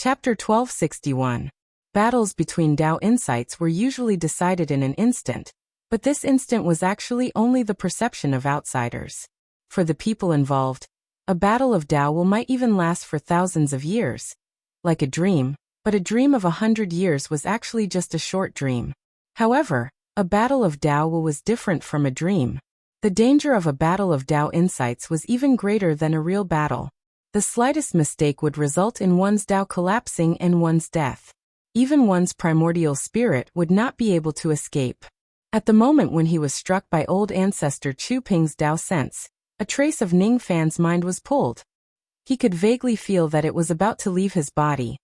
Chapter 1261. Battles between Tao insights were usually decided in an instant, but this instant was actually only the perception of outsiders. For the people involved, a battle of Tao will might even last for thousands of years. Like a dream, but a dream of 100 years was actually just a short dream. However, a battle of Tao was different from a dream. The danger of a battle of Tao insights was even greater than a real battle. The slightest mistake would result in one's Tao collapsing and one's death. Even one's primordial spirit would not be able to escape. At the moment when he was struck by old ancestor Chu Ping's Tao sense, a trace of Ning Fan's mind was pulled. He could vaguely feel that it was about to leave his body,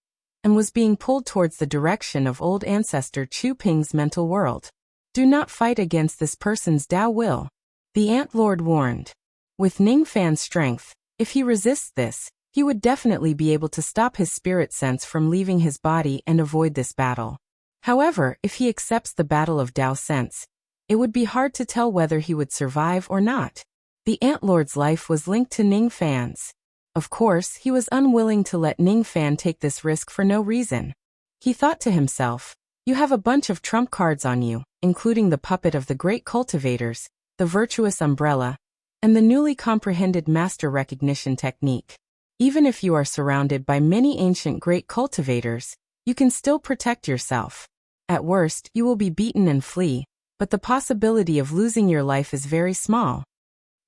and was being pulled towards the direction of old ancestor Chu Ping's mental world. Do not fight against this person's Tao will, the Ant Lord warned. With Ning Fan's strength, if he resists this, he would definitely be able to stop his spirit sense from leaving his body and avoid this battle. However, if he accepts the battle of Tao sense, it would be hard to tell whether he would survive or not. The Ant Lord's life was linked to Ning Fan's. Of course, he was unwilling to let Ning Fan take this risk for no reason. He thought to himself, "You have a bunch of trump cards on you, including the puppet of the great cultivators, the virtuous umbrella, and the newly comprehended master recognition technique. Even if you are surrounded by many ancient great cultivators, you can still protect yourself. At worst, you will be beaten and flee, but the possibility of losing your life is very small."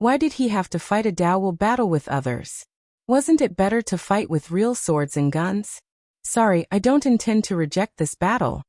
Why did he have to fight a Tao battle with others? Wasn't it better to fight with real swords and guns? "Sorry, I don't intend to reject this battle."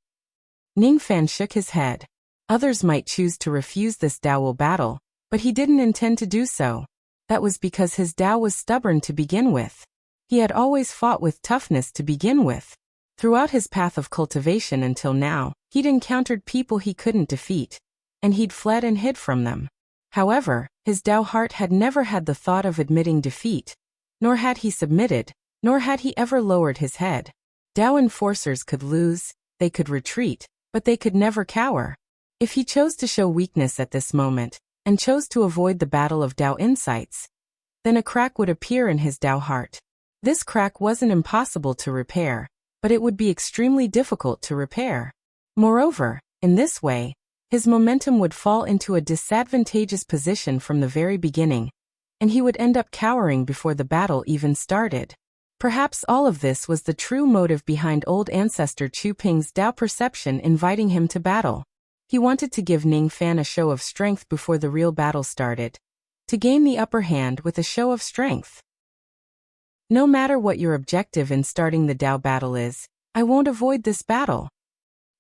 Ning Fan shook his head. Others might choose to refuse this Tao battle, but he didn't intend to do so. That was because his Tao was stubborn to begin with. He had always fought with toughness to begin with. Throughout his path of cultivation until now, he'd encountered people he couldn't defeat, and he'd fled and hid from them. However, his Tao heart had never had the thought of admitting defeat, nor had he submitted, nor had he ever lowered his head. Tao enforcers could lose, they could retreat, but they could never cower. If he chose to show weakness at this moment, and chose to avoid the battle of Tao insights, then a crack would appear in his Tao heart. This crack wasn't impossible to repair, but it would be extremely difficult to repair. Moreover, in this way, his momentum would fall into a disadvantageous position from the very beginning, and he would end up cowering before the battle even started. Perhaps all of this was the true motive behind old ancestor Chu Ping's Tao perception inviting him to battle. He wanted to give Ning Fan a show of strength before the real battle started, to gain the upper hand with a show of strength. "No matter what your objective in starting the Tao battle is, I won't avoid this battle."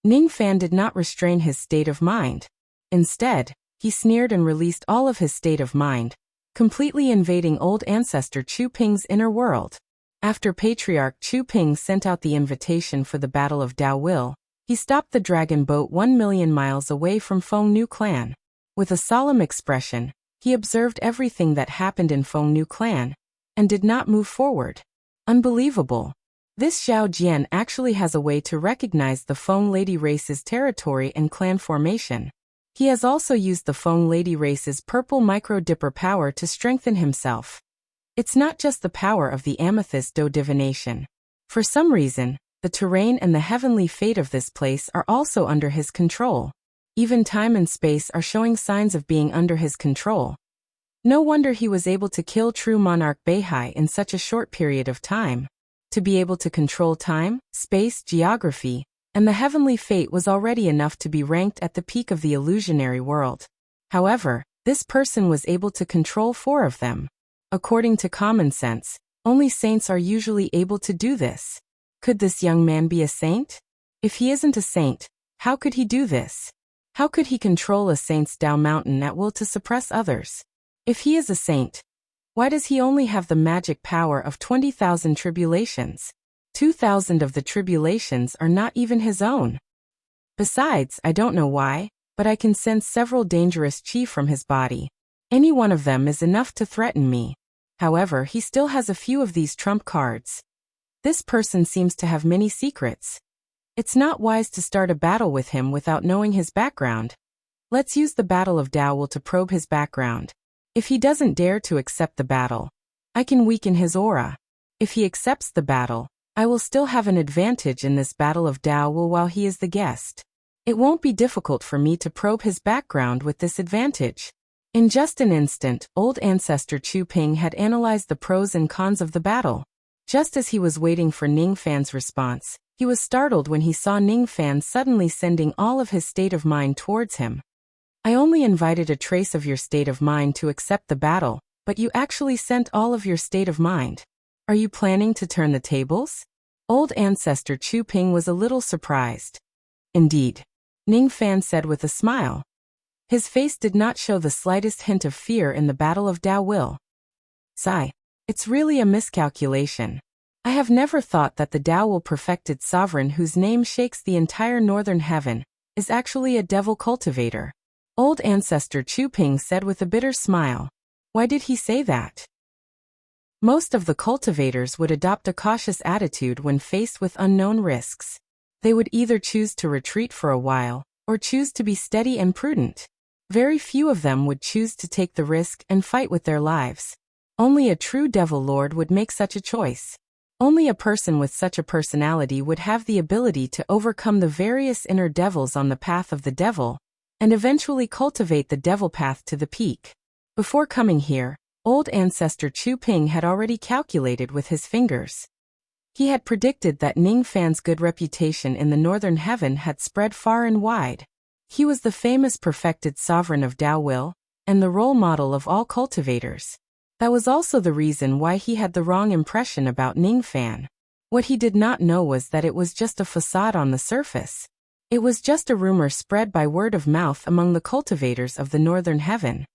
Ning Fan did not restrain his state of mind. Instead, he sneered and released all of his state of mind, completely invading old ancestor Chu Ping's inner world. After Patriarch Chu Ping sent out the invitation for the Battle of Tao Will, he stopped the dragon boat 1,000,000 miles away from Feng Nu clan. With a solemn expression, he observed everything that happened in Feng Nu clan, and did not move forward. Unbelievable. This Xiao Jian actually has a way to recognize the Feng Lady race's territory and clan formation. He has also used the Feng Lady race's purple micro-dipper power to strengthen himself. It's not just the power of the amethyst Do divination. For some reason, the terrain and the heavenly fate of this place are also under his control. Even time and space are showing signs of being under his control. No wonder he was able to kill true monarch Beihai in such a short period of time. To be able to control time, space, geography, and the heavenly fate was already enough to be ranked at the peak of the illusionary world. However, this person was able to control 4 of them. According to common sense, only saints are usually able to do this. Could this young man be a saint? If he isn't a saint, how could he do this? How could he control a saint's Tao mountain at will to suppress others? If he is a saint, why does he only have the magic power of 20,000 tribulations? 2,000 of the tribulations are not even his own. Besides, I don't know why, but I can sense several dangerous chi from his body. Any one of them is enough to threaten me. However, he still has a few of these trump cards. This person seems to have many secrets. It's not wise to start a battle with him without knowing his background. Let's use the Battle of Tao to probe his background. If he doesn't dare to accept the battle, I can weaken his aura. If he accepts the battle, I will still have an advantage in this battle of Dao Will while he is the guest. It won't be difficult for me to probe his background with this advantage. In just an instant, old ancestor Chu Ping had analyzed the pros and cons of the battle. Just as he was waiting for Ning Fan's response, he was startled when he saw Ning Fan suddenly sending all of his state of mind towards him. I only invited a trace of your state of mind to accept the battle, but you actually sent all of your state of mind. Are you planning to turn the tables? Old ancestor Chu Ping was a little surprised. Indeed, Ning Fan said with a smile. His face did not show the slightest hint of fear in the battle of Dao Will. Sigh. It's really a miscalculation. I have never thought that the Dao Will perfected sovereign whose name shakes the entire northern heaven is actually a devil cultivator. Old ancestor Chu Ping said with a bitter smile. Why did he say that? Most of the cultivators would adopt a cautious attitude when faced with unknown risks. They would either choose to retreat for a while, or choose to be steady and prudent. Very few of them would choose to take the risk and fight with their lives. Only a true devil lord would make such a choice. Only a person with such a personality would have the ability to overcome the various inner devils on the path of the devil, and eventually cultivate the devil path to the peak. Before coming here, old ancestor Chu Ping had already calculated with his fingers. He had predicted that Ning Fan's good reputation in the northern heaven had spread far and wide. He was the famous perfected sovereign of Dao Will, and the role model of all cultivators. That was also the reason why he had the wrong impression about Ning Fan. What he did not know was that it was just a facade on the surface. It was just a rumor spread by word of mouth among the cultivators of the northern heaven.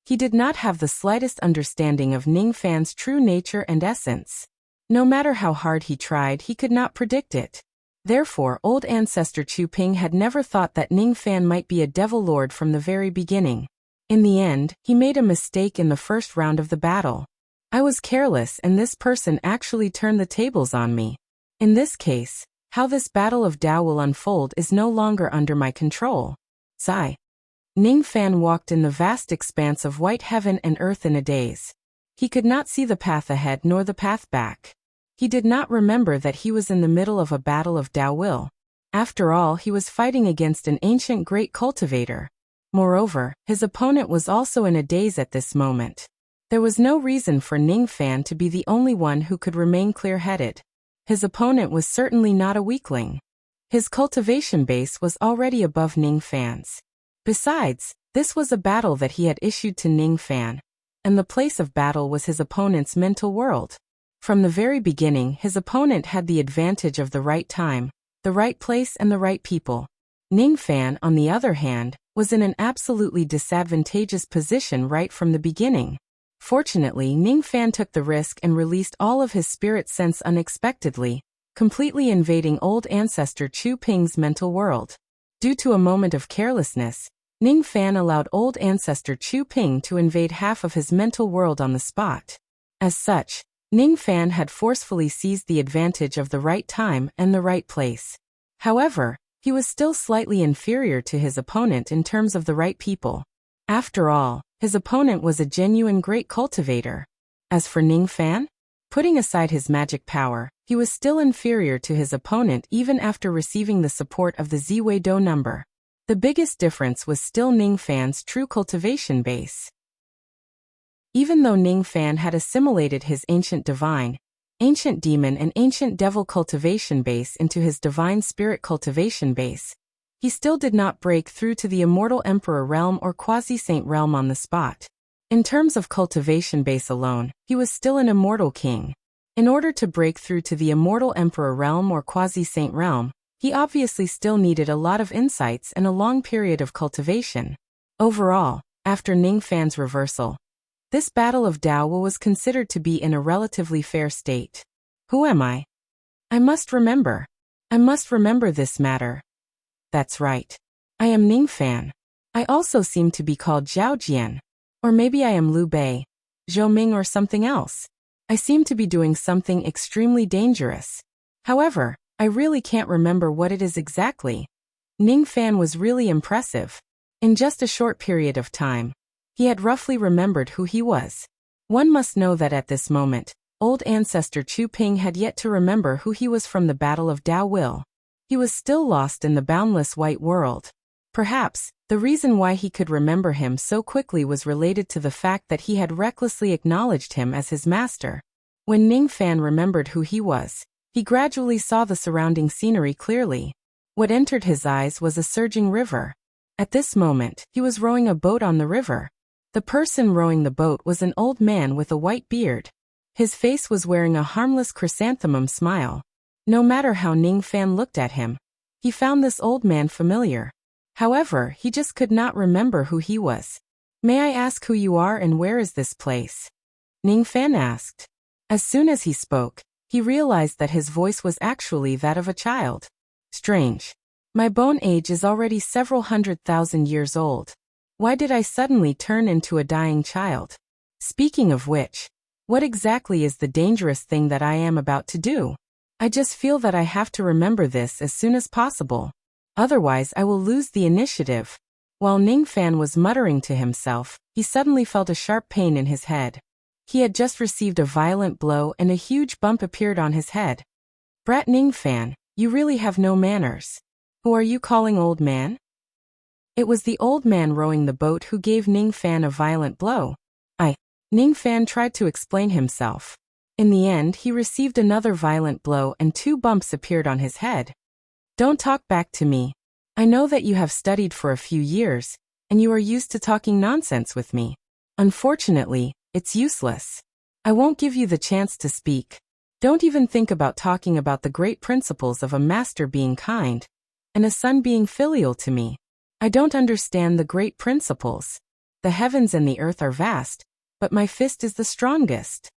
He did not have the slightest understanding of Ning Fan's true nature and essence. No matter how hard he tried, he could not predict it. Therefore, old ancestor Chu Ping had never thought that Ning Fan might be a devil lord from the very beginning. In the end, he made a mistake in the first round of the battle. I was careless and this person actually turned the tables on me. In this case, how this battle of Dao will unfold is no longer under my control. Sigh. Ning Fan walked in the vast expanse of white heaven and earth in a daze. He could not see the path ahead nor the path back. He did not remember that he was in the middle of a battle of Dao Will. After all, he was fighting against an ancient great cultivator. Moreover, his opponent was also in a daze at this moment. There was no reason for Ning Fan to be the only one who could remain clear-headed. His opponent was certainly not a weakling. His cultivation base was already above Ning Fan's. Besides, this was a battle that he had issued to Ning Fan, and the place of battle was his opponent's mental world. From the very beginning, his opponent had the advantage of the right time, the right place and the right people. Ning Fan, on the other hand, was in an absolutely disadvantageous position right from the beginning. Fortunately, Ning Fan took the risk and released all of his spirit sense unexpectedly, completely invading old ancestor Chu Ping's mental world. Due to a moment of carelessness, Ning Fan allowed old ancestor Chu Ping to invade half of his mental world on the spot. As such, Ning Fan had forcefully seized the advantage of the right time and the right place. However, he was still slightly inferior to his opponent in terms of the right people. After all, his opponent was a genuine great cultivator. As for Ning Fan, putting aside his magic power, he was still inferior to his opponent even after receiving the support of the Ziwei Do number. The biggest difference was still Ning Fan's true cultivation base. Even though Ning Fan had assimilated his ancient divine, ancient demon and ancient devil cultivation base into his divine spirit cultivation base, he still did not break through to the immortal emperor realm or quasi-saint realm on the spot. In terms of cultivation base alone, he was still an immortal king. In order to break through to the immortal emperor realm or quasi-saint realm, he obviously still needed a lot of insights and a long period of cultivation. Overall, after Ning Fan's reversal, this battle of Dao Will was considered to be in a relatively fair state. Who am I? I must remember this matter. That's right. I am Ning Fan. I also seem to be called Zhao Jian. Or maybe I am Liu Bei, Zhou Ming or something else. I seem to be doing something extremely dangerous. However, I really can't remember what it is exactly. Ning Fan was really impressive. In just a short period of time, he had roughly remembered who he was. One must know that at this moment, Old ancestor Chu Ping had yet to remember who he was from the Battle of Dao Will. He was still lost in the boundless white world. Perhaps, the reason why he could remember him so quickly was related to the fact that he had recklessly acknowledged him as his master. When Ning Fan remembered who he was, he gradually saw the surrounding scenery clearly. What entered his eyes was a surging river. At this moment, he was rowing a boat on the river. The person rowing the boat was an old man with a white beard. His face was wearing a harmless chrysanthemum smile. No matter how Ning Fan looked at him, he found this old man familiar. However, he just could not remember who he was. "May I ask who you are and where is this place?" Ning Fan asked. As soon as he spoke, he realized that his voice was actually that of a child. Strange. My bone age is already several 100,000 years old. Why did I suddenly turn into a dying child? Speaking of which, what exactly is the dangerous thing that I am about to do? I just feel that I have to remember this as soon as possible. Otherwise I will lose the initiative. While Ning Fan was muttering to himself, he suddenly felt a sharp pain in his head. He had just received a violent blow and a huge bump appeared on his head. "Brat Ning Fan, you really have no manners. Who are you calling old man?" It was the old man rowing the boat who gave Ning Fan a violent blow. Ning Fan tried to explain himself. In the end, he received another violent blow and 2 bumps appeared on his head. "Don't talk back to me. I know that you have studied for a few years, and you are used to talking nonsense with me. Unfortunately, it's useless. I won't give you the chance to speak. Don't even think about talking about the great principles of a master being kind, and a son being filial to me. I don't understand the great principles. The heavens and the earth are vast, but my fist is the strongest."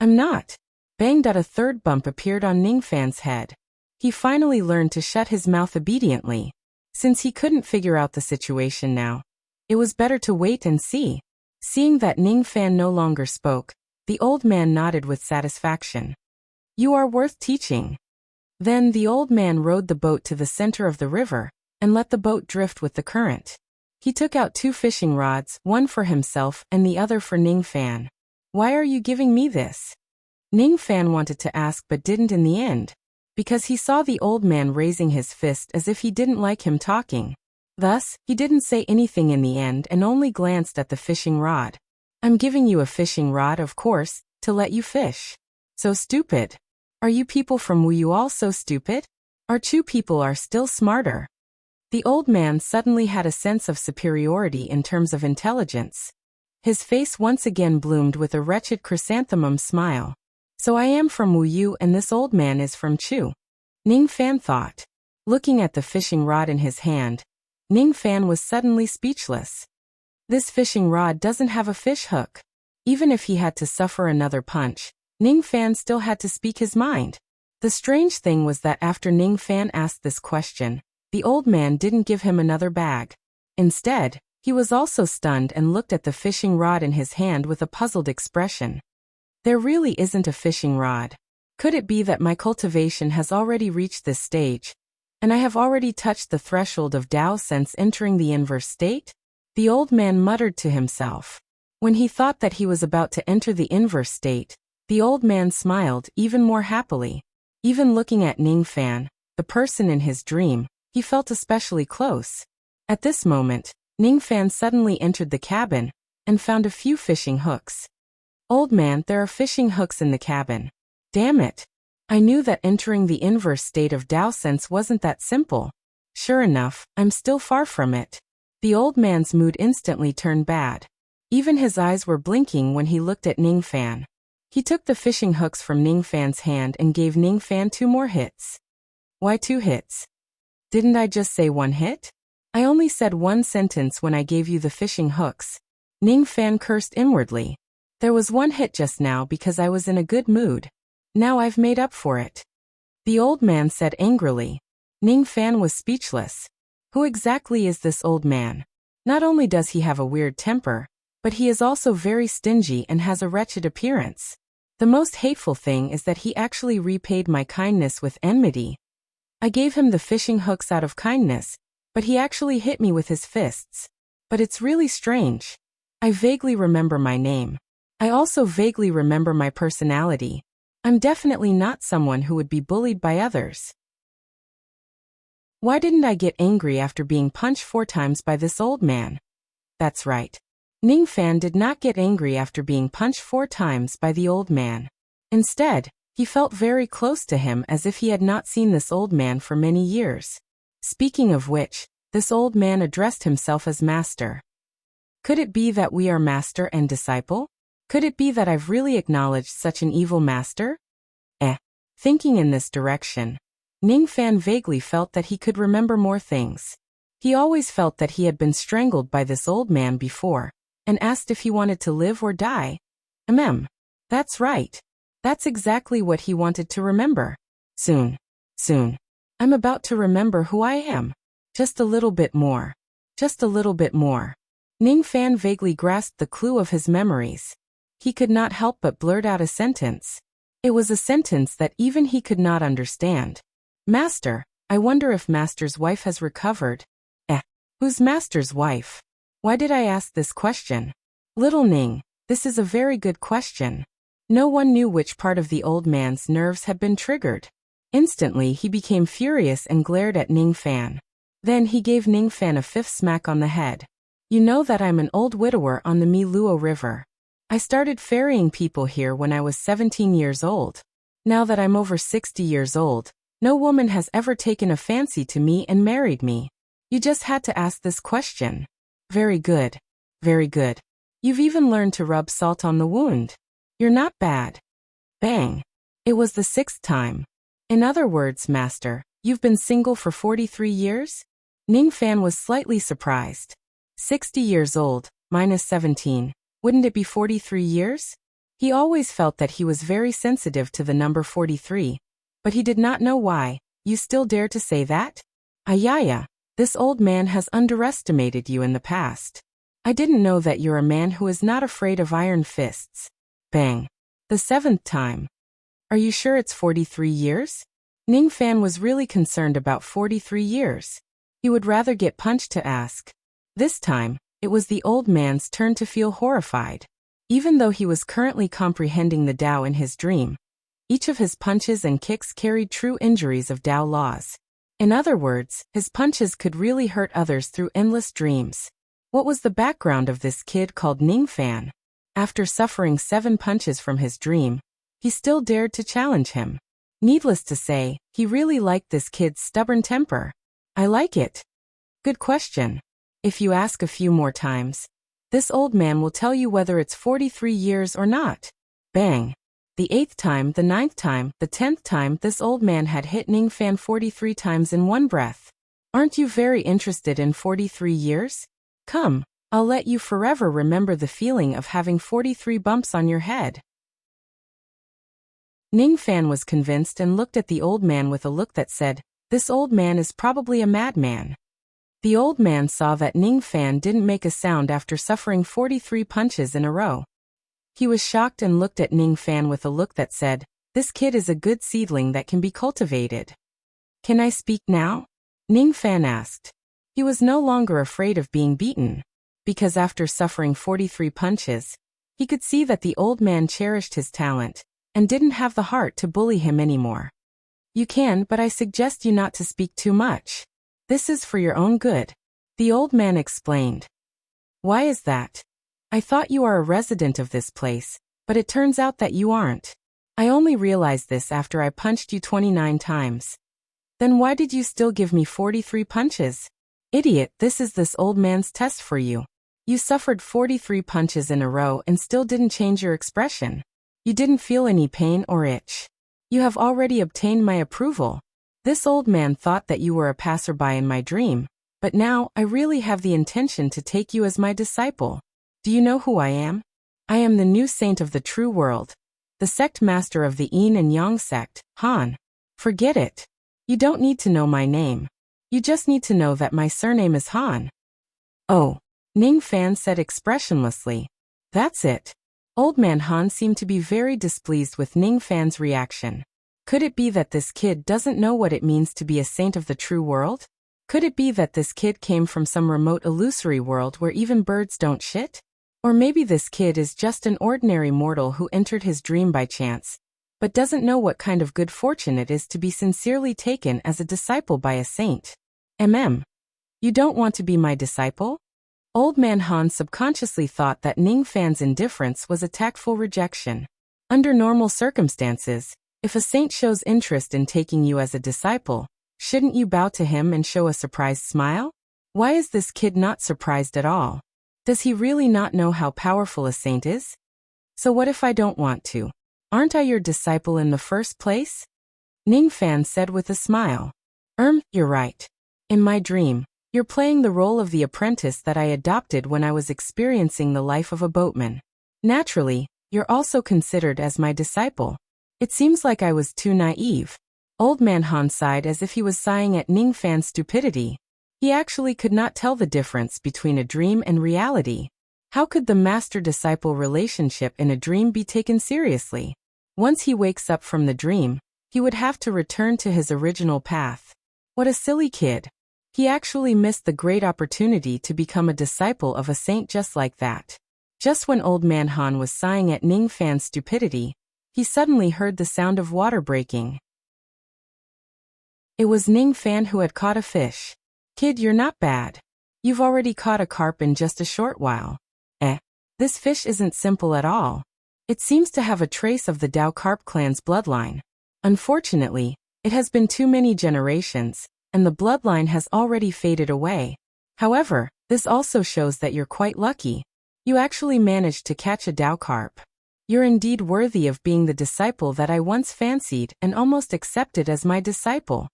"I'm not." Bang! A 3rd bump appeared on Ning Fan's head. He finally learned to shut his mouth obediently. Since he couldn't figure out the situation now, it was better to wait and see. Seeing that Ning Fan no longer spoke, the old man nodded with satisfaction. "You are worth teaching." Then the old man rowed the boat to the center of the river, and let the boat drift with the current. He took out 2 fishing rods, one for himself and the other for Ning Fan. "Why are you giving me this?" Ning Fan wanted to ask but didn't in the end, because he saw the old man raising his fist as if he didn't like him talking. Thus, he didn't say anything in the end and only glanced at the fishing rod. "I'm giving you a fishing rod, of course, to let you fish." "So stupid. Are you people from Wuxia all so stupid? Our Chu people are still smarter." The old man suddenly had a sense of superiority in terms of intelligence. His face once again bloomed with a wretched chrysanthemum smile. "So I am from Wuxia and this old man is from Chu," Ning Fan thought. Looking at the fishing rod in his hand, Ning Fan was suddenly speechless. This fishing rod doesn't have a fish hook. Even if he had to suffer another punch, Ning Fan still had to speak his mind. The strange thing was that after Ning Fan asked this question, the old man didn't give him another bag. Instead, he was also stunned and looked at the fishing rod in his hand with a puzzled expression. There really isn't a fishing rod. Could it be that my cultivation has already reached this stage, and I have already touched the threshold of Dao since entering the inverse state? The old man muttered to himself. When he thought that he was about to enter the inverse state, the old man smiled even more happily. Even looking at Ning Fan, the person in his dream, he felt especially close. At this moment, Ning Fan suddenly entered the cabin and found a few fishing hooks. "Old man, there are fishing hooks in the cabin." Damn it. I knew that entering the inverse state of Dao sense wasn't that simple. Sure enough, I'm still far from it. The old man's mood instantly turned bad. Even his eyes were blinking when he looked at Ning Fan. He took the fishing hooks from Ning Fan's hand and gave Ning Fan 2 more hits. "Why 2 hits? Didn't I just say 1 hit? I only said 1 sentence when I gave you the fishing hooks." Ning Fan cursed inwardly. "There was 1 hit just now because I was in a good mood. Now I've made up for it," the old man said angrily. Ning Fan was speechless. Who exactly is this old man? Not only does he have a weird temper, but he is also very stingy and has a wretched appearance. The most hateful thing is that he actually repaid my kindness with enmity. I gave him the fishing hooks out of kindness, but he actually hit me with his fists. But it's really strange. I vaguely remember my name. I also vaguely remember my personality. I'm definitely not someone who would be bullied by others. Why didn't I get angry after being punched 4 times by this old man? That's right. Ning Fan did not get angry after being punched 4 times by the old man. Instead, he felt very close to him as if he had not seen this old man for many years. Speaking of which, this old man addressed himself as master. Could it be that we are master and disciple? Could it be that I've really acknowledged such an evil master? Thinking in this direction, Ning Fan vaguely felt that he could remember more things. He always felt that he had been strangled by this old man before, and asked if he wanted to live or die. That's right. That's exactly what he wanted to remember. Soon. I'm about to remember who I am. Just a little bit more. Just a little bit more. Ning Fan vaguely grasped the clue of his memories. He could not help but blurt out a sentence. It was a sentence that even he could not understand. Master, I wonder if Master's wife has recovered. Who's Master's wife? Why did I ask this question? Little Ning, this is a very good question. No one knew which part of the old man's nerves had been triggered. Instantly he became furious and glared at Ning Fan. Then he gave Ning Fan a 5th smack on the head. You know that I'm an old widower on the Mi Luo River. I started ferrying people here when I was 17 years old. Now that I'm over 60 years old, no woman has ever taken a fancy to me and married me. You just had to ask this question. Very good. Very good. You've even learned to rub salt on the wound. You're not bad. Bang. It was the 6th time. In other words, Master, you've been single for 43 years? Ning Fan was slightly surprised. 60 years old, minus 17. Wouldn't it be 43 years? He always felt that he was very sensitive to the number 43, but he did not know why. You still dare to say that? Ayaya, this old man has underestimated you in the past. I didn't know that you're a man who is not afraid of iron fists. Bang. The 7th time. Are you sure it's 43 years? Ning Fan was really concerned about 43 years. He would rather get punched to ask. This time, it was the old man's turn to feel horrified. Even though he was currently comprehending the Tao in his dream, each of his punches and kicks carried true injuries of Tao laws. In other words, his punches could really hurt others through endless dreams. What was the background of this kid called Ning Fan? After suffering 7 punches from his dream, he still dared to challenge him. Needless to say, he really liked this kid's stubborn temper. I like it. Good question. If you ask a few more times, this old man will tell you whether it's 43 years or not. Bang. The 8th time, the 9th time, the 10th time, this old man had hit Ning Fan 43 times in one breath. Aren't you very interested in 43 years? Come, I'll let you forever remember the feeling of having 43 bumps on your head. Ning Fan was convinced and looked at the old man with a look that said, this old man is probably a madman. The old man saw that Ning Fan didn't make a sound after suffering 43 punches in a row. He was shocked and looked at Ning Fan with a look that said, this kid is a good seedling that can be cultivated. Can I speak now? Ning Fan asked. He was no longer afraid of being beaten, because after suffering 43 punches, he could see that the old man cherished his talent, and didn't have the heart to bully him anymore. You can, but I suggest you not to speak too much. This is for your own good. The old man explained. Why is that? I thought you are a resident of this place, but it turns out that you aren't. I only realized this after I punched you 29 times. Then why did you still give me 43 punches? Idiot, this old man's test for you. You suffered 43 punches in a row and still didn't change your expression. You didn't feel any pain or itch. You have already obtained my approval. This old man thought that you were a passerby in my dream, but now I really have the intention to take you as my disciple. Do you know who I am? I am the new saint of the true world, the sect master of the Yin and Yang sect, Han. Forget it. You don't need to know my name. You just need to know that my surname is Han. Oh, Ning Fan said expressionlessly. That's it. Old man Han seemed to be very displeased with Ning Fan's reaction. Could it be that this kid doesn't know what it means to be a saint of the true world? Could it be that this kid came from some remote illusory world where even birds don't shit? Or maybe this kid is just an ordinary mortal who entered his dream by chance, but doesn't know what kind of good fortune it is to be sincerely taken as a disciple by a saint. You don't want to be my disciple? Old Man Han subconsciously thought that Ning Fan's indifference was a tactful rejection. Under normal circumstances, if a saint shows interest in taking you as a disciple, shouldn't you bow to him and show a surprised smile? Why is this kid not surprised at all? Does he really not know how powerful a saint is? So what if I don't want to? Aren't I your disciple in the first place? Ning Fan said with a smile. You're right. In my dream, you're playing the role of the apprentice that I adopted when I was experiencing the life of a boatman. Naturally, you're also considered as my disciple. It seems like I was too naive. Old Man Han sighed as if he was sighing at Ning Fan's stupidity. He actually could not tell the difference between a dream and reality. How could the master-disciple relationship in a dream be taken seriously? Once he wakes up from the dream, he would have to return to his original path. What a silly kid. He actually missed the great opportunity to become a disciple of a saint just like that. Just when Old Man Han was sighing at Ning Fan's stupidity, he suddenly heard the sound of water breaking. It was Ning Fan who had caught a fish. Kid, you're not bad. You've already caught a carp in just a short while. This fish isn't simple at all. It seems to have a trace of the Dao Carp clan's bloodline. Unfortunately, it has been too many generations, and the bloodline has already faded away. However, this also shows that you're quite lucky. You actually managed to catch a Dao Carp. You're indeed worthy of being the disciple that I once fancied and almost accepted as my disciple.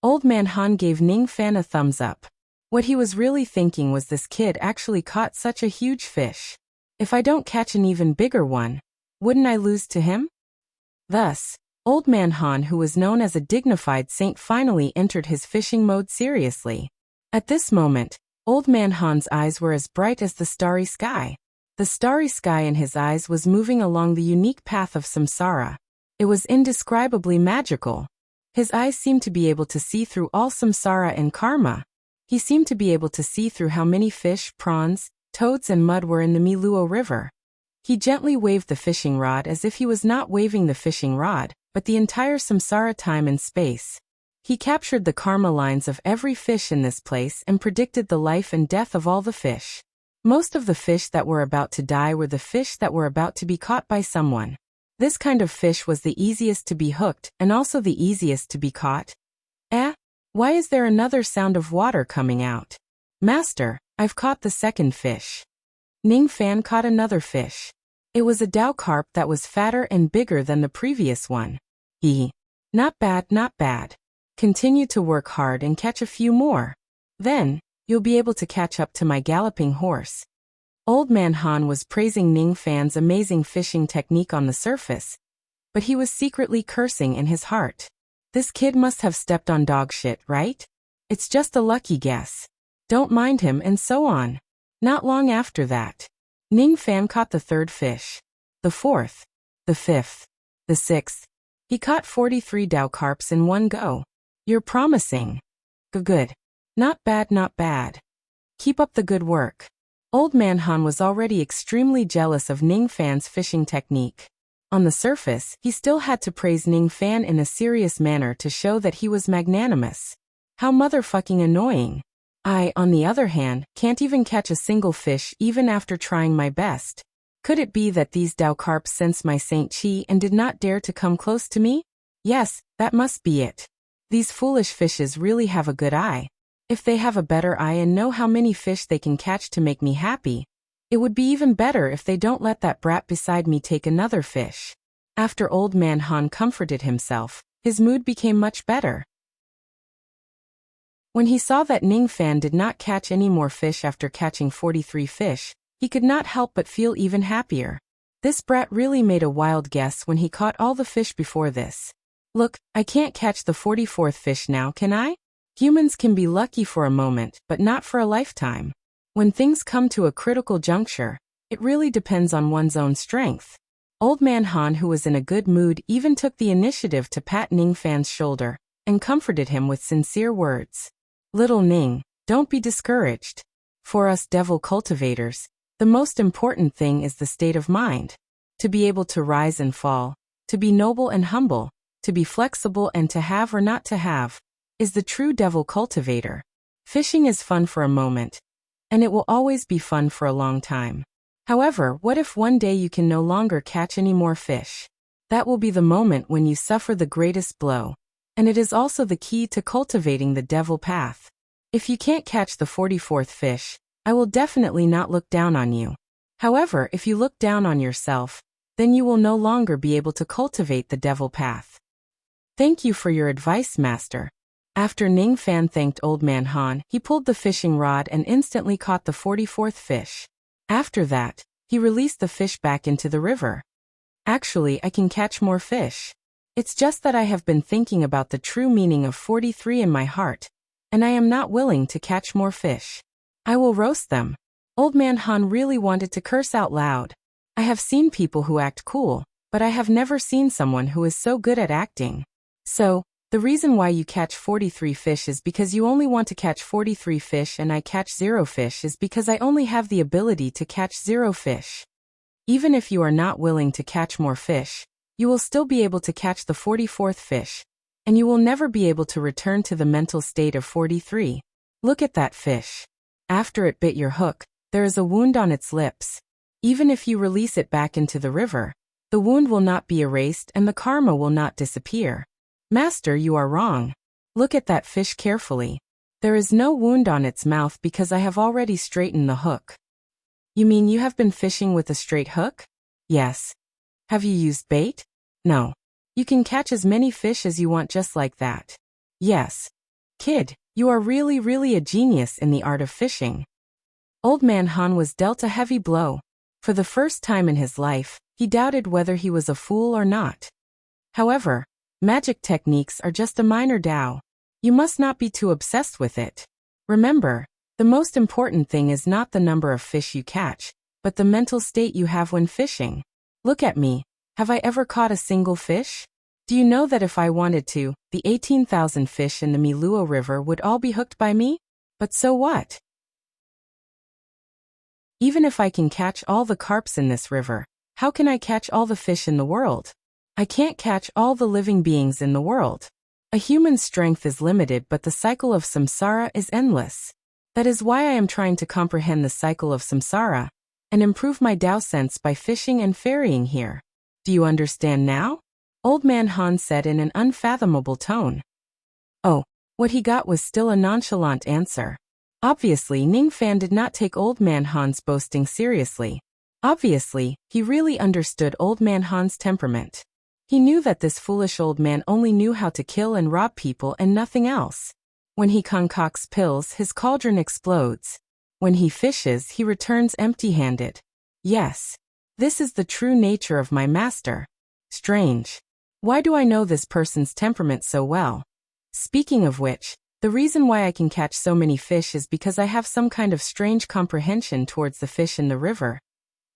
Old Man Han gave Ning Fan a thumbs up. What he was really thinking was this kid actually caught such a huge fish. If I don't catch an even bigger one, wouldn't I lose to him? Thus, Old Man Han, who was known as a dignified saint, finally entered his fishing mode seriously. At this moment, Old Man Han's eyes were as bright as the starry sky. The starry sky in his eyes was moving along the unique path of samsara. It was indescribably magical. His eyes seemed to be able to see through all samsara and karma. He seemed to be able to see through how many fish, prawns, toads and mud were in the Miluo River. He gently waved the fishing rod as if he was not waving the fishing rod, but the entire samsara time and space. He captured the karma lines of every fish in this place and predicted the life and death of all the fish. Most of the fish that were about to die were the fish that were about to be caught by someone. This kind of fish was the easiest to be hooked and also the easiest to be caught. Why is there another sound of water coming out? Master, I've caught the second fish. Ning Fan caught another fish. It was a Dao Carp that was fatter and bigger than the previous one. Not bad, not bad. Continue to work hard and catch a few more. Then, you'll be able to catch up to my galloping horse. Old Man Han was praising Ning Fan's amazing fishing technique on the surface, but he was secretly cursing in his heart. This kid must have stepped on dog shit, right? It's just a lucky guess. Don't mind him, and so on. Not long after that, Ning Fan caught the third fish, the fourth, the fifth, the sixth. He caught 43 Dao Carps in one go. You're promising. Good. Not bad, not bad. Keep up the good work. Old Man Han was already extremely jealous of Ning Fan's fishing technique. On the surface, he still had to praise Ning Fan in a serious manner to show that he was magnanimous. How motherfucking annoying. I, on the other hand, can't even catch a single fish even after trying my best. Could it be that these Dao Carps sensed my Saint Chi and did not dare to come close to me? Yes, that must be it. These foolish fishes really have a good eye. If they have a better eye and know how many fish they can catch to make me happy, it would be even better if they don't let that brat beside me take another fish. After Old Man Han comforted himself, his mood became much better. When he saw that Ning Fan did not catch any more fish after catching 43 fish, he could not help but feel even happier. This brat really made a wild guess when he caught all the fish before this. Look, I can't catch the 44th fish now, can I? Humans can be lucky for a moment, but not for a lifetime. When things come to a critical juncture, it really depends on one's own strength. Old Man Han, who was in a good mood, even took the initiative to pat Ning Fan's shoulder and comforted him with sincere words. Little Ning, don't be discouraged. For us devil cultivators, The most important thing is the state of mind. To be able to rise and fall, to be noble and humble, to be flexible and to have or not to have, is the true devil cultivator. Fishing is fun for a moment, and it will always be fun for a long time. However, what if one day you can no longer catch any more fish? That will be the moment when you suffer the greatest blow, and it is also the key to cultivating the devil path. If you can't catch the 44th fish, I will definitely not look down on you. However, if you look down on yourself, then you will no longer be able to cultivate the devil path. Thank you for your advice, Master. After Ning Fan thanked Old Man Han, he pulled the fishing rod and instantly caught the 44th fish. After that, he released the fish back into the river. Actually, I can catch more fish. It's just that I have been thinking about the true meaning of 43 in my heart, and I am not willing to catch more fish. I will roast them. Old Man Han really wanted to curse out loud. I have seen people who act cool, but I have never seen someone who is so good at acting. So, the reason why you catch 43 fish is because you only want to catch 43 fish and I catch 0 fish is because I only have the ability to catch 0 fish. Even if you are not willing to catch more fish, you will still be able to catch the 44th fish, and you will never be able to return to the mental state of 43. Look at that fish. After it bit your hook, there is a wound on its lips. Even if you release it back into the river, the wound will not be erased and the karma will not disappear. Master, you are wrong. Look at that fish carefully. There is no wound on its mouth because I have already straightened the hook. You mean you have been fishing with a straight hook? Yes. Have you used bait? No. You can catch as many fish as you want just like that. Yes. Kid, you are really a genius in the art of fishing. Old Man Han was dealt a heavy blow. For the first time in his life, he doubted whether he was a fool or not. However, magic techniques are just a minor Tao. You must not be too obsessed with it. Remember, the most important thing is not the number of fish you catch, but the mental state you have when fishing. Look at me. Have I ever caught a single fish? Do you know that if I wanted to, the 18,000 fish in the Miluo River would all be hooked by me? But so what? Even if I can catch all the carps in this river, how can I catch all the fish in the world? I can't catch all the living beings in the world. A human's strength is limited, but the cycle of samsara is endless. That is why I am trying to comprehend the cycle of samsara and improve my Tao sense by fishing and ferrying here. Do you understand now? Old Man Han said in an unfathomable tone. Oh, what he got was still a nonchalant answer. Obviously, Ning Fan did not take Old Man Han's boasting seriously. Obviously, he really understood Old Man Han's temperament. He knew that this foolish old man only knew how to kill and rob people and nothing else. When he concocts pills, his cauldron explodes. When he fishes, he returns empty-handed. Yes, this is the true nature of my master. Strange. Why do I know this person's temperament so well? Speaking of which, the reason why I can catch so many fish is because I have some kind of strange comprehension towards the fish in the river.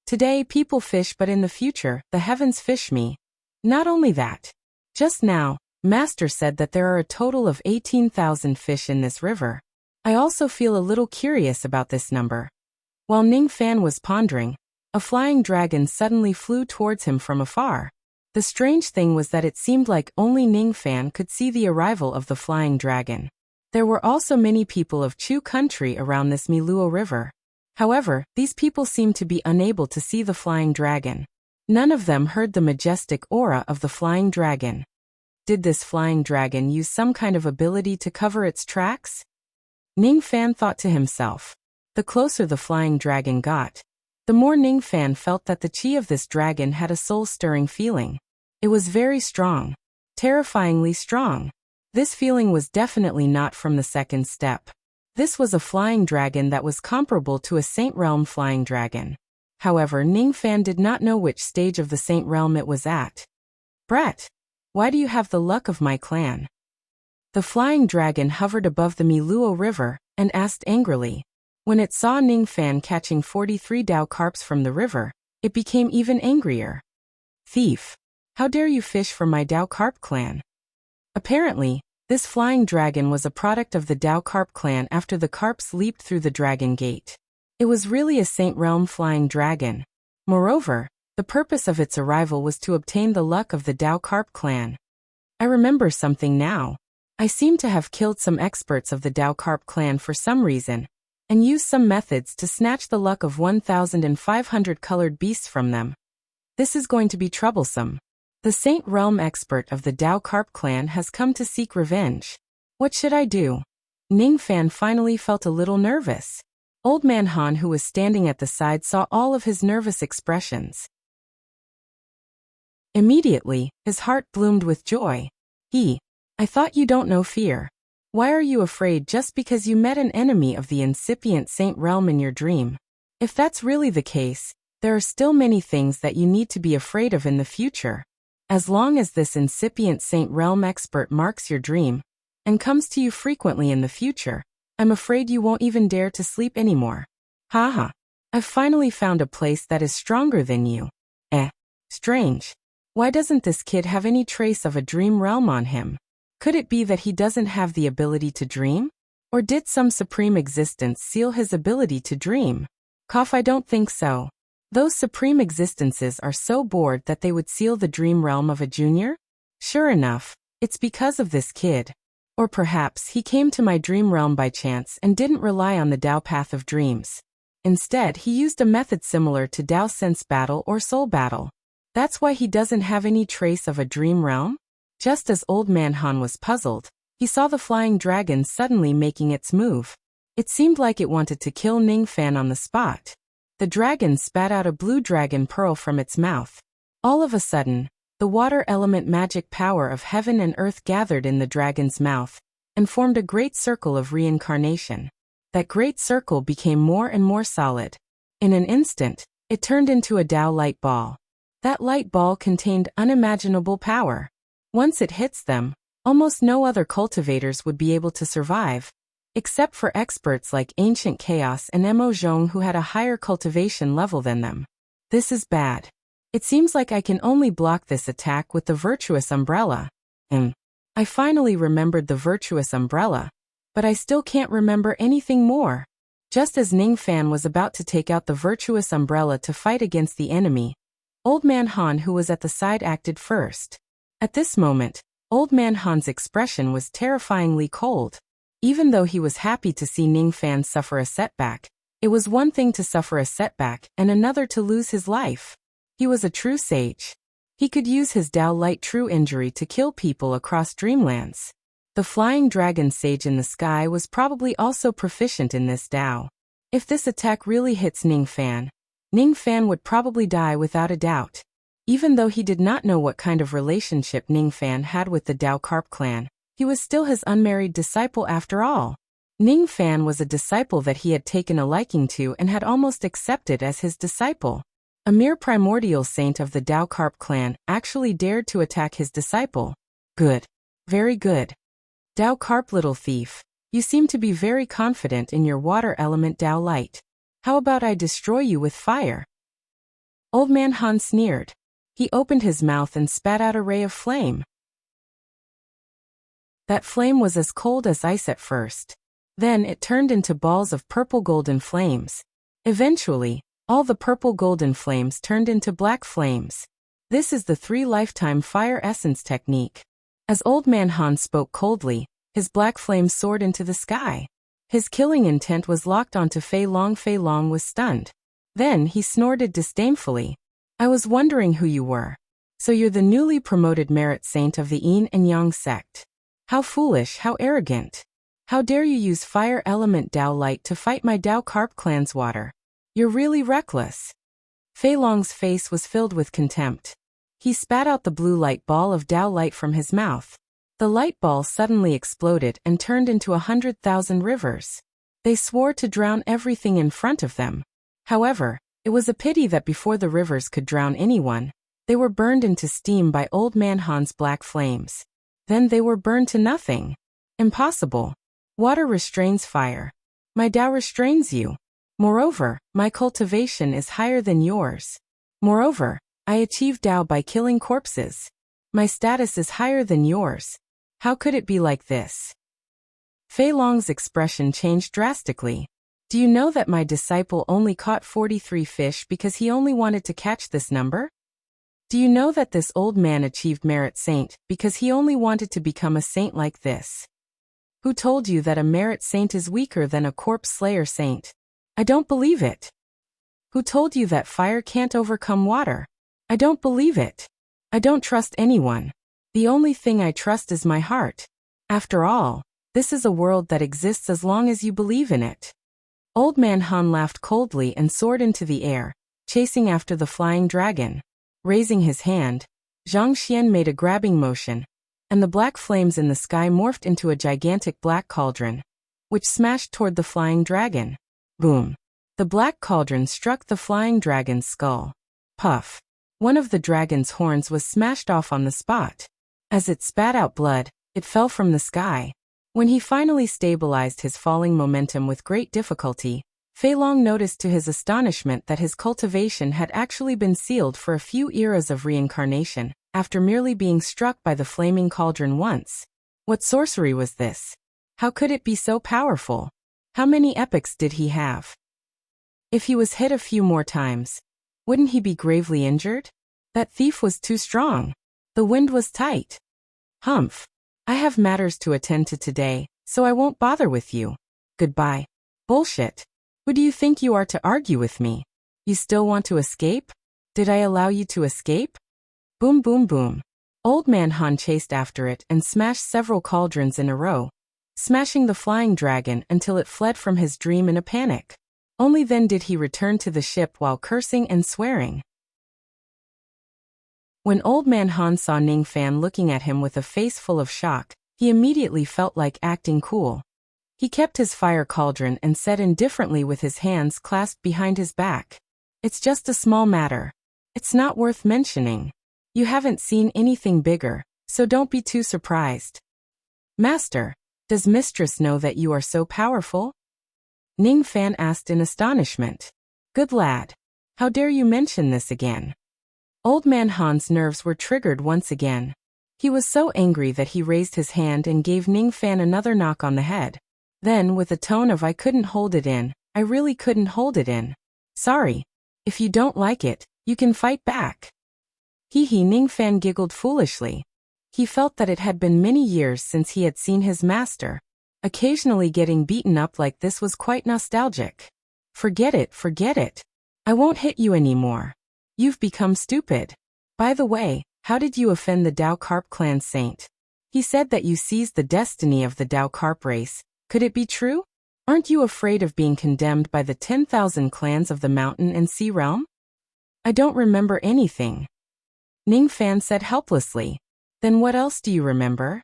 Today people fish, but in the future, the heavens fish me. Not only that. Just now, Master said that there are a total of 18,000 fish in this river. I also feel a little curious about this number. While Ning Fan was pondering, a flying dragon suddenly flew towards him from afar. The strange thing was that it seemed like only Ning Fan could see the arrival of the flying dragon. There were also many people of Chu country around this Miluo River. However, these people seemed to be unable to see the flying dragon. None of them heard the majestic aura of the flying dragon. Did this flying dragon use some kind of ability to cover its tracks? Ning Fan thought to himself. The closer the flying dragon got, the more Ning Fan felt that the chi of this dragon had a soul-stirring feeling. It was very strong. Terrifyingly strong. This feeling was definitely not from the second step. This was a flying dragon that was comparable to a Saint Realm flying dragon. However, Ning Fan did not know which stage of the Saint Realm it was at. Brett, why do you have the luck of my clan? The flying dragon hovered above the Miluo River and asked angrily. When it saw Ning Fan catching 43 Tao carps from the river, it became even angrier. Thief! How dare you fish for my Tao Carp clan? Apparently, this flying dragon was a product of the Tao Carp clan after the carps leaped through the dragon gate. It was really a Saint Realm flying dragon. Moreover, the purpose of its arrival was to obtain the luck of the Dao Carp clan. I remember something now. I seem to have killed some experts of the Dao Carp clan for some reason, and used some methods to snatch the luck of 1,500 colored beasts from them. This is going to be troublesome. The Saint Realm expert of the Dao Carp clan has come to seek revenge. What should I do? Ning Fan finally felt a little nervous. Old Man Han, who was standing at the side, saw all of his nervous expressions. Immediately, his heart bloomed with joy. I thought you don't know fear. Why are you afraid just because you met an enemy of the incipient Saint Realm in your dream? If that's really the case, there are still many things that you need to be afraid of in the future. As long as this incipient Saint Realm expert marks your dream, and comes to you frequently in the future, I'm afraid you won't even dare to sleep anymore. Haha. I've finally found a place that is stronger than you. Strange. Why doesn't this kid have any trace of a dream realm on him? Could it be that he doesn't have the ability to dream? Or did some supreme existence seal his ability to dream? I don't think so. Those supreme existences are so bored that they would seal the dream realm of a junior? Sure enough, it's because of this kid. Or perhaps he came to my dream realm by chance and didn't rely on the Dao path of dreams. Instead, he used a method similar to Dao sense battle or soul battle. That's why he doesn't have any trace of a dream realm? Just as Old Man Han was puzzled, he saw the flying dragon suddenly making its move. It seemed like it wanted to kill Ning Fan on the spot. The dragon spat out a blue dragon pearl from its mouth. All of a sudden, the water element magic power of heaven and earth gathered in the dragon's mouth, and formed a great circle of reincarnation. That great circle became more and more solid. In an instant, it turned into a Dao light ball. That light ball contained unimaginable power. Once it hits them, almost no other cultivators would be able to survive, except for experts like Ancient Chaos and Mo Zhong, who had a higher cultivation level than them. This is bad. It seems like I can only block this attack with the Virtuous Umbrella. I finally remembered the Virtuous Umbrella, but I still can't remember anything more. Just as Ning Fan was about to take out the Virtuous Umbrella to fight against the enemy, Old Man Han, who was at the side, acted first. At this moment, Old Man Han's expression was terrifyingly cold. Even though he was happy to see Ning Fan suffer a setback, it was one thing to suffer a setback and another to lose his life. He was a true sage. He could use his Dao Light True Injury to kill people across dreamlands. The flying dragon sage in the sky was probably also proficient in this Dao. If this attack really hits Ning Fan would probably die without a doubt. Even though he did not know what kind of relationship Ning Fan had with the Dao Carp clan, he was still his unmarried disciple after all. Ning Fan was a disciple that he had taken a liking to and had almost accepted as his disciple. A mere primordial saint of the Dao Carp clan actually dared to attack his disciple. Good. Very good. Dao Carp, little thief, you seem to be very confident in your water element Dao Light. How about I destroy you with fire? Old Man Han sneered. He opened his mouth and spat out a ray of flame. That flame was as cold as ice at first. Then it turned into balls of purple golden flames. Eventually, all the purple golden flames turned into black flames. This is the 3-lifetime fire essence technique. As Old Man Han spoke coldly, his black flame soared into the sky. His killing intent was locked onto Fei Long. Fei Long was stunned. Then he snorted disdainfully. I was wondering who you were. So you're the newly promoted merit saint of the Yin and Yang sect. How foolish, how arrogant. How dare you use fire element Dao Light to fight my Dao Carp clan's water. You're really reckless. Fei Long's face was filled with contempt. He spat out the blue light ball of Dao Light from his mouth. The light ball suddenly exploded and turned into 100,000 rivers. They swore to drown everything in front of them. However, it was a pity that before the rivers could drown anyone, they were burned into steam by Old Man Han's black flames. Then they were burned to nothing. Impossible. Water restrains fire. My Dao restrains you. Moreover, my cultivation is higher than yours. Moreover, I achieve Dao by killing corpses. My status is higher than yours. How could it be like this? Fei Long's expression changed drastically. Do you know that my disciple only caught 43 fish because he only wanted to catch this number? Do you know that this old man achieved merit saint because he only wanted to become a saint like this? Who told you that a merit saint is weaker than a corpse slayer saint? I don't believe it. Who told you that fire can't overcome water? I don't believe it. I don't trust anyone. The only thing I trust is my heart. After all, this is a world that exists as long as you believe in it. Old Man Han laughed coldly and soared into the air, chasing after the flying dragon. Raising his hand, Zhang Xian made a grabbing motion, and the black flames in the sky morphed into a gigantic black cauldron, which smashed toward the flying dragon. Boom! The black cauldron struck the flying dragon's skull. Puff! One of the dragon's horns was smashed off on the spot. As it spat out blood, it fell from the sky. When he finally stabilized his falling momentum with great difficulty, Fei Long noticed to his astonishment that his cultivation had actually been sealed for a few eras of reincarnation, after merely being struck by the flaming cauldron once. What sorcery was this? How could it be so powerful? How many epochs did he have? If he was hit a few more times, wouldn't he be gravely injured? That thief was too strong. The wind was tight. Humph. I have matters to attend to today, so I won't bother with you. Goodbye. Bullshit. Who do you think you are to argue with me? You still want to escape? Did I allow you to escape? Boom boom boom. Old Man Han chased after it and smashed several cauldrons in a row, smashing the flying dragon until it fled from his dream in a panic. Only then did he return to the ship while cursing and swearing. When Old Man Han saw Ning Fan looking at him with a face full of shock, he immediately felt like acting cool. He kept his fire cauldron and said indifferently with his hands clasped behind his back, "It's just a small matter. It's not worth mentioning. You haven't seen anything bigger, so don't be too surprised." "Master, does Mistress know that you are so powerful?" Ning Fan asked in astonishment. "Good lad. How dare you mention this again?" Old Man Han's nerves were triggered once again. He was so angry that he raised his hand and gave Ning Fan another knock on the head. Then, with a tone of "I couldn't hold it in, I really couldn't hold it in. Sorry. If you don't like it, you can fight back." Hee, Ning Fan giggled foolishly. He felt that it had been many years since he had seen his master. Occasionally getting beaten up like this was quite nostalgic. Forget it. I won't hit you anymore. You've become stupid. By the way, how did you offend the Dao Carp clan saint? He said that you seized the destiny of the Dao Carp race. Could it be true? Aren't you afraid of being condemned by the 10,000 clans of the mountain and sea realm? I don't remember anything. Ning Fan said helplessly. Then what else do you remember?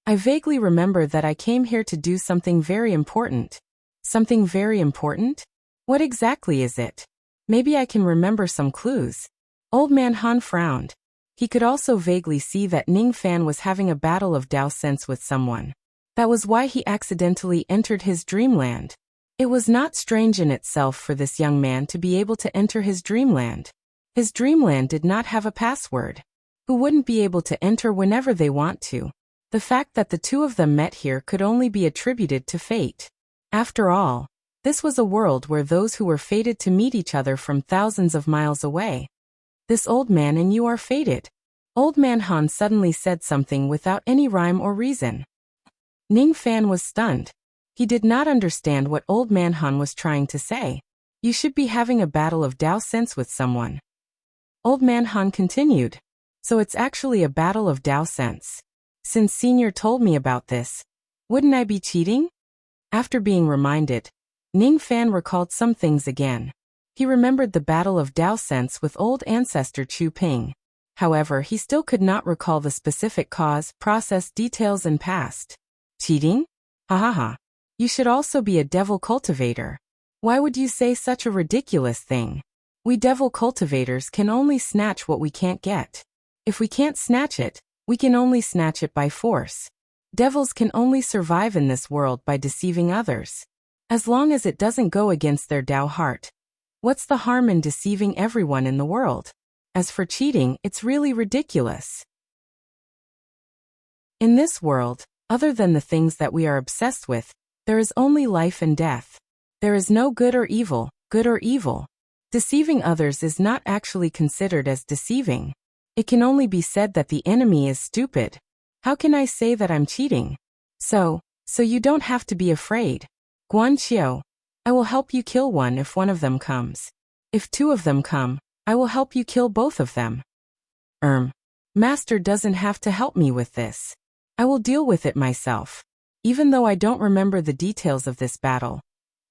I vaguely remember that I came here to do something very important. Something very important? What exactly is it? Maybe I can remember some clues. Old Man Han frowned. He could also vaguely see that Ning Fan was having a battle of Dao sense with someone. That was why he accidentally entered his dreamland. It was not strange in itself for this young man to be able to enter his dreamland. His dreamland did not have a password. Who wouldn't be able to enter whenever they want to? The fact that the two of them met here could only be attributed to fate. After all, this was a world where those who were fated to meet each other from thousands of miles away. This old man and you are fated. Old Man Han suddenly said something without any rhyme or reason. Ning Fan was stunned. He did not understand what Old Man Han was trying to say. You should be having a battle of Dao sense with someone. Old Man Han continued. So it's actually a battle of Dao sense. Since Senior told me about this, wouldn't I be cheating? After being reminded, Ning Fan recalled some things again. He remembered the battle of Dao sense with old ancestor Chu Ping. However, he still could not recall the specific cause, process, details, and past. Cheating? Ha ha ha. You should also be a devil cultivator. Why would you say such a ridiculous thing? We devil cultivators can only snatch what we can't get. If we can't snatch it, we can only snatch it by force. Devils can only survive in this world by deceiving others. As long as it doesn't go against their Dao heart. What's the harm in deceiving everyone in the world? As for cheating, it's really ridiculous. In this world, other than the things that we are obsessed with, there is only life and death. There is no good or evil, good or evil. Deceiving others is not actually considered as deceiving. It can only be said that the enemy is stupid. How can I say that I'm cheating? So you don't have to be afraid. Guan Qiu, I will help you kill one if one of them comes. If two of them come, I will help you kill both of them. Master doesn't have to help me with this. I will deal with it myself. Even though I don't remember the details of this battle,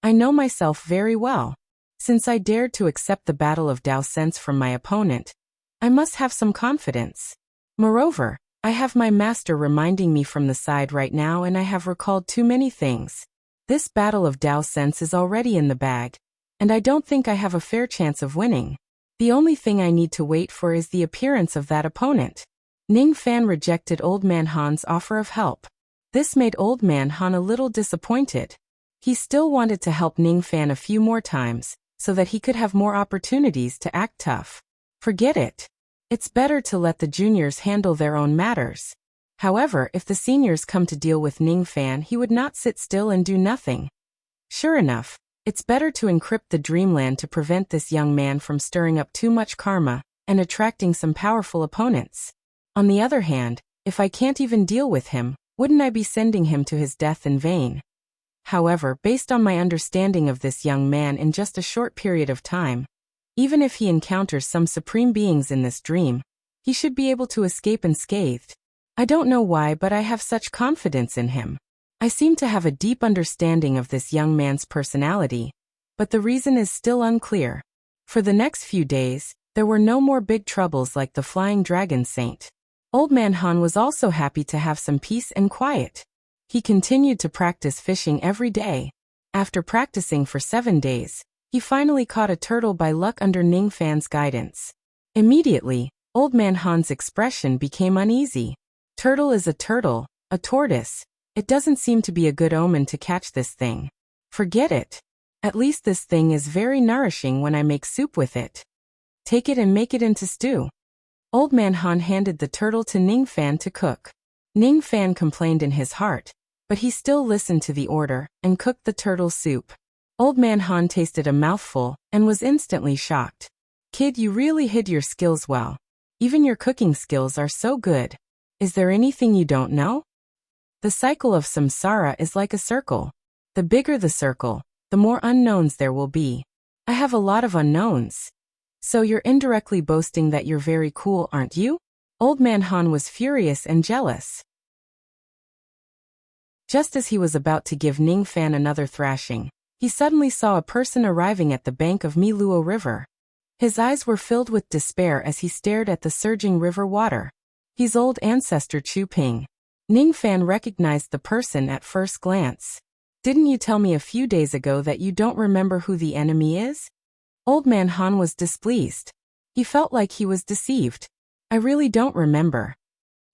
I know myself very well. Since I dared to accept the battle of Dao Sense from my opponent, I must have some confidence. Moreover, I have my master reminding me from the side right now, and I have recalled too many things. This battle of Dao Sense is already in the bag, and I don't think I have a fair chance of winning. The only thing I need to wait for is the appearance of that opponent. Ning Fan rejected Old Man Han's offer of help. This made Old Man Han a little disappointed. He still wanted to help Ning Fan a few more times, so that he could have more opportunities to act tough. Forget it. It's better to let the juniors handle their own matters. However, if the seniors come to deal with Ning Fan, he would not sit still and do nothing. Sure enough, it's better to encrypt the dreamland to prevent this young man from stirring up too much karma and attracting some powerful opponents. On the other hand, if I can't even deal with him, wouldn't I be sending him to his death in vain? However, based on my understanding of this young man in just a short period of time, even if he encounters some supreme beings in this dream, he should be able to escape unscathed. I don't know why, but I have such confidence in him. I seem to have a deep understanding of this young man's personality, but the reason is still unclear. For the next few days, there were no more big troubles like the Flying Dragon Saint. Old Man Han was also happy to have some peace and quiet. He continued to practice fishing every day. After practicing for 7 days, he finally caught a turtle by luck under Ning Fan's guidance. Immediately, Old Man Han's expression became uneasy. Turtle is a turtle, a tortoise. It doesn't seem to be a good omen to catch this thing. Forget it. At least this thing is very nourishing when I make soup with it. Take it and make it into stew. Old Man Han handed the turtle to Ning Fan to cook. Ning Fan complained in his heart, but he still listened to the order and cooked the turtle soup. Old Man Han tasted a mouthful and was instantly shocked. Kid, you really hid your skills well. Even your cooking skills are so good. Is there anything you don't know? The cycle of samsara is like a circle. The bigger the circle, the more unknowns there will be. I have a lot of unknowns. So you're indirectly boasting that you're very cool, aren't you? Old Man Han was furious and jealous. Just as he was about to give Ning Fan another thrashing, he suddenly saw a person arriving at the bank of Miluo River. His eyes were filled with despair as he stared at the surging river water. His old ancestor Chu Ping. Ning Fan recognized the person at first glance. Didn't you tell me a few days ago that you don't remember who the enemy is? Old Man Han was displeased. He felt like he was deceived. I really don't remember.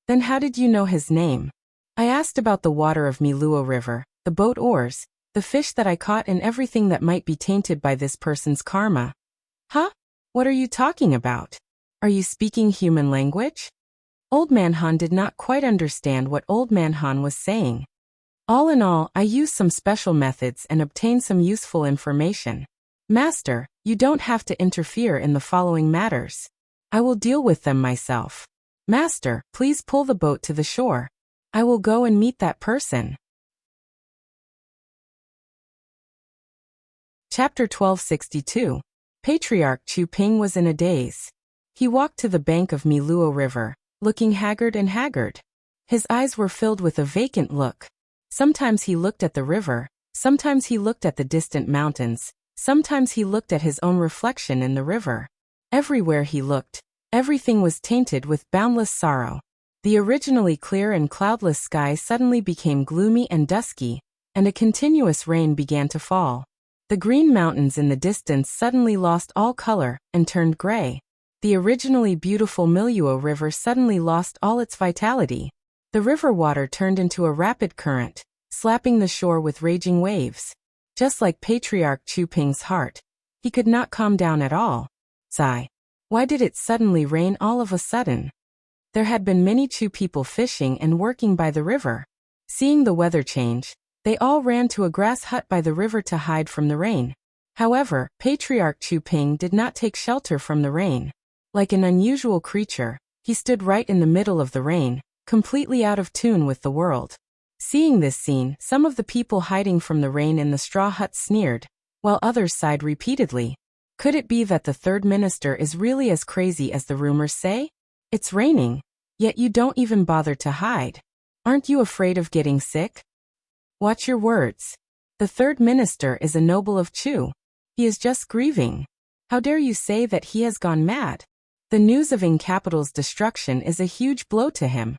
Then how did you know his name? I asked about the water of Miluo River, the boat oars, the fish that I caught, and everything that might be tainted by this person's karma. Huh? What are you talking about? Are you speaking human language? Old Man Han did not quite understand what Old Man Han was saying. All in all, I used some special methods and obtained some useful information. Master, you don't have to interfere in the following matters. I will deal with them myself. Master, please pull the boat to the shore. I will go and meet that person. Chapter 1262. Patriarch Chu Ping was in a daze. He walked to the bank of Miluo River, looking haggard and haggard. His eyes were filled with a vacant look. Sometimes he looked at the river, sometimes he looked at the distant mountains, sometimes he looked at his own reflection in the river. Everywhere he looked, everything was tainted with boundless sorrow. The originally clear and cloudless sky suddenly became gloomy and dusky, and a continuous rain began to fall. The green mountains in the distance suddenly lost all color and turned gray. The originally beautiful Miluo River suddenly lost all its vitality. The river water turned into a rapid current, slapping the shore with raging waves. Just like Patriarch Chu Ping's heart, he could not calm down at all. Sigh. Why did it suddenly rain all of a sudden? There had been many Chu people fishing and working by the river. Seeing the weather change, They all ran to a grass hut by the river to hide from the rain. However, Patriarch Chu Ping did not take shelter from the rain. Like an unusual creature, he stood right in the middle of the rain, completely out of tune with the world. Seeing this scene, some of the people hiding from the rain in the straw hut sneered, while others sighed repeatedly. Could it be that the third minister is really as crazy as the rumors say? It's raining, yet you don't even bother to hide. Aren't you afraid of getting sick? Watch your words. The third minister is a noble of Chu. He is just grieving. How dare you say that he has gone mad? The news of Ing Capital's destruction is a huge blow to him.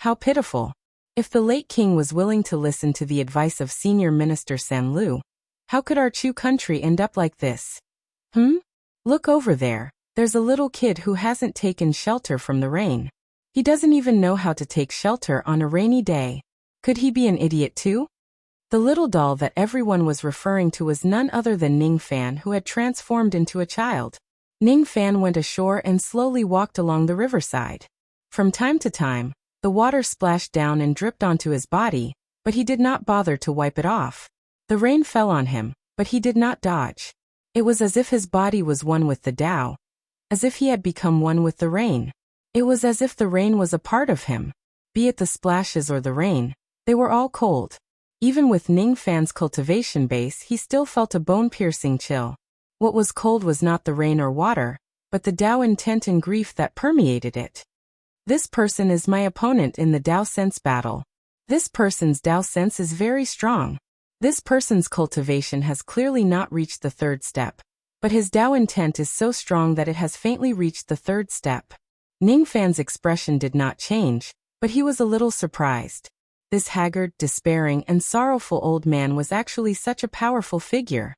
How pitiful. If the late king was willing to listen to the advice of Senior Minister San Lu, how could our Chu country end up like this? Look over there. There's a little kid who hasn't taken shelter from the rain. He doesn't even know how to take shelter on a rainy day. Could he be an idiot too? The little doll that everyone was referring to was none other than Ning Fan, who had transformed into a child. Ning Fan went ashore and slowly walked along the riverside. From time to time, the water splashed down and dripped onto his body, but he did not bother to wipe it off. The rain fell on him, but he did not dodge. It was as if his body was one with the Tao, as if he had become one with the rain. It was as if the rain was a part of him. Be it the splashes or the rain, they were all cold. Even with Ning Fan's cultivation base, he still felt a bone-piercing chill. What was cold was not the rain or water, but the Tao intent and grief that permeated it. This person is my opponent in the Tao sense battle. This person's Tao sense is very strong. This person's cultivation has clearly not reached the third step, but his Tao intent is so strong that it has faintly reached the third step. Ning Fan's expression did not change, but he was a little surprised. This haggard, despairing, and sorrowful old man was actually such a powerful figure.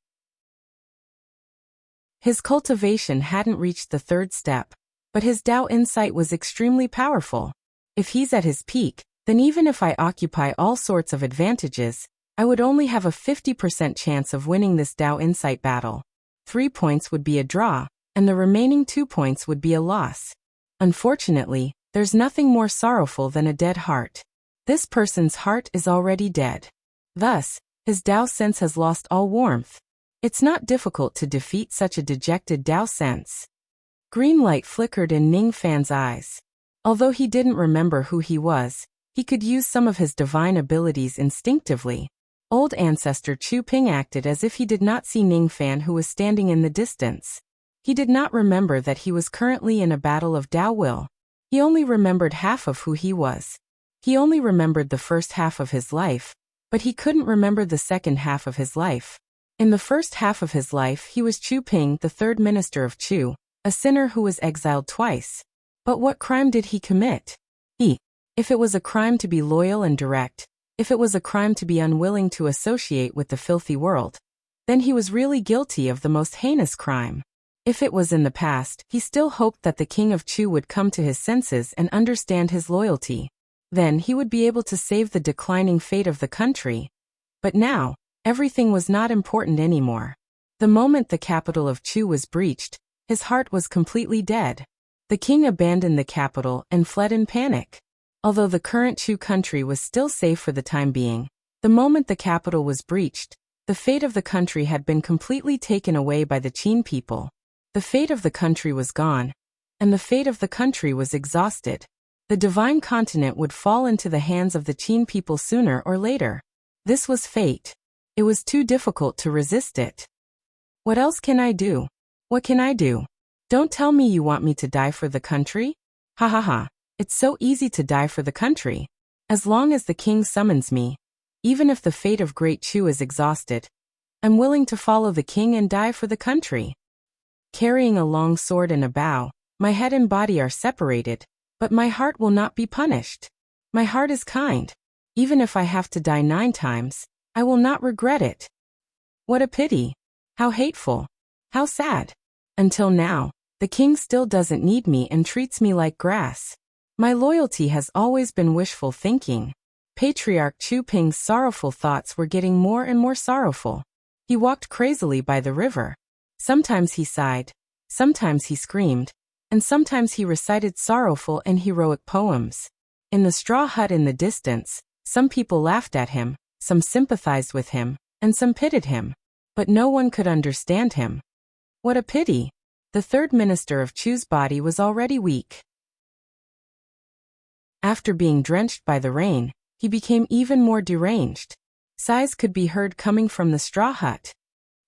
His cultivation hadn't reached the third step, but his Tao insight was extremely powerful. If he's at his peak, then even if I occupy all sorts of advantages, I would only have a 50% chance of winning this Tao insight battle. 3 points would be a draw, and the remaining 2 points would be a loss. Unfortunately, there's nothing more sorrowful than a dead heart. This person's heart is already dead. Thus, his Tao sense has lost all warmth. It's not difficult to defeat such a dejected Tao sense. Green light flickered in Ning Fan's eyes. Although he didn't remember who he was, he could use some of his divine abilities instinctively. Old ancestor Chu Ping acted as if he did not see Ning Fan, who was standing in the distance. He did not remember that he was currently in a battle of Tao will. He only remembered half of who he was. He only remembered the first half of his life, but he couldn't remember the second half of his life. In the first half of his life, he was Chu Ping, the third minister of Chu, a sinner who was exiled twice. But what crime did he commit? If it was a crime to be loyal and direct, if it was a crime to be unwilling to associate with the filthy world, then he was really guilty of the most heinous crime. If it was in the past, he still hoped that the king of Chu would come to his senses and understand his loyalty. Then he would be able to save the declining fate of the country. But now, everything was not important anymore. The moment the capital of Chu was breached, his heart was completely dead. The king abandoned the capital and fled in panic. Although the current Chu country was still safe for the time being, the moment the capital was breached, the fate of the country had been completely taken away by the Qin people. The fate of the country was gone, and the fate of the country was exhausted. The divine continent would fall into the hands of the Qin people sooner or later. This was fate. It was too difficult to resist it. What else can I do? What can I do? Don't tell me you want me to die for the country? Ha ha ha. It's so easy to die for the country. As long as the king summons me, even if the fate of Great Chu is exhausted, I'm willing to follow the king and die for the country. Carrying a long sword and a bow, my head and body are separated, but my heart will not be punished. My heart is kind. Even if I have to die 9 times, I will not regret it. What a pity. How hateful. How sad. Until now, the king still doesn't need me and treats me like grass. My loyalty has always been wishful thinking. Patriarch Chu Ping's sorrowful thoughts were getting more and more sorrowful. He walked crazily by the river. Sometimes he sighed, sometimes he screamed, and sometimes he recited sorrowful and heroic poems. In the straw hut in the distance, some people laughed at him, Some sympathized with him, and some pitied him. But no one could understand him. What a pity! The third minister of Chu's body was already weak. After being drenched by the rain, he became even more deranged. Sighs could be heard coming from the straw hut.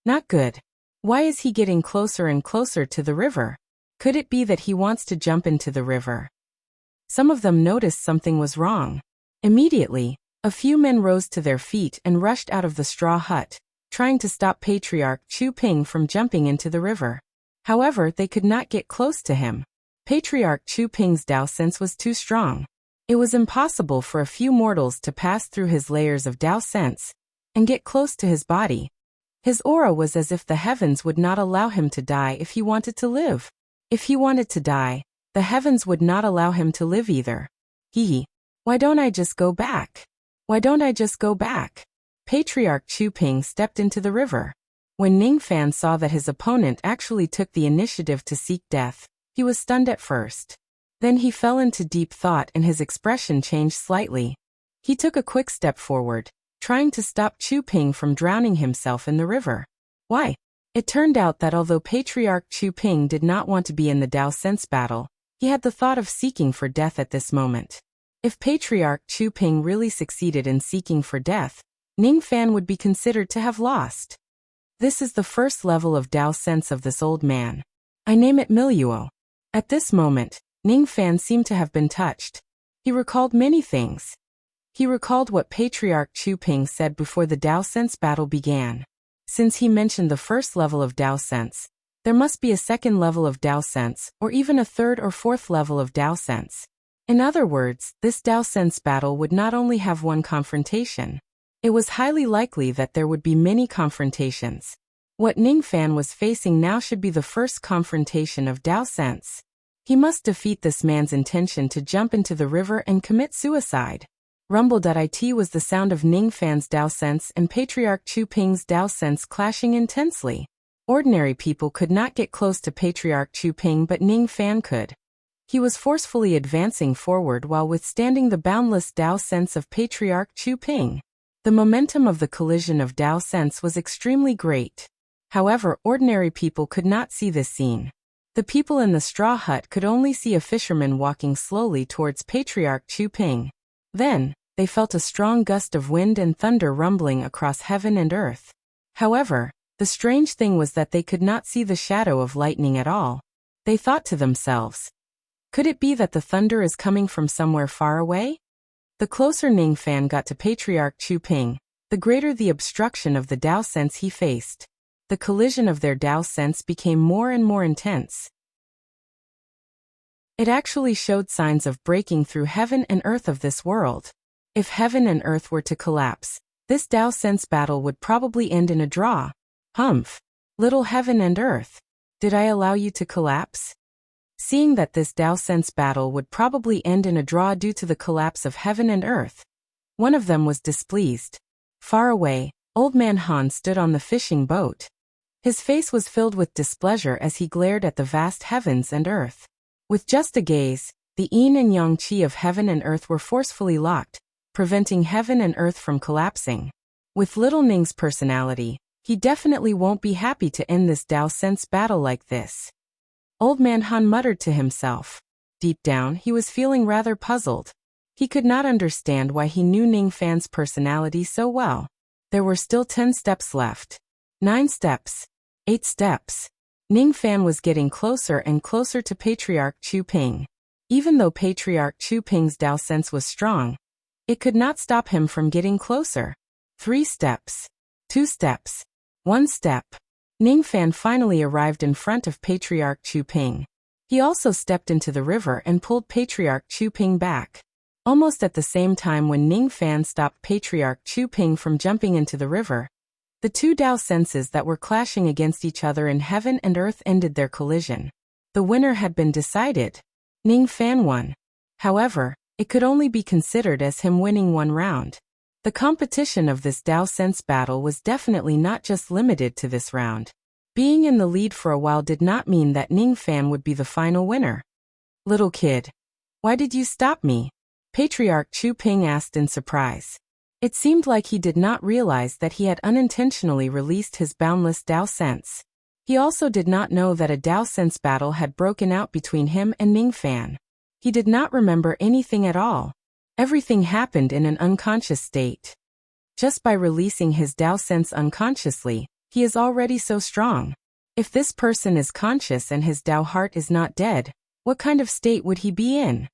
Not good. Why is he getting closer and closer to the river? Could it be that he wants to jump into the river? Some of them noticed something was wrong. Immediately, a few men rose to their feet and rushed out of the straw hut, trying to stop Patriarch Chu Ping from jumping into the river. However, they could not get close to him. Patriarch Chu Ping's Dao sense was too strong. It was impossible for a few mortals to pass through his layers of Dao sense and get close to his body. His aura was as if the heavens would not allow him to die if he wanted to live. If he wanted to die, the heavens would not allow him to live either. Why don't I just go back? Why don't I just go back? Patriarch Chu Ping stepped into the river. When Ning Fan saw that his opponent actually took the initiative to seek death, he was stunned at first. Then he fell into deep thought and his expression changed slightly. He took a quick step forward, trying to stop Chu Ping from drowning himself in the river. Why? It turned out that although Patriarch Chu Ping did not want to be in the Dao sense battle, he had the thought of seeking for death at this moment. If Patriarch Chu Ping really succeeded in seeking for death, Ning Fan would be considered to have lost. This is the first level of Dao sense of this old man. I name it Miluo. At this moment, Ning Fan seemed to have been touched. He recalled many things. He recalled what Patriarch Chu Ping said before the Dao sense battle began. Since he mentioned the first level of Dao sense, there must be a second level of Dao sense, or even a third or fourth level of Dao sense. In other words, this Dao sense battle would not only have one confrontation. It was highly likely that there would be many confrontations. What Ning Fan was facing now should be the first confrontation of Dao sense. He must defeat this man's intention to jump into the river and commit suicide. Rumble.it was the sound of Ning Fan's Dao sense and Patriarch Chu Ping's Dao sense clashing intensely. Ordinary people could not get close to Patriarch Chu Ping, but Ning Fan could. He was forcefully advancing forward while withstanding the boundless Dao sense of Patriarch Chu Ping. The momentum of the collision of Dao sense was extremely great. However, ordinary people could not see this scene. The people in the straw hut could only see a fisherman walking slowly towards Patriarch Chu Ping. Then, they felt a strong gust of wind and thunder rumbling across heaven and earth. However, the strange thing was that they could not see the shadow of lightning at all. They thought to themselves, could it be that the thunder is coming from somewhere far away? The closer Ning Fan got to Patriarch Chu Ping, the greater the obstruction of the Dao sense he faced. The collision of their Dao sense became more and more intense. It actually showed signs of breaking through heaven and earth of this world. If heaven and earth were to collapse, this Dao sense battle would probably end in a draw. Humph! Little heaven and earth, did I allow you to collapse? Seeing that this Dao sense battle would probably end in a draw due to the collapse of heaven and earth, one of them was displeased. Far away, Old Man Han stood on the fishing boat. His face was filled with displeasure as he glared at the vast heavens and earth. With just a gaze, the yin and yang qi of heaven and earth were forcefully locked, preventing heaven and earth from collapsing. With little Ning's personality, he definitely won't be happy to end this Dao sense battle like this. Old Man Han muttered to himself. Deep down, he was feeling rather puzzled. He could not understand why he knew Ning Fan's personality so well. There were still 10 steps left. 9 steps. 8 steps. Ning Fan was getting closer and closer to Patriarch Chu Ping. Even though Patriarch Chu Ping's Dao sense was strong, it could not stop him from getting closer. 3 steps. 2 steps. 1 step. Ning Fan finally arrived in front of Patriarch Chu Ping. He also stepped into the river and pulled Patriarch Chu Ping back. Almost at the same time when Ning Fan stopped Patriarch Chu Ping from jumping into the river, the two Dao senses that were clashing against each other in heaven and earth ended their collision. The winner had been decided. Ning Fan won. However, it could only be considered as him winning one round. The competition of this Dao sense battle was definitely not just limited to this round. Being in the lead for a while did not mean that Ning Fan would be the final winner. Little kid, why did you stop me? Patriarch Chu Ping asked in surprise. It seemed like he did not realize that he had unintentionally released his boundless Dao sense. He also did not know that a Dao sense battle had broken out between him and Ningfan. He did not remember anything at all. Everything happened in an unconscious state. Just by releasing his Dao sense unconsciously, he is already so strong. If this person is conscious and his Dao heart is not dead, what kind of state would he be in?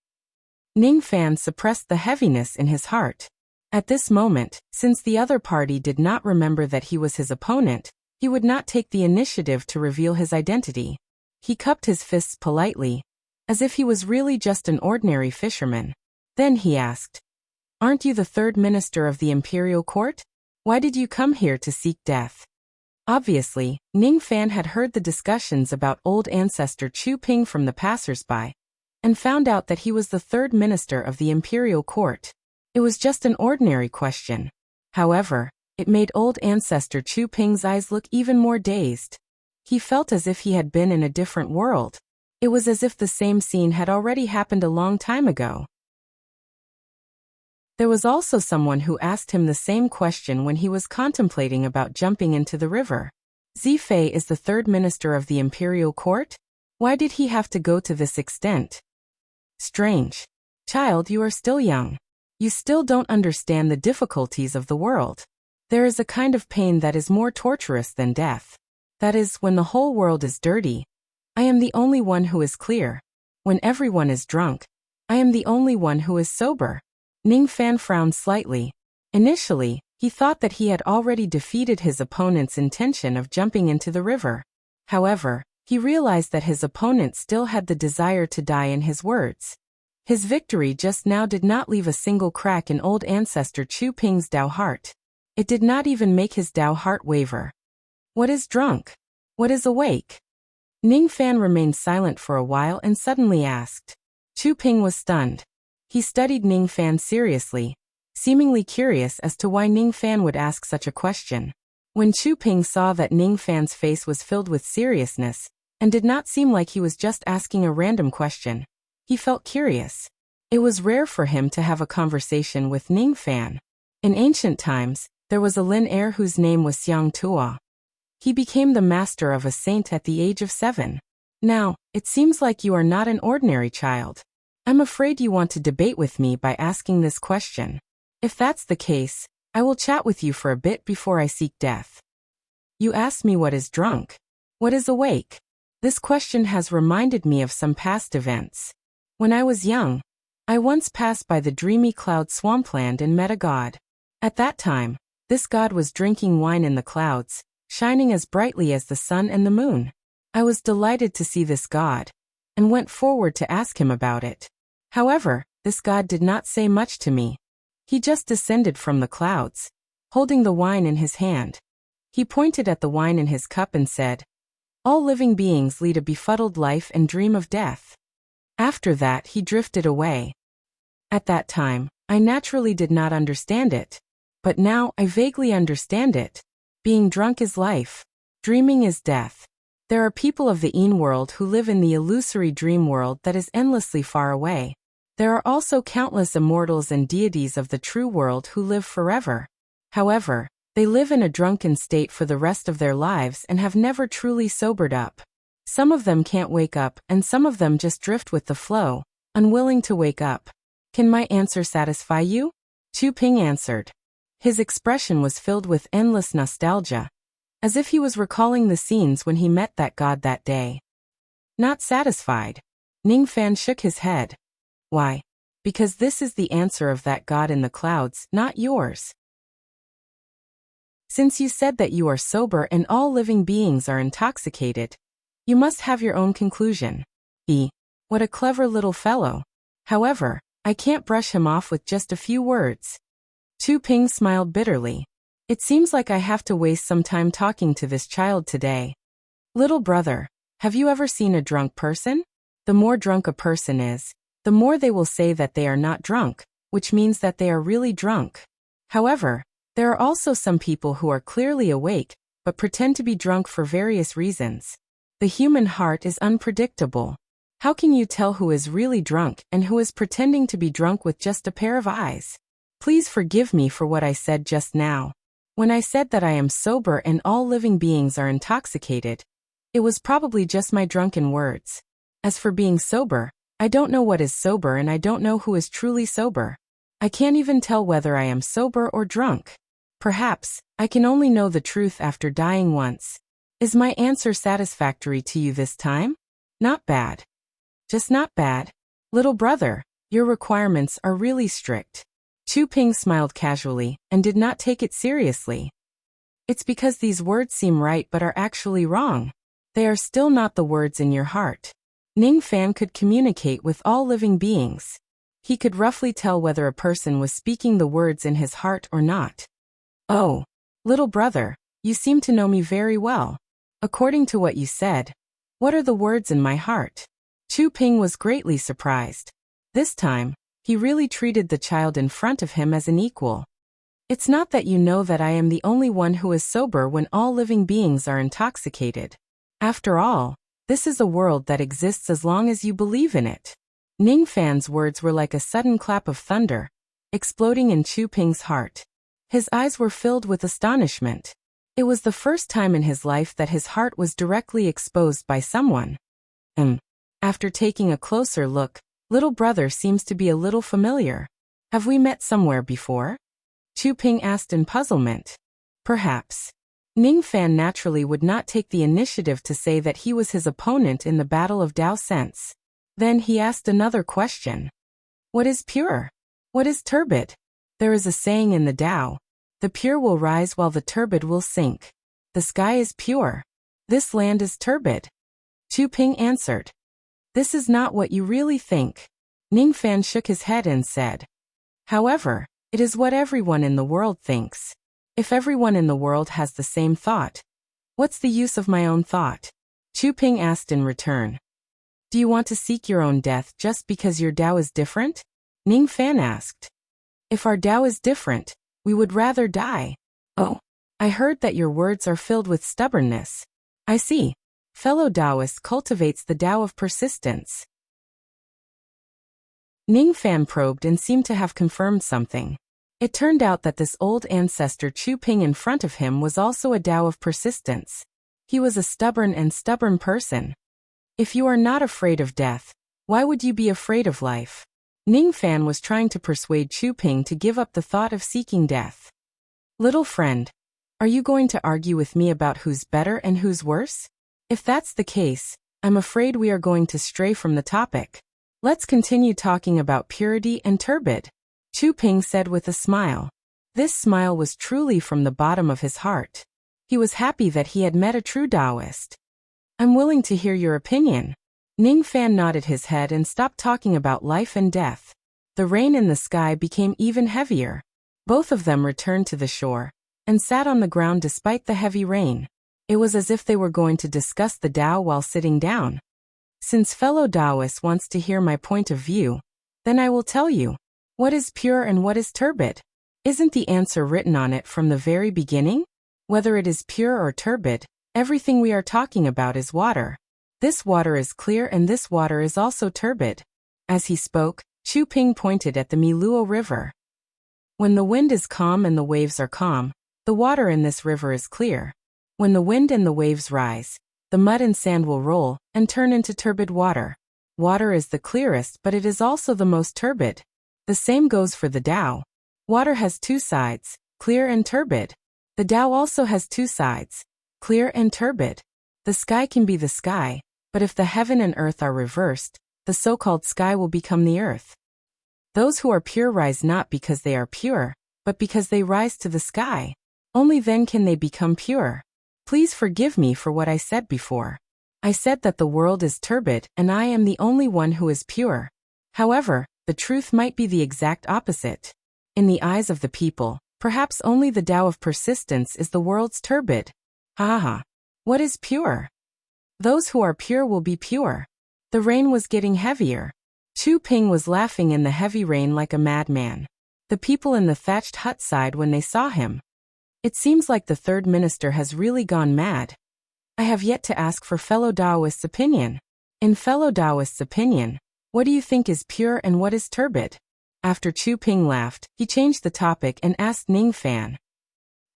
Ningfan suppressed the heaviness in his heart. At this moment, since the other party did not remember that he was his opponent, he would not take the initiative to reveal his identity. He cupped his fists politely, as if he was really just an ordinary fisherman. Then he asked, "Aren't you the third minister of the imperial court? Why did you come here to seek death?" Obviously, Ningfan had heard the discussions about old ancestor Chu Ping from the passers-by, and found out that he was the third minister of the imperial court. It was just an ordinary question. However, it made old ancestor Chu Ping's eyes look even more dazed. He felt as if he had been in a different world. It was as if the same scene had already happened a long time ago. There was also someone who asked him the same question when he was contemplating about jumping into the river. Zifei is the third minister of the imperial court? Why did he have to go to this extent? Strange. Child, you are still young. You still don't understand the difficulties of the world. There is a kind of pain that is more torturous than death. That is, when the whole world is dirty, I am the only one who is clear. When everyone is drunk, I am the only one who is sober. Ningfan frowned slightly. Initially, he thought that he had already defeated his opponent's intention of jumping into the river. However, he realized that his opponent still had the desire to die in his words. His victory just now did not leave a single crack in old ancestor Chu Ping's Dao heart. It did not even make his Dao heart waver. What is drunk? What is awake? Ningfan remained silent for a while and suddenly asked. Chu Ping was stunned. He studied Ningfan seriously, seemingly curious as to why Ningfan would ask such a question. When Chu Ping saw that Ningfan's face was filled with seriousness, and did not seem like he was just asking a random question, he felt curious. It was rare for him to have a conversation with Ningfan. In ancient times, there was a Lin heir whose name was Xiang Tua. He became the master of a saint at the age of 7. Now, it seems like you are not an ordinary child. I'm afraid you want to debate with me by asking this question. If that's the case, I will chat with you for a bit before I seek death. You asked me what is drunk. What is awake? This question has reminded me of some past events. When I was young, I once passed by the dreamy cloud swampland and met a god. At that time, this god was drinking wine in the clouds, shining as brightly as the sun and the moon. I was delighted to see this god, and went forward to ask him about it. However, this god did not say much to me. He just descended from the clouds, holding the wine in his hand. He pointed at the wine in his cup and said, "All living beings lead a befuddled life and dream of death." After that, he drifted away. At that time, I naturally did not understand it. But now, I vaguely understand it. Being drunk is life. Dreaming is death. There are people of the Yin world who live in the illusory dream world that is endlessly far away. There are also countless immortals and deities of the true world who live forever. However, they live in a drunken state for the rest of their lives and have never truly sobered up. Some of them can't wake up, and some of them just drift with the flow, unwilling to wake up. Can my answer satisfy you? Chu Ping answered. His expression was filled with endless nostalgia, as if he was recalling the scenes when he met that god that day. Not satisfied. Ningfan shook his head. Why? Because this is the answer of that god in the clouds, not yours. Since you said that you are sober and all living beings are intoxicated, you must have your own conclusion. What a clever little fellow. However, I can't brush him off with just a few words. Chu Ping smiled bitterly. It seems like I have to waste some time talking to this child today. Little brother, have you ever seen a drunk person? The more drunk a person is, the more they will say that they are not drunk, which means that they are really drunk. However, there are also some people who are clearly awake, but pretend to be drunk for various reasons. The human heart is unpredictable. How can you tell who is really drunk and who is pretending to be drunk with just a pair of eyes? Please forgive me for what I said just now. When I said that I am sober and all living beings are intoxicated, it was probably just my drunken words. As for being sober, I don't know what is sober and I don't know who is truly sober. I can't even tell whether I am sober or drunk. Perhaps, I can only know the truth after dying once. Is my answer satisfactory to you this time? Not bad. Just not bad. Little brother, your requirements are really strict. Chu Ping smiled casually and did not take it seriously. It's because these words seem right but are actually wrong. They are still not the words in your heart. Ning Fan could communicate with all living beings. He could roughly tell whether a person was speaking the words in his heart or not. Oh, little brother, you seem to know me very well. According to what you said, what are the words in my heart? Chu Ping was greatly surprised. This time, he really treated the child in front of him as an equal. It's not that you know that I am the only one who is sober when all living beings are intoxicated. After all, this is a world that exists as long as you believe in it. Ning Fan's words were like a sudden clap of thunder, exploding in Chu Ping's heart. His eyes were filled with astonishment. It was the first time in his life that his heart was directly exposed by someone. After taking a closer look, little brother seems to be a little familiar. Have we met somewhere before? Chu Ping asked in puzzlement. Perhaps. Ning Fan naturally would not take the initiative to say that he was his opponent in the Battle of Dao Sense. Then he asked another question. What is pure? What is turbid? There is a saying in the Tao. The pure will rise while the turbid will sink. The sky is pure. This land is turbid. Chu Ping answered. This is not what you really think. Ning Fan shook his head and said. However, it is what everyone in the world thinks. If everyone in the world has the same thought, what's the use of my own thought? Chu Ping asked in return. Do you want to seek your own death just because your Tao is different? Ning Fan asked. If our Tao is different, we would rather die. Oh, I heard that your words are filled with stubbornness. I see. Fellow Taoist cultivates the Tao of persistence. Ning Fan probed and seemed to have confirmed something. It turned out that this old ancestor Chu Ping in front of him was also a Tao of persistence. He was a stubborn person. If you are not afraid of death, why would you be afraid of life? Ning Fan was trying to persuade Chu Ping to give up the thought of seeking death. Little friend, are you going to argue with me about who's better and who's worse? If that's the case, I'm afraid we are going to stray from the topic. Let's continue talking about purity and turbid. Chu Ping said with a smile. This smile was truly from the bottom of his heart. He was happy that he had met a true Taoist. I'm willing to hear your opinion. Ning Fan nodded his head and stopped talking about life and death. The rain in the sky became even heavier. Both of them returned to the shore and sat on the ground despite the heavy rain. It was as if they were going to discuss the Tao while sitting down. Since fellow Taoist wants to hear my point of view, then I will tell you. What is pure and what is turbid? Isn't the answer written on it from the very beginning? Whether it is pure or turbid, everything we are talking about is water. This water is clear and this water is also turbid. As he spoke, Chu Ping pointed at the Miluo River. When the wind is calm and the waves are calm, the water in this river is clear. When the wind and the waves rise, the mud and sand will roll and turn into turbid water. Water is the clearest, but it is also the most turbid. The same goes for the Tao. Water has two sides, clear and turbid. The Tao also has two sides, clear and turbid. The sky can be the sky, but if the heaven and earth are reversed, the so-called sky will become the earth. Those who are pure rise not because they are pure, but because they rise to the sky. Only then can they become pure. Please forgive me for what I said before. I said that the world is turbid and I am the only one who is pure. However, the truth might be the exact opposite. In the eyes of the people, perhaps only the Tao of persistence is the world's turbid. Ha. What is pure? Those who are pure will be pure. The rain was getting heavier. Chu Ping was laughing in the heavy rain like a madman. The people in the thatched hut sighed when they saw him. It seems like the third minister has really gone mad. I have yet to ask for fellow Taoist's opinion. In fellow Taoist's opinion, what do you think is pure and what is turbid? After Chu Ping laughed, he changed the topic and asked Ning Fan.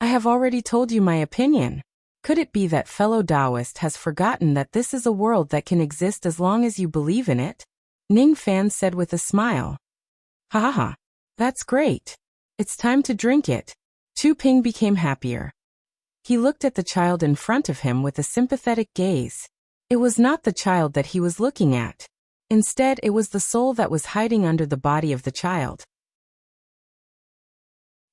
I have already told you my opinion. Could it be that fellow Taoist has forgotten that this is a world that can exist as long as you believe in it? Ning Fan said with a smile. Ha ha ha. That's great. It's time to drink it. Chu Ping became happier. He looked at the child in front of him with a sympathetic gaze. It was not the child that he was looking at. Instead, it was the soul that was hiding under the body of the child.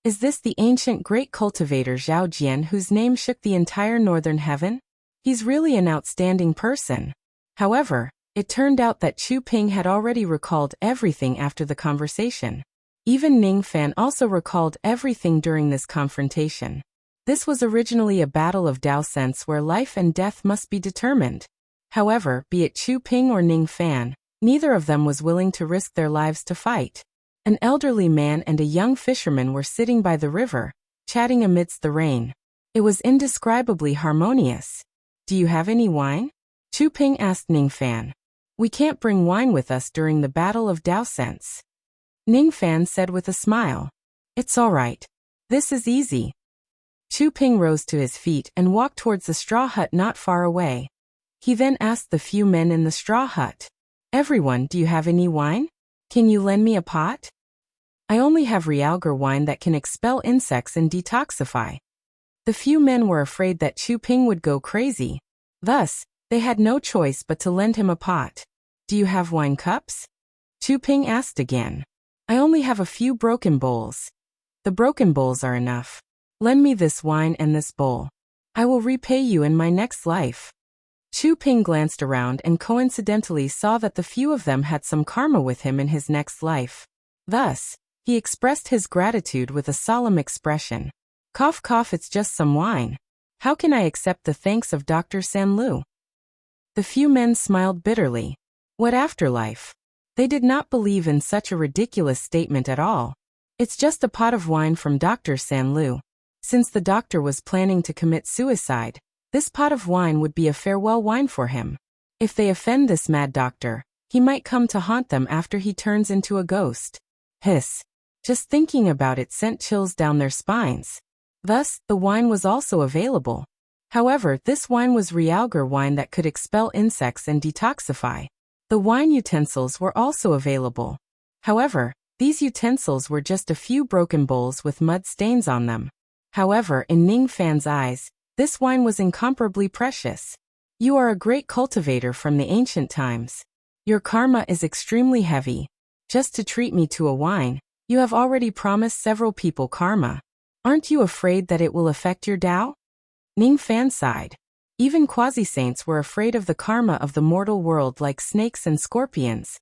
Is this the ancient great cultivator Zhao Jian whose name shook the entire northern heaven? He's really an outstanding person. However, it turned out that Chu Ping had already recalled everything after the conversation. Even Ning Fan also recalled everything during this confrontation. This was originally a battle of Dao sense where life and death must be determined. However, be it Chu Ping or Ning Fan, neither of them was willing to risk their lives to fight. An elderly man and a young fisherman were sitting by the river, chatting amidst the rain. It was indescribably harmonious. Do you have any wine? Chu Ping asked Ning Fan. We can't bring wine with us during the battle of Dao sense. Ning Fan said with a smile. It's all right. This is easy. Chu Ping rose to his feet and walked towards the straw hut not far away. He then asked the few men in the straw hut. Everyone, do you have any wine? Can you lend me a pot? I only have realgar wine that can expel insects and detoxify. The few men were afraid that Chu Ping would go crazy. Thus, they had no choice but to lend him a pot. Do you have wine cups? Chu Ping asked again. I only have a few broken bowls. The broken bowls are enough. Lend me this wine and this bowl. I will repay you in my next life. Chu Ping glanced around and coincidentally saw that the few of them had some karma with him in his next life. Thus, he expressed his gratitude with a solemn expression. Cough cough, it's just some wine. How can I accept the thanks of Dr. San Lu? The few men smiled bitterly. What afterlife? They did not believe in such a ridiculous statement at all. It's just a pot of wine from Dr. San Lu. Since the doctor was planning to commit suicide, this pot of wine would be a farewell wine for him. If they offend this mad doctor, he might come to haunt them after he turns into a ghost. Hiss. Just thinking about it sent chills down their spines. Thus, the wine was also available. However, this wine was realgar wine that could expel insects and detoxify. The wine utensils were also available. However, these utensils were just a few broken bowls with mud stains on them. However, in Ning Fan's eyes, this wine was incomparably precious. You are a great cultivator from the ancient times. Your karma is extremely heavy. Just to treat me to a wine, you have already promised several people karma. Aren't you afraid that it will affect your Tao? Ning Fan sighed. Even quasi-saints were afraid of the karma of the mortal world like snakes and scorpions,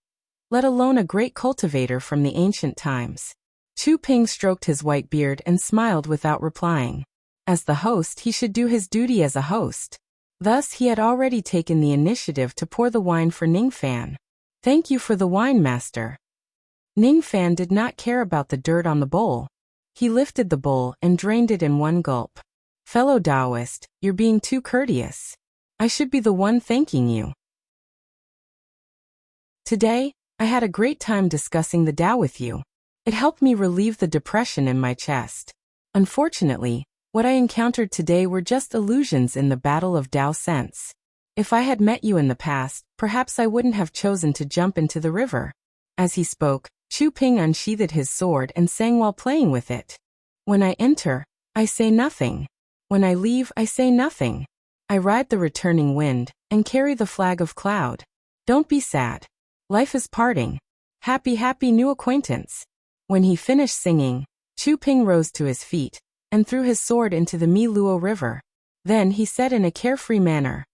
let alone a great cultivator from the ancient times. Chu Ping stroked his white beard and smiled without replying. As the host, he should do his duty as a host. Thus, he had already taken the initiative to pour the wine for Ning Fan. Thank you for the wine, master. Ning Fan did not care about the dirt on the bowl. He lifted the bowl and drained it in one gulp. Fellow Taoist, you're being too courteous. I should be the one thanking you. Today, I had a great time discussing the Tao with you. It helped me relieve the depression in my chest. Unfortunately, what I encountered today were just illusions in the battle of Tao sense. If I had met you in the past, perhaps I wouldn't have chosen to jump into the river. As he spoke, Chu Ping unsheathed his sword and sang while playing with it. When I enter, I say nothing. When I leave, I say nothing. I ride the returning wind and carry the flag of cloud. Don't be sad. Life is parting. Happy, happy new acquaintance. When he finished singing, Chu Ping rose to his feet and threw his sword into the Mi Luo River. Then he said in a carefree manner,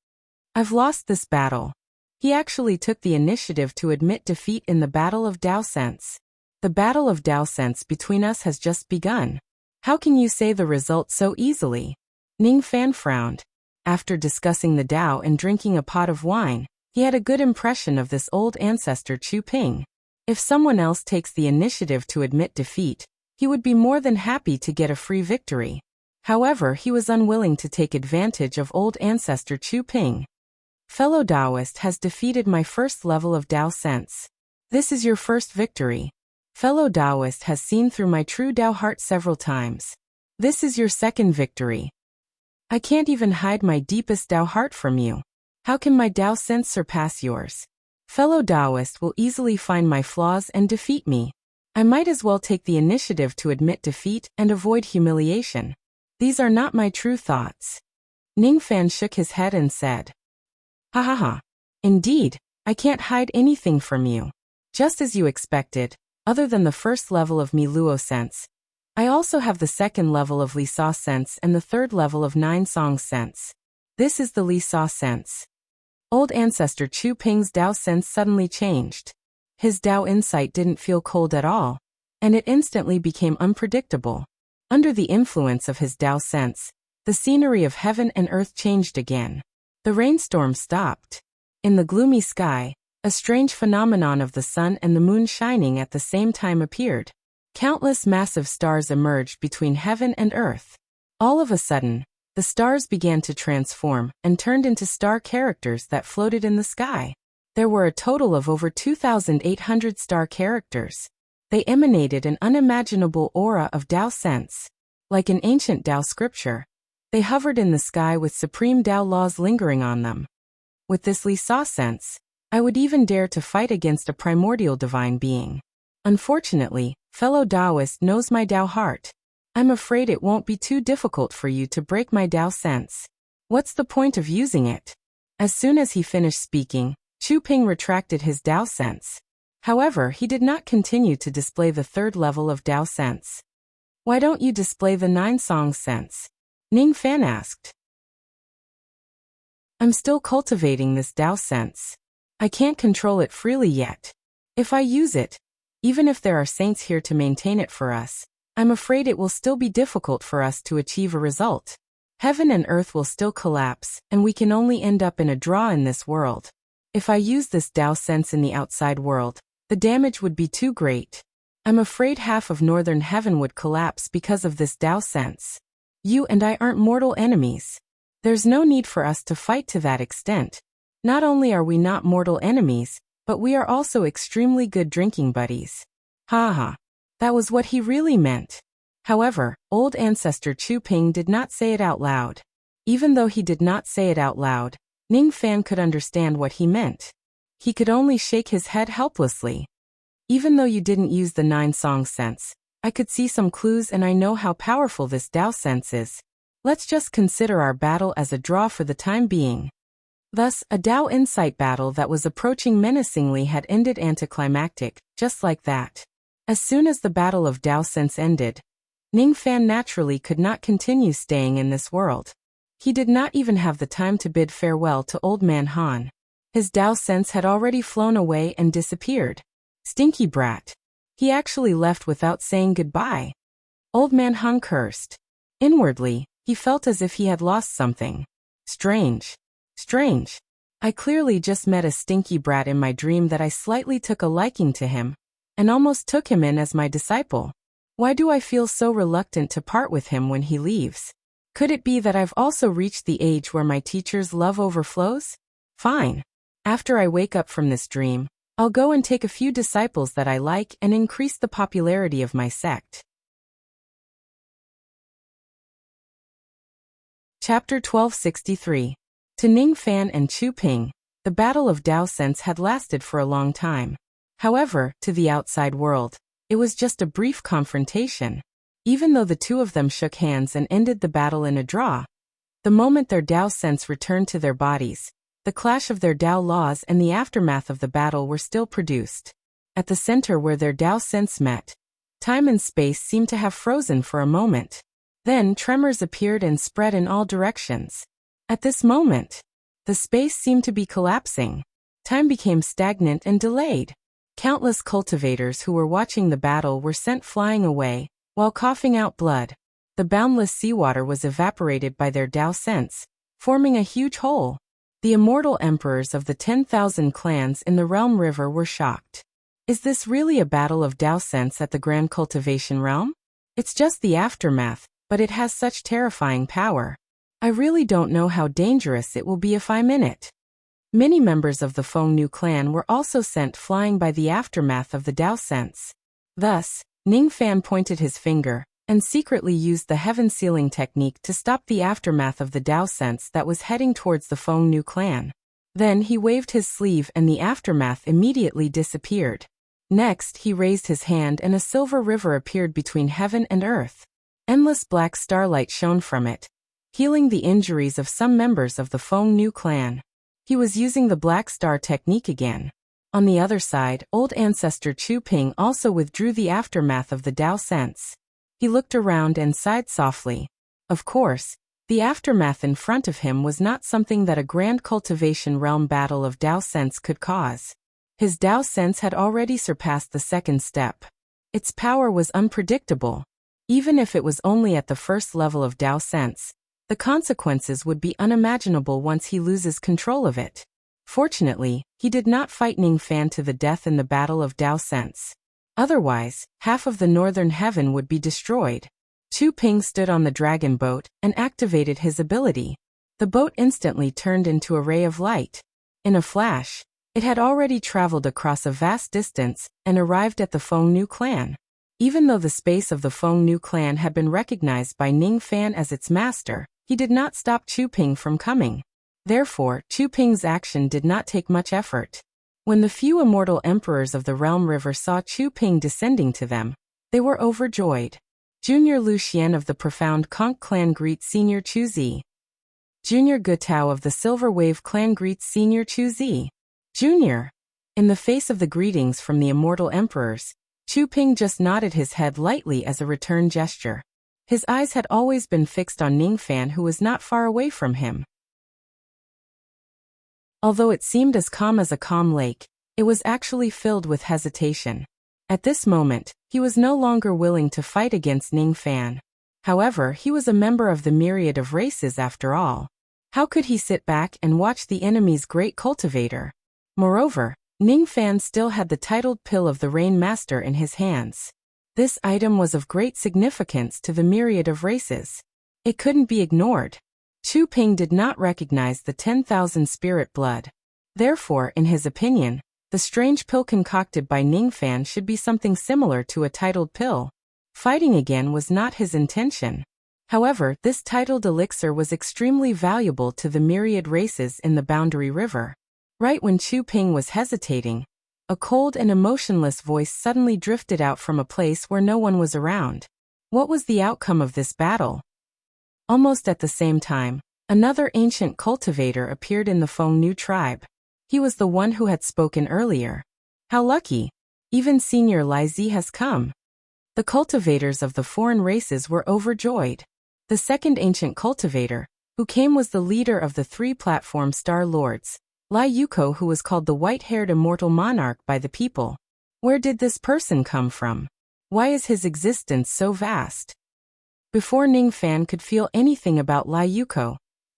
I've lost this battle. He actually took the initiative to admit defeat in the Battle of Dao Sense. The Battle of Dao Sense between us has just begun. How can you say the result so easily? Ning Fan frowned. After discussing the Dao and drinking a pot of wine, he had a good impression of this old ancestor Chu Ping. If someone else takes the initiative to admit defeat, he would be more than happy to get a free victory. However, he was unwilling to take advantage of old ancestor Chu Ping. Fellow Taoist has defeated my first level of Dao sense. This is your first victory. Fellow Taoist has seen through my true Tao heart several times. This is your second victory. I can't even hide my deepest Tao heart from you. How can my Tao sense surpass yours? Fellow Taoist will easily find my flaws and defeat me. I might as well take the initiative to admit defeat and avoid humiliation. These are not my true thoughts. Ningfan shook his head and said, "Ha ha ha. Indeed, I can't hide anything from you. Just as you expected, other than the first level of Mi Luo sense, I also have the second level of Li Sa sense and the third level of Nine Song sense. This is the Li Sa sense." Old ancestor Chu Ping's Tao sense suddenly changed. His Tao insight didn't feel cold at all, and it instantly became unpredictable. Under the influence of his Tao sense, the scenery of heaven and earth changed again. The rainstorm stopped. In the gloomy sky, a strange phenomenon of the sun and the moon shining at the same time appeared. Countless massive stars emerged between heaven and earth. All of a sudden, the stars began to transform and turned into star characters that floated in the sky. There were a total of over 2,800 star characters. They emanated an unimaginable aura of Tao sense. Like an ancient Tao scripture, they hovered in the sky with supreme Tao laws lingering on them. With this Li Sa sense, I would even dare to fight against a primordial divine being. Unfortunately, fellow Taoist knows my Tao heart. I'm afraid it won't be too difficult for you to break my Tao sense. What's the point of using it? As soon as he finished speaking, Chu Ping retracted his Tao sense. However, he did not continue to display the third level of Tao sense. Why don't you display the Nine Song sense? Ningfan asked. I'm still cultivating this Tao sense. I can't control it freely yet. If I use it, even if there are saints here to maintain it for us, I'm afraid it will still be difficult for us to achieve a result. Heaven and earth will still collapse, and we can only end up in a draw in this world. If I use this Tao sense in the outside world, the damage would be too great. I'm afraid half of northern heaven would collapse because of this Tao sense. You and I aren't mortal enemies. There's no need for us to fight to that extent. Not only are we not mortal enemies, but we are also extremely good drinking buddies. Ha ha. That was what he really meant. However, old ancestor Chu Ping did not say it out loud. Even though he did not say it out loud, Ningfan could understand what he meant. He could only shake his head helplessly. Even though you didn't use the Nine Song sense, I could see some clues and I know how powerful this Tao sense is. Let's just consider our battle as a draw for the time being. Thus, a Tao insight battle that was approaching menacingly had ended anticlimactic, just like that. As soon as the battle of Tao sense ended, Ningfan naturally could not continue staying in this world. He did not even have the time to bid farewell to Old Man Han. His Tao sense had already flown away and disappeared. Stinky brat. He actually left without saying goodbye. Old Man Han cursed. Inwardly, he felt as if he had lost something. Strange. Strange. I clearly just met a stinky brat in my dream that I slightly took a liking to him, and almost took him in as my disciple. Why do I feel so reluctant to part with him when he leaves? Could it be that I've also reached the age where my teacher's love overflows? Fine. After I wake up from this dream, I'll go and take a few disciples that I like and increase the popularity of my sect. Chapter 1263. To Ningfan and Chu Ping, the battle of Tao sense had lasted for a long time. However, to the outside world, it was just a brief confrontation. Even though the two of them shook hands and ended the battle in a draw, the moment their Tao sense returned to their bodies, the clash of their Tao laws and the aftermath of the battle were still produced. At the center where their Tao sense met, time and space seemed to have frozen for a moment. Then tremors appeared and spread in all directions. At this moment, the space seemed to be collapsing. Time became stagnant and delayed. Countless cultivators who were watching the battle were sent flying away, while coughing out blood. The boundless seawater was evaporated by their Tao sense, forming a huge hole. The immortal emperors of the 10,000 clans in the Realm River were shocked. Is this really a battle of Tao sense at the Grand Cultivation Realm? It's just the aftermath, but it has such terrifying power. I really don't know how dangerous it will be if I'm in it. Many members of the Feng Nu clan were also sent flying by the aftermath of the Tao sense. Thus, Ning Fan pointed his finger and secretly used the heaven sealing technique to stop the aftermath of the Dao sense that was heading towards the Feng Nu clan. Then he waved his sleeve and the aftermath immediately disappeared. Next, he raised his hand and a silver river appeared between heaven and earth. Endless black starlight shone from it, healing the injuries of some members of the Feng Nu clan. He was using the black star technique again. On the other side, old ancestor Chu Ping also withdrew the aftermath of the Dao sense. He looked around and sighed softly. Of course, the aftermath in front of him was not something that a grand cultivation realm battle of Dao sense could cause. His Dao sense had already surpassed the second step. Its power was unpredictable. Even if it was only at the first level of Dao sense, the consequences would be unimaginable once he loses control of it. Fortunately, he did not fight Ning Fan to the death in the battle of Dao sense. Otherwise, half of the northern heaven would be destroyed. Chu Ping stood on the dragon boat and activated his ability. The boat instantly turned into a ray of light. In a flash, it had already traveled across a vast distance and arrived at the Feng Nu clan. Even though the space of the Feng Nu clan had been recognized by Ning Fan as its master, he did not stop Chu Ping from coming. Therefore, Chu Ping's action did not take much effort. When the few immortal emperors of the Realm River saw Chu Ping descending to them, they were overjoyed. Junior Lu Xian of the Profound Conch clan greets Senior Chu Zi. Junior Gutao of the Silver Wave clan greets Senior Chu Zi. Junior. In the face of the greetings from the immortal emperors, Chu Ping just nodded his head lightly as a return gesture. His eyes had always been fixed on Ning Fan, who was not far away from him. Although it seemed as calm as a calm lake, it was actually filled with hesitation. At this moment, he was no longer willing to fight against Ning Fan. However, he was a member of the myriad of races after all. How could he sit back and watch the enemy's great cultivator? Moreover, Ning Fan still had the titled pill of the Rain Master in his hands. This item was of great significance to the myriad of races. It couldn't be ignored. Chu Ping did not recognize the 10,000 spirit blood. Therefore, in his opinion, the strange pill concocted by Ning Fan should be something similar to a titled pill. Fighting again was not his intention. However, this titled elixir was extremely valuable to the myriad races in the Boundary River. Right when Chu Ping was hesitating, a cold and emotionless voice suddenly drifted out from a place where no one was around. What was the outcome of this battle? Almost at the same time, another ancient cultivator appeared in the Feng Nu tribe. He was the one who had spoken earlier. How lucky! Even Senior Lai Zi has come. The cultivators of the foreign races were overjoyed. The second ancient cultivator, who came, was the leader of the three platform Star Lords, Lai Yuko, who was called the white-haired immortal monarch by the people. Where did this person come from? Why is his existence so vast? Before Ning Fan could feel anything about Lai Yuko,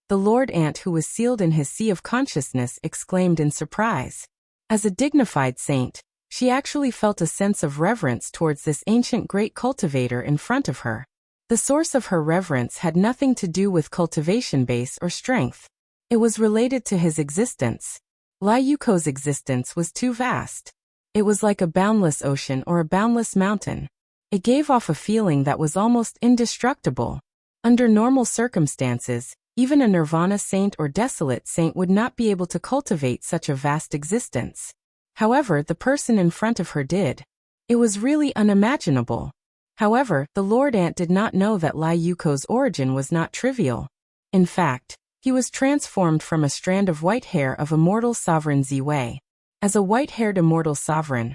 the Lord Ant, who was sealed in his sea of consciousness, exclaimed in surprise. As a dignified saint, she actually felt a sense of reverence towards this ancient great cultivator in front of her. The source of her reverence had nothing to do with cultivation base or strength. It was related to his existence. Lai Yuko's existence was too vast. It was like a boundless ocean or a boundless mountain. It gave off a feeling that was almost indestructible. Under normal circumstances, even a nirvana saint or desolate saint would not be able to cultivate such a vast existence. However, the person in front of her did. It was really unimaginable. However, the Lord Ant did not know that Lai Yuko's origin was not trivial. In fact, he was transformed from a strand of white hair of immortal sovereign Ziwei. As a white-haired immortal sovereign,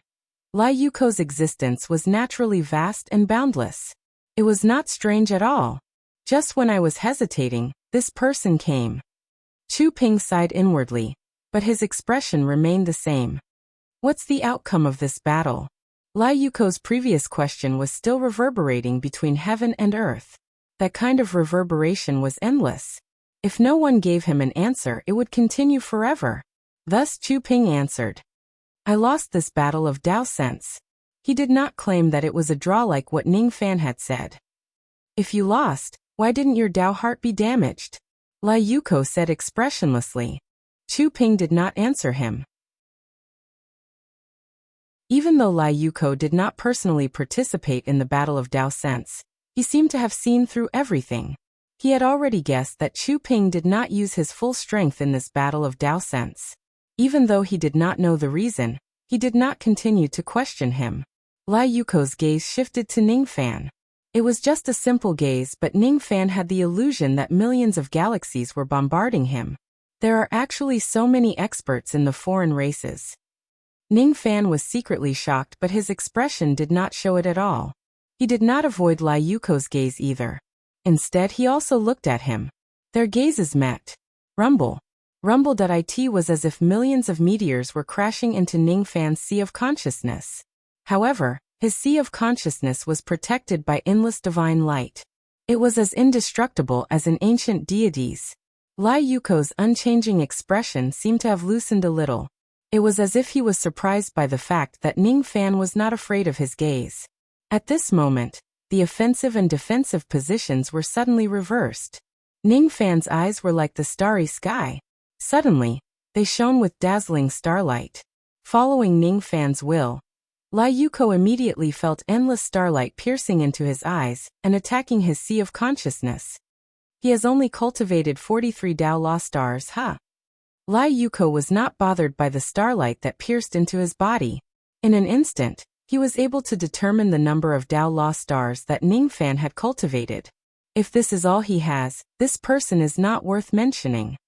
Lai Yuko's existence was naturally vast and boundless. It was not strange at all. Just when I was hesitating, this person came. Chu Ping sighed inwardly, but his expression remained the same. What's the outcome of this battle? Lai Yuko's previous question was still reverberating between heaven and earth. That kind of reverberation was endless. If no one gave him an answer, it would continue forever. Thus Chu Ping answered. I lost this battle of Dao sense. He did not claim that it was a draw like what Ning Fan had said. If you lost, why didn't your Dao heart be damaged? Lai Yuko said expressionlessly. Chu Ping did not answer him. Even though Lai Yuko did not personally participate in the Battle of Dao Sense, he seemed to have seen through everything. He had already guessed that Chu Ping did not use his full strength in this Battle of Dao Sense. Even though he did not know the reason, he did not continue to question him. Lai Yuko's gaze shifted to Ning Fan. It was just a simple gaze, but Ning Fan had the illusion that millions of galaxies were bombarding him. There are actually so many experts in the foreign races. Ning Fan was secretly shocked, but his expression did not show it at all. He did not avoid Lai Yuko's gaze either. Instead, he also looked at him. Their gazes met. Rumble. Rumble.it was as if millions of meteors were crashing into Ning Fan's sea of consciousness. However, his sea of consciousness was protected by endless divine light. It was as indestructible as an ancient deity's. Lai Yuko's unchanging expression seemed to have loosened a little. It was as if he was surprised by the fact that Ning Fan was not afraid of his gaze. At this moment, the offensive and defensive positions were suddenly reversed. Ning Fan's eyes were like the starry sky. Suddenly, they shone with dazzling starlight. Following Ning Fan's will, Lai Yuko immediately felt endless starlight piercing into his eyes and attacking his sea of consciousness. He has only cultivated 43 Dao Law stars, huh? Lai Yuko was not bothered by the starlight that pierced into his body. In an instant, he was able to determine the number of Dao Law stars that Ning Fan had cultivated. If this is all he has, this person is not worth mentioning.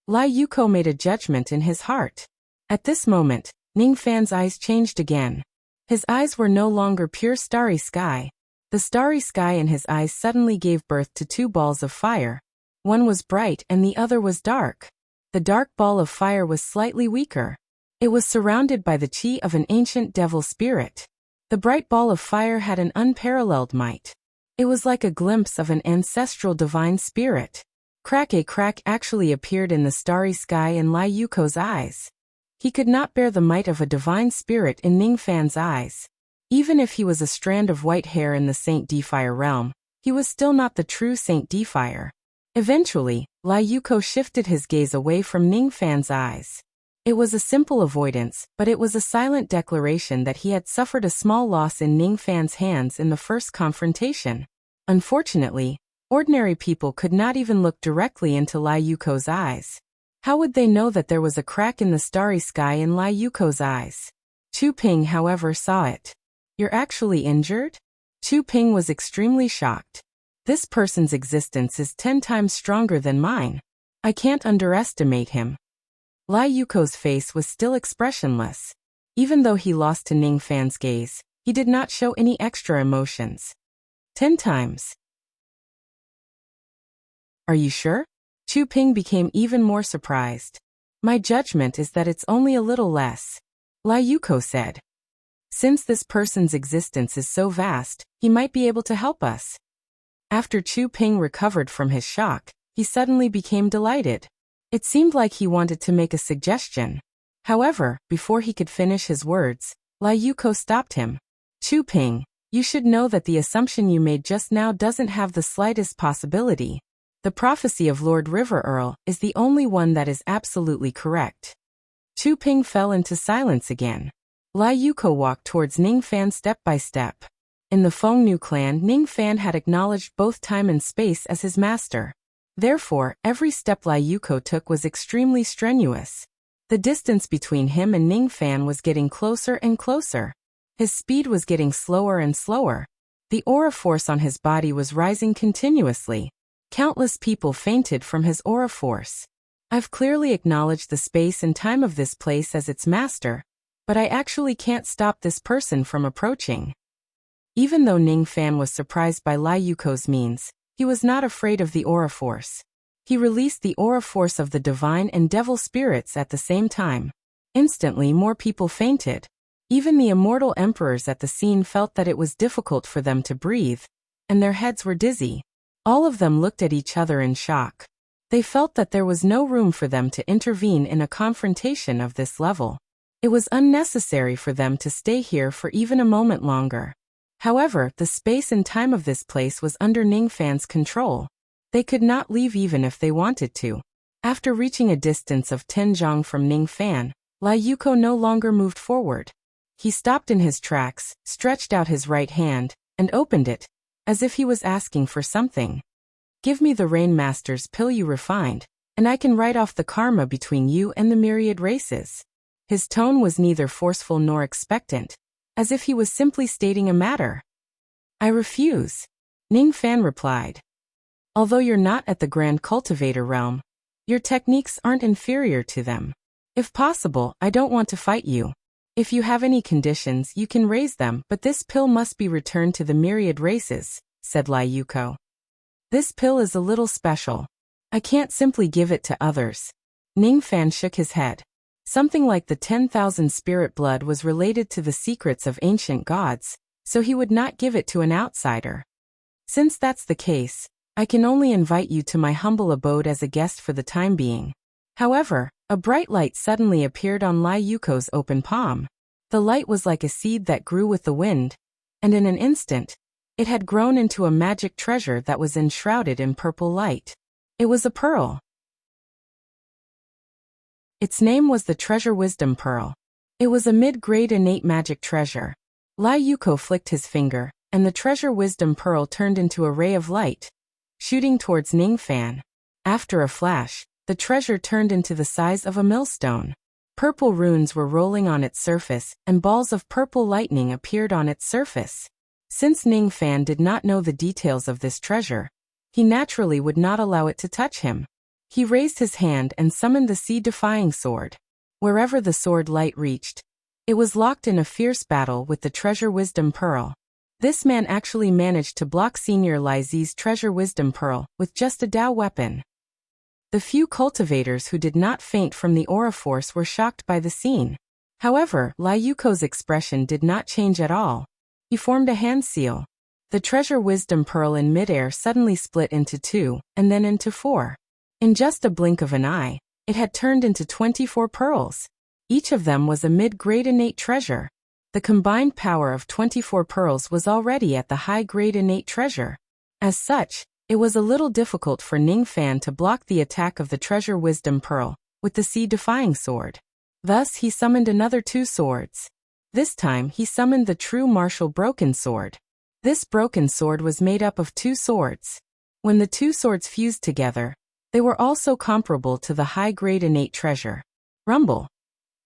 Lai Yuko made a judgment in his heart. At this moment, Ning Fan's eyes changed again. His eyes were no longer pure starry sky. The starry sky in his eyes suddenly gave birth to two balls of fire. One was bright and the other was dark. The dark ball of fire was slightly weaker. It was surrounded by the chi of an ancient devil spirit. The bright ball of fire had an unparalleled might. It was like a glimpse of an ancestral divine spirit. A crack actually appeared in the starry sky in Lai Yuko's eyes. He could not bear the might of a divine spirit in Ning Fan's eyes. Even if he was a strand of white hair in the Saint Defire realm, he was still not the true Saint Defire. Eventually, Lai Yuko shifted his gaze away from Ning Fan's eyes. It was a simple avoidance, but it was a silent declaration that he had suffered a small loss in Ning Fan's hands in the first confrontation. Unfortunately, ordinary people could not even look directly into Lai Yuko's eyes. How would they know that there was a crack in the starry sky in Lai Yuko's eyes? Chu Ping, however, saw it. You're actually injured? Chu Ping was extremely shocked. This person's existence is 10 times stronger than mine. I can't underestimate him. Lai Yuko's face was still expressionless. Even though he lost to Ning Fan's gaze, he did not show any extra emotions. 10 times. Are you sure? Chu Ping became even more surprised. My judgment is that it's only a little less. Lai Yuko said. Since this person's existence is so vast, he might be able to help us. After Chu Ping recovered from his shock, he suddenly became delighted. It seemed like he wanted to make a suggestion. However, before he could finish his words, Lai Yuko stopped him. Chu Ping, you should know that the assumption you made just now doesn't have the slightest possibility. The prophecy of Lord River Earl is the only one that is absolutely correct. Chu Ping fell into silence again. Lai Yuko walked towards Ning Fan step by step. In the Fengnu clan, Ning Fan had acknowledged both time and space as his master. Therefore, every step Lai Yuko took was extremely strenuous. The distance between him and Ning Fan was getting closer and closer. His speed was getting slower and slower. The aura force on his body was rising continuously. Countless people fainted from his aura force. I've clearly acknowledged the space and time of this place as its master, but I actually can't stop this person from approaching. Even though Ning Fan was surprised by Lai Yuko's means, he was not afraid of the aura force. He released the aura force of the divine and devil spirits at the same time. Instantly, more people fainted. Even the immortal emperors at the scene felt that it was difficult for them to breathe, and their heads were dizzy. All of them looked at each other in shock. They felt that there was no room for them to intervene in a confrontation of this level. It was unnecessary for them to stay here for even a moment longer. However, the space and time of this place was under Ning Fan's control. They could not leave even if they wanted to. After reaching a distance of 10 zhang from Ning Fan, Lai Yuko no longer moved forward. He stopped in his tracks, stretched out his right hand, and opened it, as if he was asking for something. Give me the Rainmaster's pill you refined, and I can write off the karma between you and the myriad races. His tone was neither forceful nor expectant, as if he was simply stating a matter. I refuse, Ning Fan replied. Although you're not at the Grand Cultivator realm, your techniques aren't inferior to them. If possible, I don't want to fight you. If you have any conditions, you can raise them, but this pill must be returned to the myriad races, said Lai Yuko. This pill is a little special. I can't simply give it to others. Ning Fan shook his head. Something like the 10,000 spirit blood was related to the secrets of ancient gods, so he would not give it to an outsider. Since that's the case, I can only invite you to my humble abode as a guest for the time being. However, a bright light suddenly appeared on Lai Yuko's open palm. The light was like a seed that grew with the wind, and in an instant, it had grown into a magic treasure that was enshrouded in purple light. It was a pearl. Its name was the Treasure Wisdom Pearl. It was a mid-grade innate magic treasure. Lai Yuko flicked his finger, and the Treasure Wisdom Pearl turned into a ray of light, shooting towards Ning Fan. After a flash, the treasure turned into the size of a millstone. Purple runes were rolling on its surface, and balls of purple lightning appeared on its surface. Since Ning Fan did not know the details of this treasure, he naturally would not allow it to touch him. He raised his hand and summoned the sea-defying sword. Wherever the sword light reached, it was locked in a fierce battle with the Treasure Wisdom Pearl. This man actually managed to block Senior Lai Zi's Treasure Wisdom Pearl with just a Dao weapon. The few cultivators who did not faint from the aura force were shocked by the scene. However, Lai Yuko's expression did not change at all. He formed a hand seal. The Treasure Wisdom Pearl in midair suddenly split into 2, and then into 4. In just a blink of an eye, it had turned into 24 pearls. Each of them was a mid-grade innate treasure. The combined power of 24 pearls was already at the high-grade innate treasure. As such, it was a little difficult for Ning Fan to block the attack of the Treasure Wisdom Pearl with the sea-defying sword. Thus, he summoned another 2 swords. This time, he summoned the true martial broken sword. This broken sword was made up of 2 swords. When the 2 swords fused together, they were also comparable to the high-grade innate treasure. Rumble.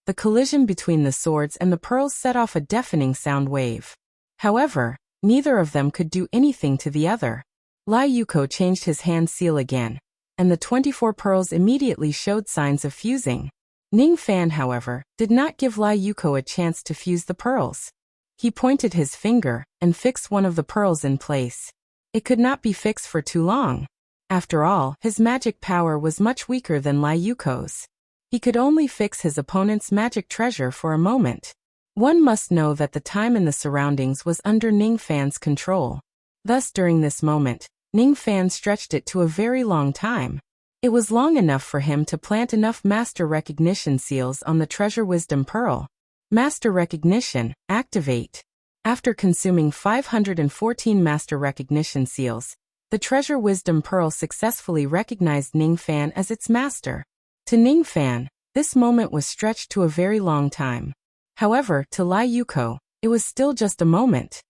The collision between the swords and the pearls set off a deafening sound wave. However, neither of them could do anything to the other. Lai Yuko changed his hand seal again, and the 24 pearls immediately showed signs of fusing. Ning Fan, however, did not give Lai Yuko a chance to fuse the pearls. He pointed his finger and fixed one of the pearls in place. It could not be fixed for too long. After all, his magic power was much weaker than Lai Yuko's. He could only fix his opponent's magic treasure for a moment. One must know that the time and the surroundings was under Ning Fan's control. Thus, during this moment, Ning Fan stretched it to a very long time. It was long enough for him to plant enough master recognition seals on the Treasure Wisdom Pearl. Master recognition, activate. After consuming 514 master recognition seals, the Treasure Wisdom Pearl successfully recognized Ning Fan as its master. To Ning Fan, this moment was stretched to a very long time. However, to Lai Yuko, it was still just a moment.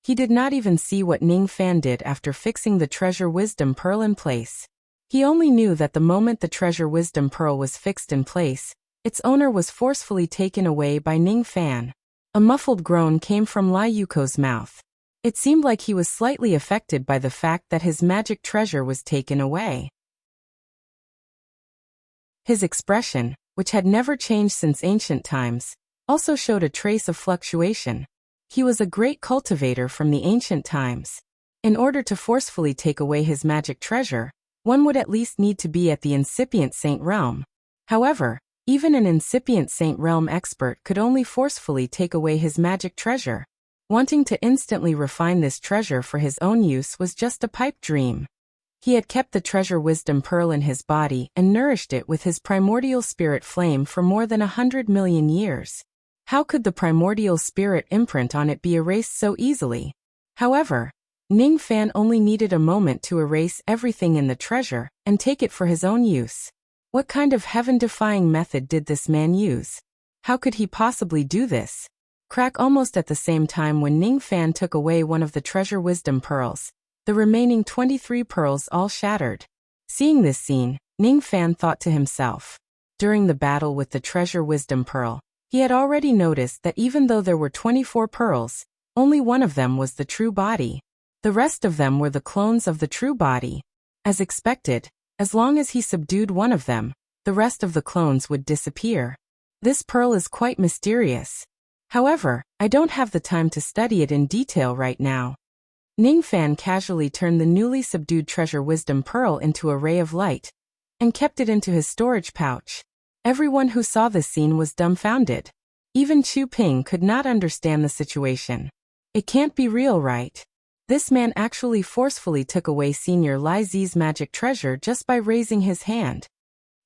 He did not even see what Ning Fan did after fixing the Treasure Wisdom Pearl in place. He only knew that the moment the Treasure Wisdom Pearl was fixed in place, its owner was forcefully taken away by Ning Fan. A muffled groan came from Lai Yuko's mouth. It seemed like he was slightly affected by the fact that his magic treasure was taken away. His expression, which had never changed since ancient times, also showed a trace of fluctuation. He was a great cultivator from the ancient times. In order to forcefully take away his magic treasure, one would at least need to be at the incipient saint realm. However, even an incipient saint realm expert could only forcefully take away his magic treasure. Wanting to instantly refine this treasure for his own use was just a pipe dream. He had kept the Treasure Wisdom Pearl in his body and nourished it with his primordial spirit flame for more than 100 million years. How could the primordial spirit imprint on it be erased so easily? However, Ning Fan only needed a moment to erase everything in the treasure and take it for his own use. What kind of heaven-defying method did this man use? How could he possibly do this? Crack almost at the same time when Ning Fan took away one of the treasure wisdom pearls. The remaining 23 pearls all shattered. Seeing this scene, Ning Fan thought to himself. During the battle with the treasure wisdom pearl, he had already noticed that even though there were 24 pearls, only one of them was the true body. The rest of them were the clones of the true body. As expected, as long as he subdued one of them, the rest of the clones would disappear. This pearl is quite mysterious. However, I don't have the time to study it in detail right now. Ning Fan casually turned the newly subdued treasure wisdom pearl into a ray of light and kept it into his storage pouch. Everyone who saw this scene was dumbfounded. Even Chu Ping could not understand the situation. It can't be real, right? This man actually forcefully took away Senior Lai Zi's magic treasure just by raising his hand.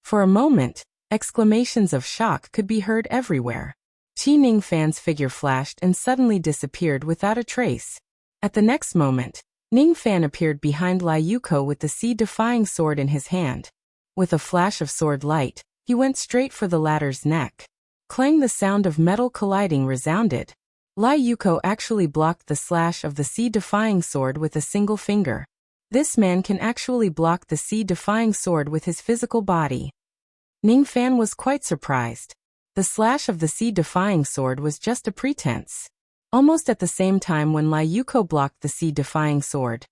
For a moment, exclamations of shock could be heard everywhere. Qi Ning Fan's figure flashed and suddenly disappeared without a trace. At the next moment, Ning Fan appeared behind Lai Yuko with the sea-defying sword in his hand. With a flash of sword light, he went straight for the latter's neck. Clang, the sound of metal colliding resounded. Lai Yuko actually blocked the slash of the sea-defying sword with a single finger. This man can actually block the sea-defying sword with his physical body. Ning Fan was quite surprised. The slash of the sea-defying sword was just a pretense. Almost at the same time when Lai Yuko blocked the sea-defying sword,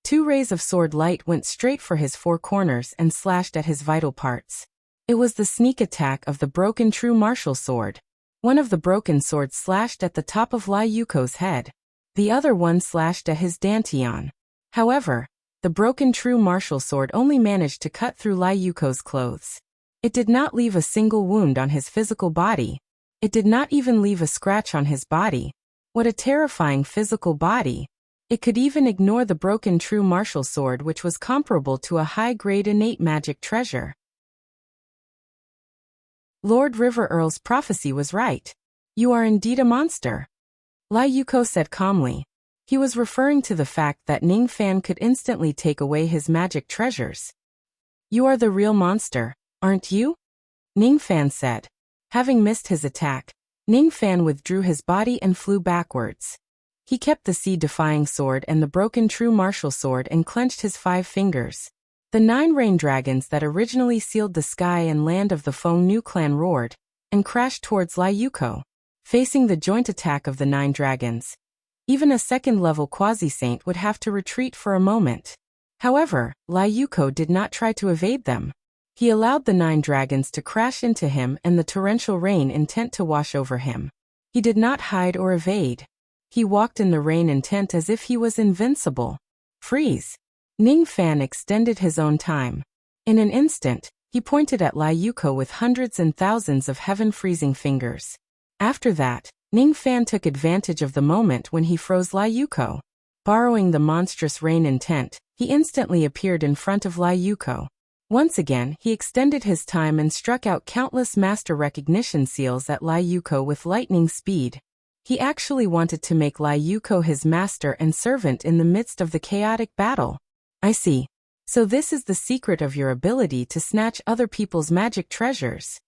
2 rays of sword light went straight for his 4 corners and slashed at his vital parts. It was the sneak attack of the broken true martial sword. One of the broken swords slashed at the top of Lai Yuko's head. The other one slashed at his dantian. However, the broken true martial sword only managed to cut through Lai Yuko's clothes. It did not leave a single wound on his physical body. It did not even leave a scratch on his body. What a terrifying physical body. It could even ignore the broken true martial sword, which was comparable to a high-grade innate magic treasure. Lord River Earl's prophecy was right. You are indeed a monster. Lai Yuko said calmly. He was referring to the fact that Ning Fan could instantly take away his magic treasures. You are the real monster, aren't you? Ning Fan said. Having missed his attack, Ning Fan withdrew his body and flew backwards. He kept the sea-defying sword and the broken true martial sword and clenched his 5 fingers. The 9 rain dragons that originally sealed the sky and land of the Feng Nu clan roared and crashed towards Lai Yuko. Facing the joint attack of the 9 dragons, even a second-level quasi-saint would have to retreat for a moment. However, Lai Yuko did not try to evade them. He allowed the 9 dragons to crash into him and the torrential rain intent to wash over him. He did not hide or evade. He walked in the rain intent as if he was invincible. Freeze! Ning Fan extended his own time. In an instant, he pointed at Lai Yuko with hundreds and thousands of heaven-freezing fingers. After that, Ning Fan took advantage of the moment when he froze Lai Yuko. Borrowing the monstrous rain intent, he instantly appeared in front of Lai Yuko. Once again, he extended his time and struck out countless master recognition seals at Lai Yuko with lightning speed. He actually wanted to make Lai Yuko his master and servant in the midst of the chaotic battle. I see. So this is the secret of your ability to snatch other people's magic treasures.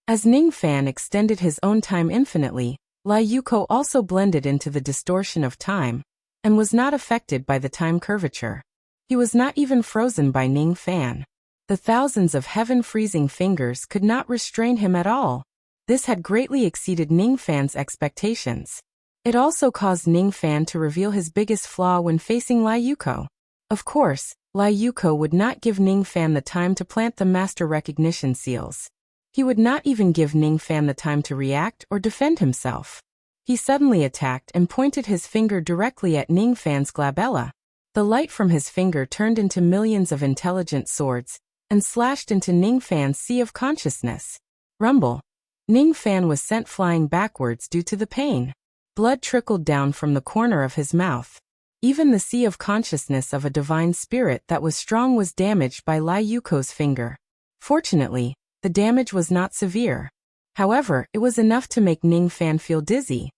As Ning Fan extended his own time infinitely, Lai Yuko also blended into the distortion of time and was not affected by the time curvature. He was not even frozen by Ning Fan. The thousands of heaven-freezing fingers could not restrain him at all. This had greatly exceeded Ning Fan's expectations. It also caused Ning Fan to reveal his biggest flaw when facing Lai Yuko. Of course, Lai Yuko would not give Ning Fan the time to plant the master recognition seals. He would not even give Ning Fan the time to react or defend himself. He suddenly attacked and pointed his finger directly at Ning Fan's glabella. The light from his finger turned into millions of intelligent swords and slashed into Ning Fan's sea of consciousness. Rumble. Ning Fan was sent flying backwards due to the pain. Blood trickled down from the corner of his mouth. Even the sea of consciousness of a divine spirit that was strong was damaged by Lai Yuko's finger. Fortunately, the damage was not severe. However, it was enough to make Ning Fan feel dizzy.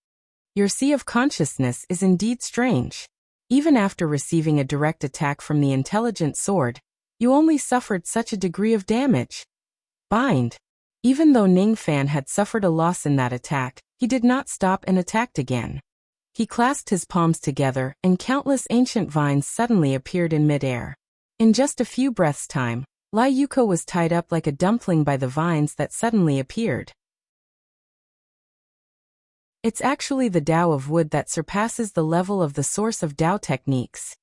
Your sea of consciousness is indeed strange. Even after receiving a direct attack from the intelligent sword, you only suffered such a degree of damage. Bind. Even though Ning Fan had suffered a loss in that attack, he did not stop and attacked again. He clasped his palms together, and countless ancient vines suddenly appeared in midair. In just a few breaths' time, Lai Yuko was tied up like a dumpling by the vines that suddenly appeared. It's actually the Tao of wood that surpasses the level of the source of Tao techniques.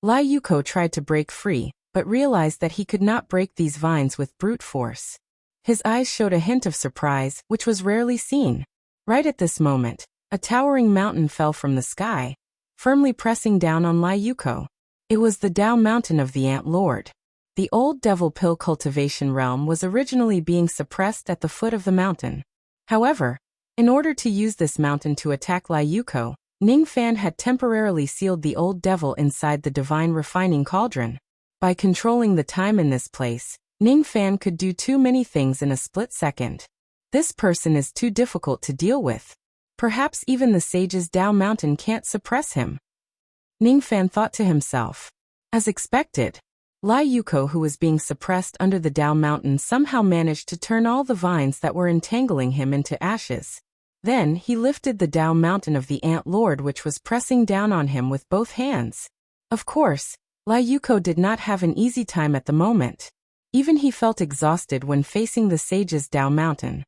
Lai Yuko tried to break free, but realized that he could not break these vines with brute force. His eyes showed a hint of surprise, which was rarely seen. Right at this moment, a towering mountain fell from the sky, firmly pressing down on Lai Yuko. It was the Tao Mountain of the Ant Lord. The old devil pill cultivation realm was originally being suppressed at the foot of the mountain. However, in order to use this mountain to attack Lai Yuko, Ning Fan had temporarily sealed the old devil inside the divine refining cauldron. By controlling the time in this place, Ning Fan could do too many things in a split second. This person is too difficult to deal with. Perhaps even the sage's Tao Mountain can't suppress him. Ning Fan thought to himself. As expected, Lai Yuko, who was being suppressed under the Tao Mountain, somehow managed to turn all the vines that were entangling him into ashes. Then he lifted the Tao Mountain of the Ant Lord, which was pressing down on him with both hands. Of course, Lai Yuko did not have an easy time at the moment. Even he felt exhausted when facing the sage's Tao Mountain.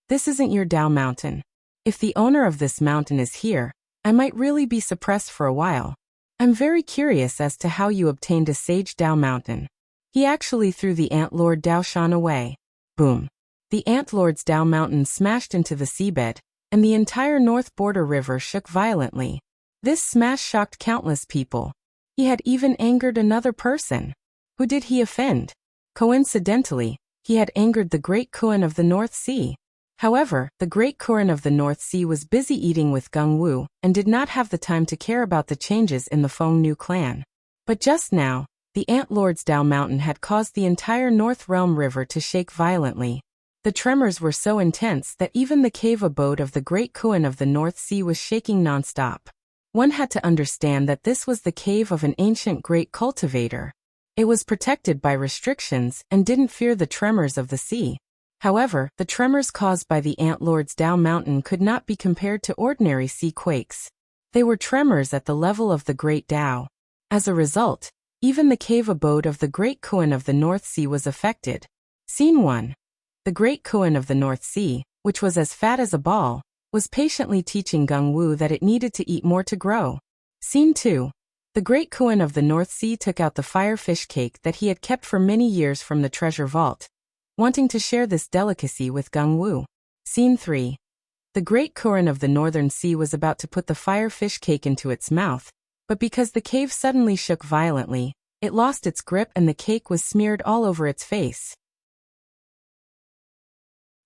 This isn't your Tao Mountain. If the owner of this mountain is here, I might really be suppressed for a while. I'm very curious as to how you obtained a sage Tao Mountain. He actually threw the Ant Lord Tao Shan away. Boom. The Ant Lord's Tao Mountain smashed into the seabed, and the entire North Border River shook violently. This smash shocked countless people. He had even angered another person. Who did he offend? Coincidentally, he had angered the Great Kuan of the North Sea. However, the Great Kuan of the North Sea was busy eating with Gung Wu and did not have the time to care about the changes in the Feng Nu clan. But just now, the Ant Lord's Tao Mountain had caused the entire North Realm River to shake violently. The tremors were so intense that even the cave abode of the Great Kuan of the North Sea was shaking non-stop. One had to understand that this was the cave of an ancient great cultivator. It was protected by restrictions and didn't fear the tremors of the sea. However, the tremors caused by the Ant Lord's Tao Mountain could not be compared to ordinary sea quakes. They were tremors at the level of the Great Tao. As a result, even the cave abode of the Great Kuan of the North Sea was affected. Scene 1. The Great Kuan of the North Sea, which was as fat as a ball, was patiently teaching Gung Wu that it needed to eat more to grow. Scene 2. The Great Kuan of the North Sea took out the firefish cake that he had kept for many years from the treasure vault, wanting to share this delicacy with Gung Wu. Scene 3. The Great Kuan of the Northern Sea was about to put the firefish cake into its mouth, but because the cave suddenly shook violently, it lost its grip and the cake was smeared all over its face.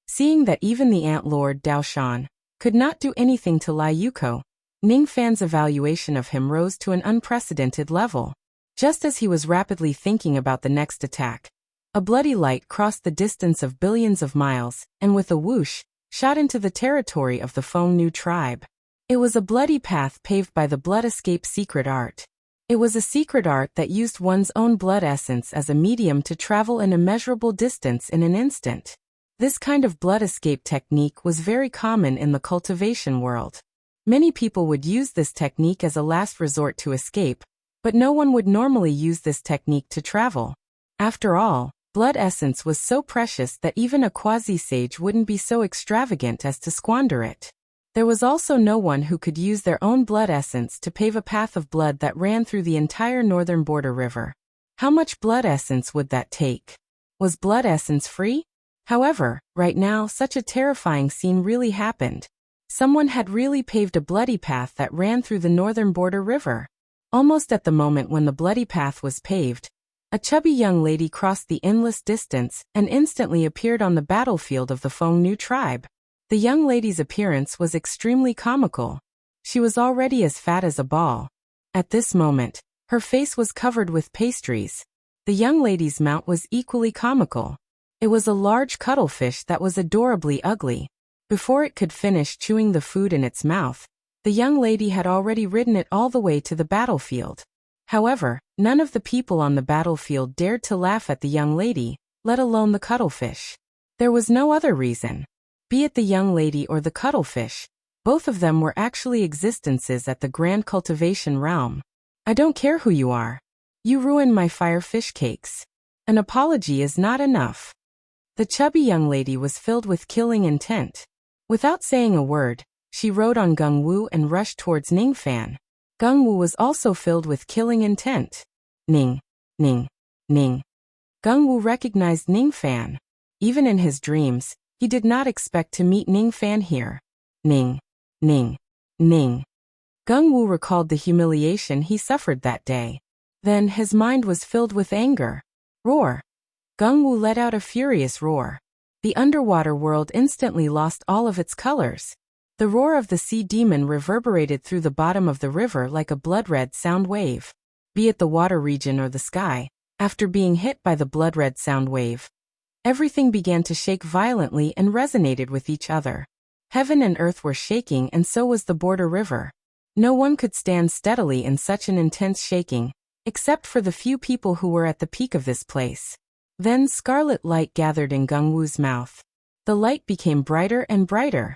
Seeing that even the Ant Lord Tao Shan could not do anything to Lai Yuko, Ning Fan's evaluation of him rose to an unprecedented level. Just as he was rapidly thinking about the next attack, a bloody light crossed the distance of billions of miles, and with a whoosh, shot into the territory of the Feng Nu tribe. It was a bloody path paved by the blood escape secret art. It was a secret art that used one's own blood essence as a medium to travel an immeasurable distance in an instant. This kind of blood escape technique was very common in the cultivation world. Many people would use this technique as a last resort to escape, but no one would normally use this technique to travel. After all, blood essence was so precious that even a quasi-sage wouldn't be so extravagant as to squander it. There was also no one who could use their own blood essence to pave a path of blood that ran through the entire northern border river. How much blood essence would that take? Was blood essence free? However, right now such a terrifying scene really happened. Someone had really paved a bloody path that ran through the northern border river. Almost at the moment when the bloody path was paved, a chubby young lady crossed the endless distance and instantly appeared on the battlefield of the Feng Nu tribe. The young lady's appearance was extremely comical. She was already as fat as a ball. At this moment, her face was covered with pastries. The young lady's mount was equally comical. It was a large cuttlefish that was adorably ugly. Before it could finish chewing the food in its mouth, the young lady had already ridden it all the way to the battlefield. However, none of the people on the battlefield dared to laugh at the young lady, let alone the cuttlefish. There was no other reason. Be it the young lady or the cuttlefish, both of them were actually existences at the grand cultivation realm. I don't care who you are. You ruined my firefish cakes. An apology is not enough. The chubby young lady was filled with killing intent. Without saying a word, she rode on Gung Wu and rushed towards Ning Fan. Gung Wu was also filled with killing intent. Ning, Ning, Ning. Gung Wu recognized Ning Fan. Even in his dreams, he did not expect to meet Ning Fan here. Ning, Ning, Ning. Gung Wu recalled the humiliation he suffered that day. Then his mind was filled with anger. Roar. Gung Wu let out a furious roar. The underwater world instantly lost all of its colors. The roar of the sea demon reverberated through the bottom of the river like a blood-red sound wave. Be it the water region or the sky, after being hit by the blood-red sound wave, everything began to shake violently and resonated with each other. Heaven and earth were shaking, and so was the border river. No one could stand steadily in such an intense shaking, except for the few people who were at the peak of this place. Then scarlet light gathered in Gung Wu's mouth. The light became brighter and brighter.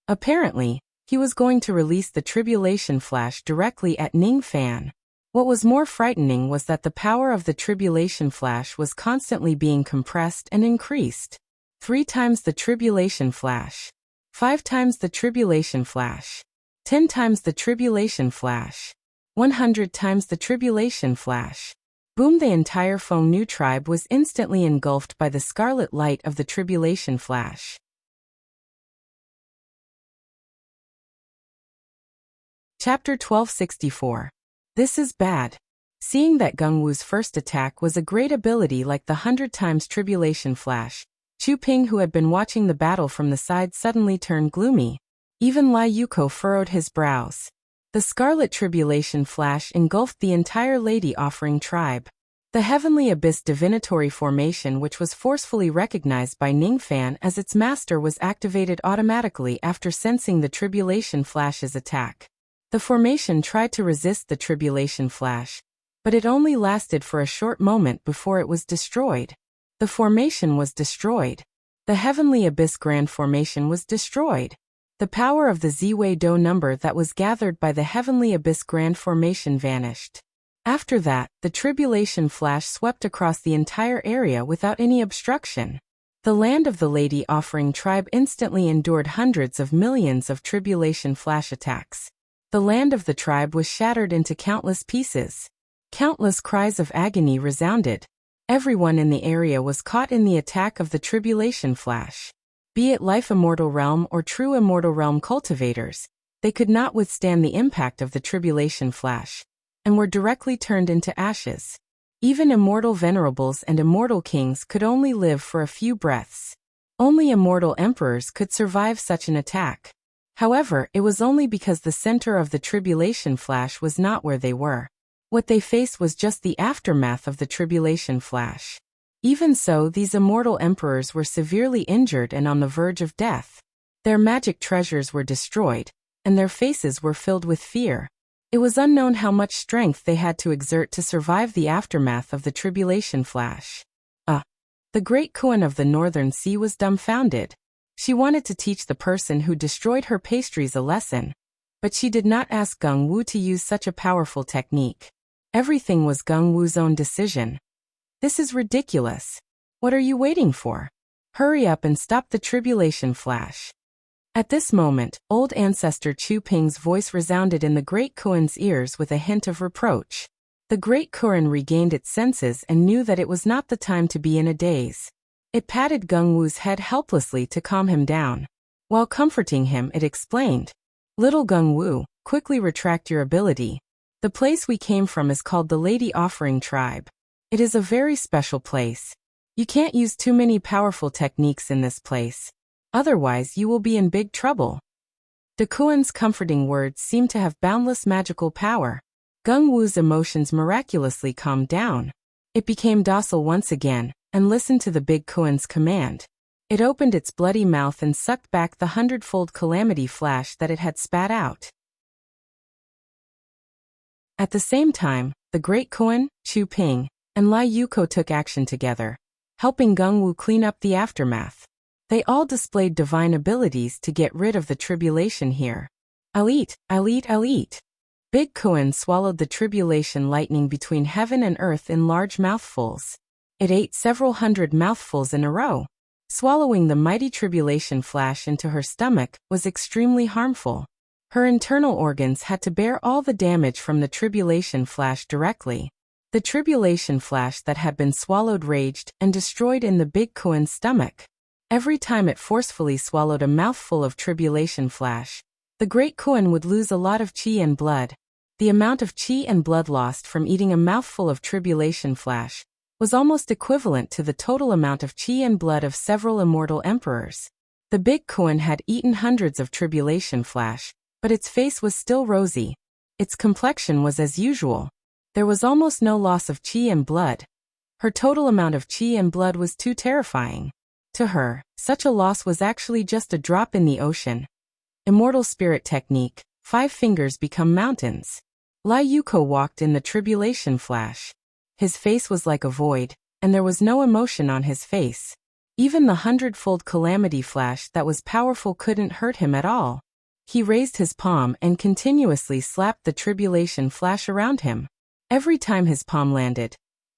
Apparently, he was going to release the tribulation flash directly at Ning Fan. What was more frightening was that the power of the tribulation flash was constantly being compressed and increased. 3 times the tribulation flash. 5 times the tribulation flash. 10 times the tribulation flash. 100 times the tribulation flash. Boom! The entire Feng Nu tribe was instantly engulfed by the scarlet light of the tribulation flash. Chapter 1264. This is bad. Seeing that Gung Wu's first attack was a great ability like the 100 times tribulation flash, Chu Ping, who had been watching the battle from the side, suddenly turned gloomy. Even Lai Yuko furrowed his brows. The scarlet tribulation flash engulfed the entire Lady Offering tribe. The Heavenly Abyss divinatory formation, which was forcefully recognized by Ning Fan as its master, was activated automatically after sensing the tribulation flash's attack. The formation tried to resist the tribulation flash, but it only lasted for a short moment before it was destroyed. The formation was destroyed. The Heavenly Abyss Grand Formation was destroyed. The power of the Ziwei Do number that was gathered by the Heavenly Abyss Grand Formation vanished. After that, the tribulation flash swept across the entire area without any obstruction. The land of the Lady Offering tribe instantly endured hundreds of millions of tribulation flash attacks. The land of the tribe was shattered into countless pieces. Countless cries of agony resounded. Everyone in the area was caught in the attack of the tribulation flash. Be it Life Immortal Realm or True Immortal Realm cultivators, they could not withstand the impact of the tribulation flash, and were directly turned into ashes. Even immortal venerables and immortal kings could only live for a few breaths. Only immortal emperors could survive such an attack. However, it was only because the center of the tribulation flash was not where they were. What they faced was just the aftermath of the tribulation flash. Even so, these immortal emperors were severely injured and on the verge of death. Their magic treasures were destroyed, and their faces were filled with fear. It was unknown how much strength they had to exert to survive the aftermath of the tribulation flash. The great Kuan of the Northern Sea was dumbfounded. She wanted to teach the person who destroyed her pastries a lesson, but she did not ask Gung Wu to use such a powerful technique. Everything was Gung Wu's own decision. This is ridiculous. What are you waiting for? Hurry up and stop the tribulation flash. At this moment, old ancestor Chu Ping's voice resounded in the great Kuan's ears with a hint of reproach. The great Kuan regained its senses and knew that it was not the time to be in a daze. It patted Gung Wu's head helplessly to calm him down. While comforting him, it explained, "Little Gung Wu, quickly retract your ability. The place we came from is called the Lady Offering Tribe. It is a very special place. You can't use too many powerful techniques in this place. Otherwise, you will be in big trouble." De Kuan's comforting words seemed to have boundless magical power. Gung Wu's emotions miraculously calmed down. It became docile once again, and listened to the big Kuan's command. It opened its bloody mouth and sucked back the 100-fold calamity flash that it had spat out. At the same time, the great Kuan, Chu Ping, and Lai Yuko took action together. helping Gungwu clean up the aftermath. They all displayed divine abilities to get rid of the tribulation here. I'll eat, I'll eat, I'll eat. Big Kuan swallowed the tribulation lightning between heaven and earth in large mouthfuls. It ate several hundred mouthfuls in a row. Swallowing the mighty tribulation flash into her stomach was extremely harmful. Her internal organs had to bear all the damage from the tribulation flash directly. The tribulation flash that had been swallowed raged and destroyed in the Big Kuan's stomach. Every time it forcefully swallowed a mouthful of tribulation flash, the Great Kuan would lose a lot of qi and blood. The amount of qi and blood lost from eating a mouthful of tribulation flash was almost equivalent to the total amount of qi and blood of several immortal emperors. The Big Kuan had eaten hundreds of tribulation flash, but its face was still rosy. Its complexion was as usual. There was almost no loss of qi and blood. Her total amount of qi and blood was too terrifying. To her, such a loss was actually just a drop in the ocean. Immortal Spirit Technique, 5 fingers become mountains. Lai Yuko walked in the tribulation flash. His face was like a void, and there was no emotion on his face. Even the 100-fold calamity flash that was powerful couldn't hurt him at all. He raised his palm and continuously slapped the tribulation flash around him. Every time his palm landed,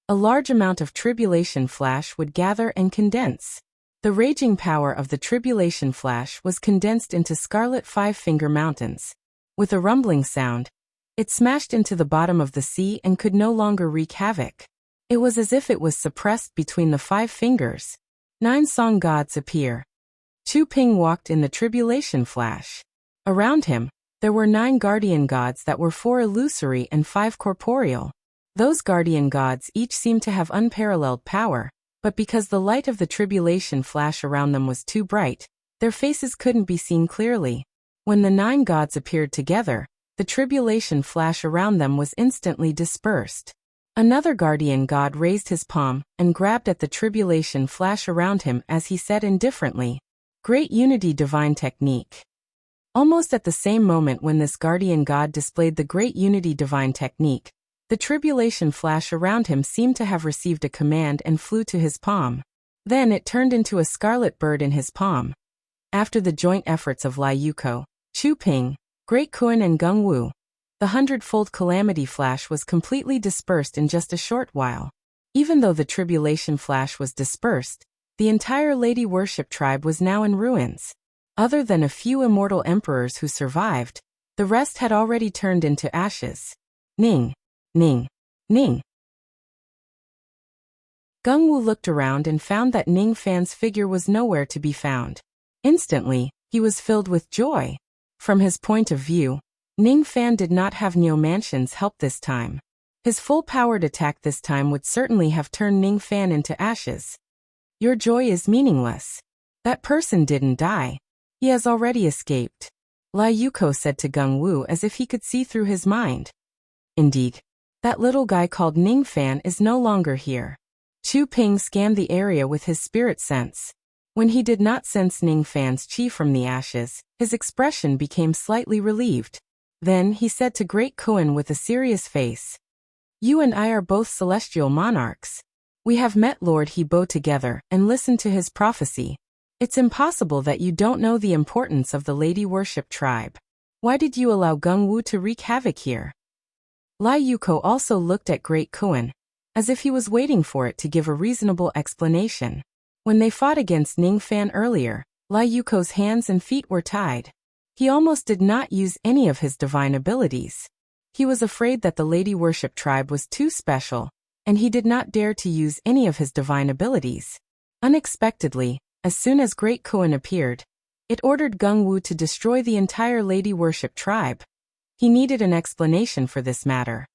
a large amount of tribulation flash would gather and condense. The raging power of the tribulation flash was condensed into scarlet 5-finger mountains. With a rumbling sound, it smashed into the bottom of the sea and could no longer wreak havoc. It was as if it was suppressed between the 5 fingers. 9 song gods appear. Chu Ping walked in the tribulation flash. Around him, there were 9 guardian gods that were 4 illusory and 5 corporeal. Those guardian gods each seemed to have unparalleled power, but because the light of the tribulation flash around them was too bright, their faces couldn't be seen clearly. When the 9 gods appeared together, the tribulation flash around them was instantly dispersed. Another guardian god raised his palm and grabbed at the tribulation flash around him as he said indifferently, "Great Unity Divine Technique." Almost at the same moment when this guardian god displayed the Great Unity Divine Technique, the tribulation flash around him seemed to have received a command and flew to his palm. Then it turned into a scarlet bird in his palm. After the joint efforts of Lai Yuko, Chu Ping, Great Kuan and Gungwu, the 100-fold calamity flash was completely dispersed in just a short while. Even though the tribulation flash was dispersed, the entire lady worship tribe was now in ruins. Other than a few immortal emperors who survived, the rest had already turned into ashes. Ning, Ning, Ning. Gungwu looked around and found that Ning Fan's figure was nowhere to be found. Instantly, he was filled with joy. From his point of view, Ning Fan did not have Neo Mansion's help this time. His full-powered attack this time would certainly have turned Ning Fan into ashes. Your joy is meaningless. That person didn't die. He has already escaped. Lai Yuko said to Gungwu as if he could see through his mind. Indeed, that little guy called Ning Fan is no longer here. Chu Ping scanned the area with his spirit sense. When he did not sense Ning Fan's qi from the ashes, his expression became slightly relieved. Then he said to Great Kuan with a serious face, "You and I are both celestial monarchs. We have met Lord He-Bo together and listened to his prophecy. It's impossible that you don't know the importance of the lady worship tribe. Why did you allow Gungwu to wreak havoc here?" Lai Yuko also looked at Great Kuan, as if he was waiting for it to give a reasonable explanation. When they fought against Ning Fan earlier, Lai Yuko's hands and feet were tied. He almost did not use any of his divine abilities. He was afraid that the lady worship tribe was too special, and he did not dare to use any of his divine abilities. Unexpectedly, as soon as Great Kuan appeared, it ordered Gungwu to destroy the entire lady worship tribe. He needed an explanation for this matter.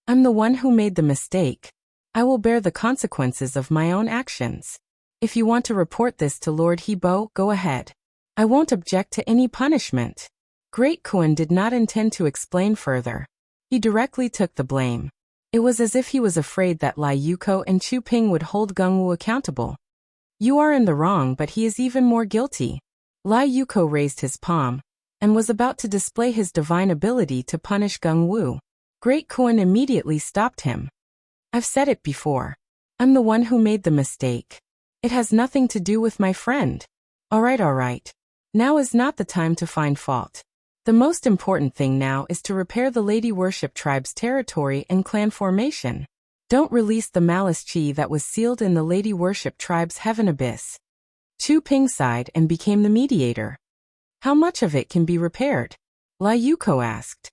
"I'm the one who made the mistake. I will bear the consequences of my own actions. If you want to report this to Lord He-Bo, go ahead. I won't object to any punishment." Great Kuan did not intend to explain further. He directly took the blame. It was as if he was afraid that Lai Yuko and Chu Ping would hold Gungwu accountable. "You are in the wrong, but he is even more guilty." Lai Yuko raised his palm and was about to display his divine ability to punish Gungwu. Great Kuan immediately stopped him. "I've said it before. I'm the one who made the mistake. It has nothing to do with my friend. Alright. Now is not the time to find fault. The most important thing now is to repair the Lady Worship tribe's territory and clan formation. Don't release the malice chi that was sealed in the Lady Worship tribe's heaven abyss. Chu Ping sighed and became the mediator. How much of it can be repaired? Lai Yuko asked.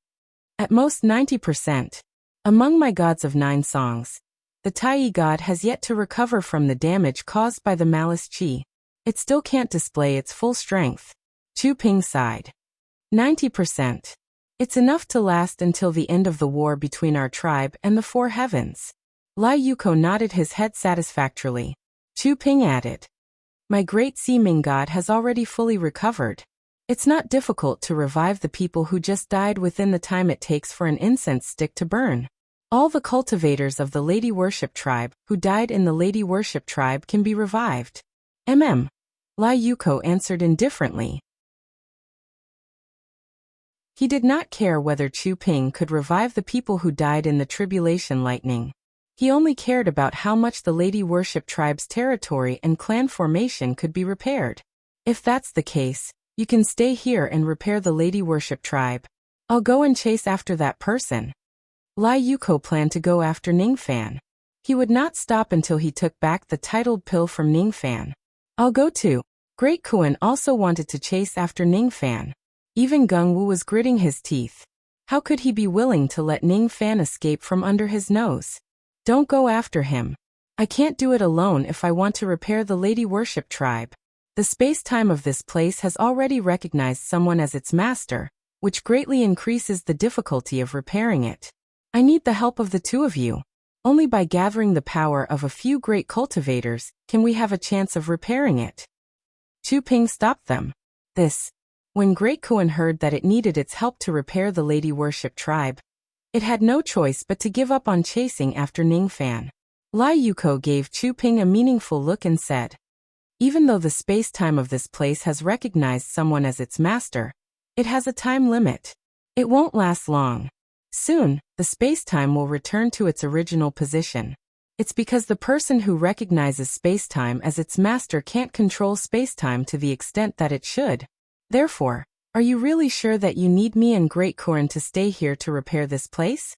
At most 90%. Among my gods of 9 songs, the Tai god has yet to recover from the damage caused by the malice chi. It still can't display its full strength. Chu Ping sighed. 90%. It's enough to last until the end of the war between our tribe and the 4 heavens. Lai Yuko nodded his head satisfactorily. Chu Ping added. My great Ming god has already fully recovered. It's not difficult to revive the people who just died within the time it takes for an incense stick to burn. All the cultivators of the Lady Worship tribe who died in the Lady Worship tribe can be revived. Lai Yuko answered indifferently. He did not care whether Chu Ping could revive the people who died in the tribulation lightning. He only cared about how much the Lady Worship tribe's territory and clan formation could be repaired. If that's the case, you can stay here and repair the Lady Worship tribe. I'll go and chase after that person. Lai Yuko planned to go after Ningfan. He would not stop until he took back the titled pill from Ningfan. I'll go too. Great Kuan also wanted to chase after Ningfan. Even Gung Wu was gritting his teeth. How could he be willing to let Ningfan escape from under his nose? Don't go after him. I can't do it alone if I want to repair the Lady Worship tribe. The space-time of this place has already recognized someone as its master, which greatly increases the difficulty of repairing it. I need the help of the 2 of you. Only by gathering the power of a few great cultivators can we have a chance of repairing it. Chu Ping stopped them. When Great Kuan heard that it needed its help to repair the Lady Worship tribe, it had no choice but to give up on chasing after Ningfan. Lai Yuko gave Chu Ping a meaningful look and said, even though the space-time of this place has recognized someone as its master, it has a time limit. It won't last long. Soon, the space-time will return to its original position. It's because the person who recognizes space-time as its master can't control space-time to the extent that it should. Therefore, are you really sure that you need me and Great Kuan to stay here to repair this place?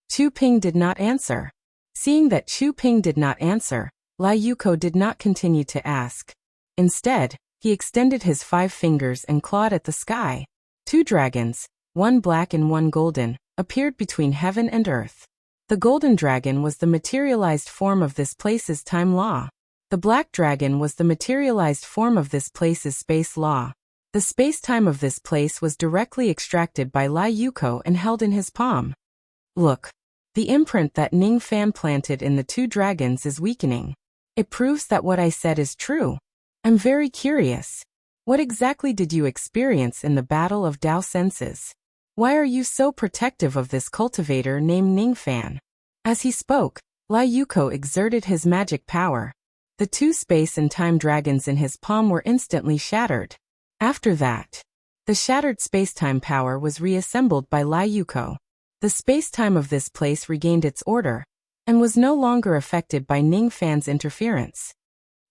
Chu Ping did not answer. Seeing that Chu Ping did not answer, Lai Yuko did not continue to ask. Instead, he extended his 5 fingers and clawed at the sky. 2 dragons, one black and one golden, appeared between heaven and earth. The golden dragon was the materialized form of this place's time law. The black dragon was the materialized form of this place's space law. The space-time of this place was directly extracted by Lai Yuko and held in his palm. Look. The imprint that Ningfan planted in the 2 dragons is weakening. It proves that what I said is true. I'm very curious. What exactly did you experience in the Battle of Dao Senses? Why are you so protective of this cultivator named Ningfan? As he spoke, Lai Yuko exerted his magic power. The 2 space and time dragons in his palm were instantly shattered. After that, the shattered space-time power was reassembled by Lai Yuko. The space-time of this place regained its order, and was no longer affected by Ningfan's interference.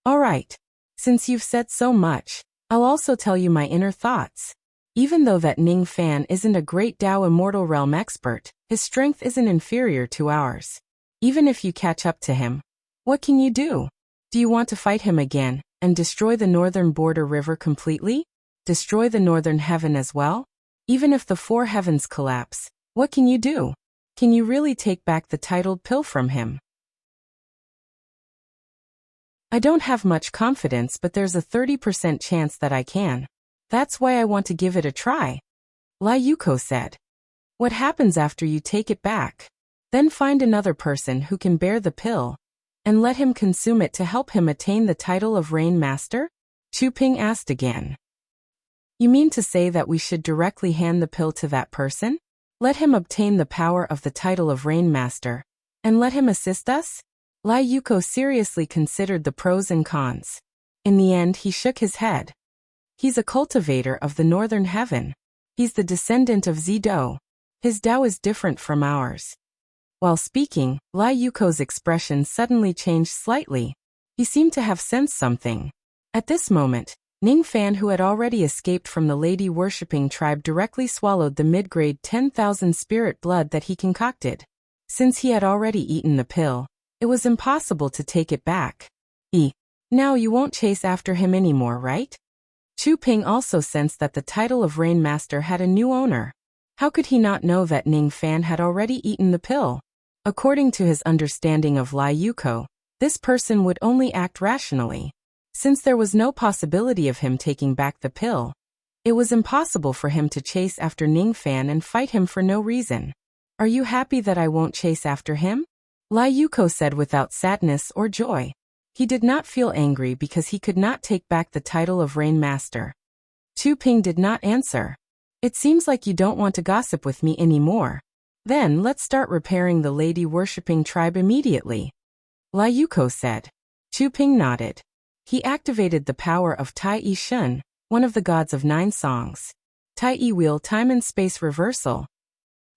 Alright, since you've said so much, I'll also tell you my inner thoughts. Even though that Ningfan isn't a great Dao Immortal Realm expert, his strength isn't inferior to ours. Even if you catch up to him, what can you do? Do you want to fight him again, and destroy the northern border river completely? Destroy the northern heaven as well? Even if the 4 heavens collapse, what can you do? Can you really take back the titled pill from him? I don't have much confidence, but there's a 30% chance that I can. That's why I want to give it a try. Lai Yuko said. What happens after you take it back? Then find another person who can bear the pill, and let him consume it to help him attain the title of Rain Master? Chu Ping asked again. You mean to say that we should directly hand the pill to that person? Let him obtain the power of the title of Rain Master, and let him assist us? Lai Yuko seriously considered the pros and cons. In the end, he shook his head. He's a cultivator of the northern heaven. He's the descendant of Zido. His Dao is different from ours. While speaking, Lai Yuko's expression suddenly changed slightly. He seemed to have sensed something. At this moment, Ning Fan, who had already escaped from the lady-worshipping tribe, directly swallowed the mid-grade 10,000 spirit blood that he concocted. Since he had already eaten the pill, it was impossible to take it back. Now you won't chase after him anymore, right? Chu Ping also sensed that the title of Rain Master had a new owner. How could he not know that Ning Fan had already eaten the pill? According to his understanding of Lai Yuko, this person would only act rationally. Since there was no possibility of him taking back the pill, it was impossible for him to chase after Ning Fan and fight him for no reason. Are you happy that I won't chase after him? Lai Yuko said without sadness or joy. He did not feel angry because he could not take back the title of Rain Master. Chu Ping did not answer. It seems like you don't want to gossip with me anymore. Then let's start repairing the lady-worshipping tribe immediately. Lai Yuko said. Chu Ping nodded. He activated the power of Tai Yi Shun, one of the gods of 9 songs. Tai Yi Wheel, time and space reversal.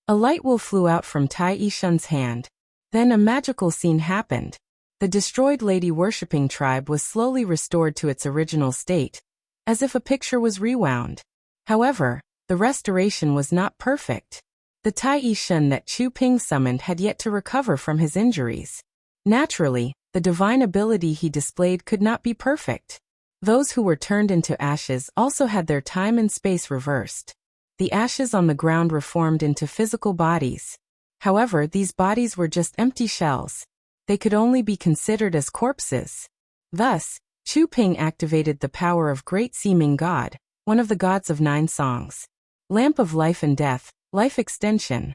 A light wheel flew out from Tai Yi Shun's hand. Then a magical scene happened. The destroyed lady-worshipping tribe was slowly restored to its original state, as if a picture was rewound. However, the restoration was not perfect. The Tai Yi Shun that Chu Ping summoned had yet to recover from his injuries. Naturally, the divine ability he displayed could not be perfect. Those who were turned into ashes also had their time and space reversed. The ashes on the ground reformed into physical bodies. However, these bodies were just empty shells. They could only be considered as corpses. Thus, Chu Ping activated the power of Great Seeming God, one of the gods of 9 songs. Lamp of Life and Death, Life Extension.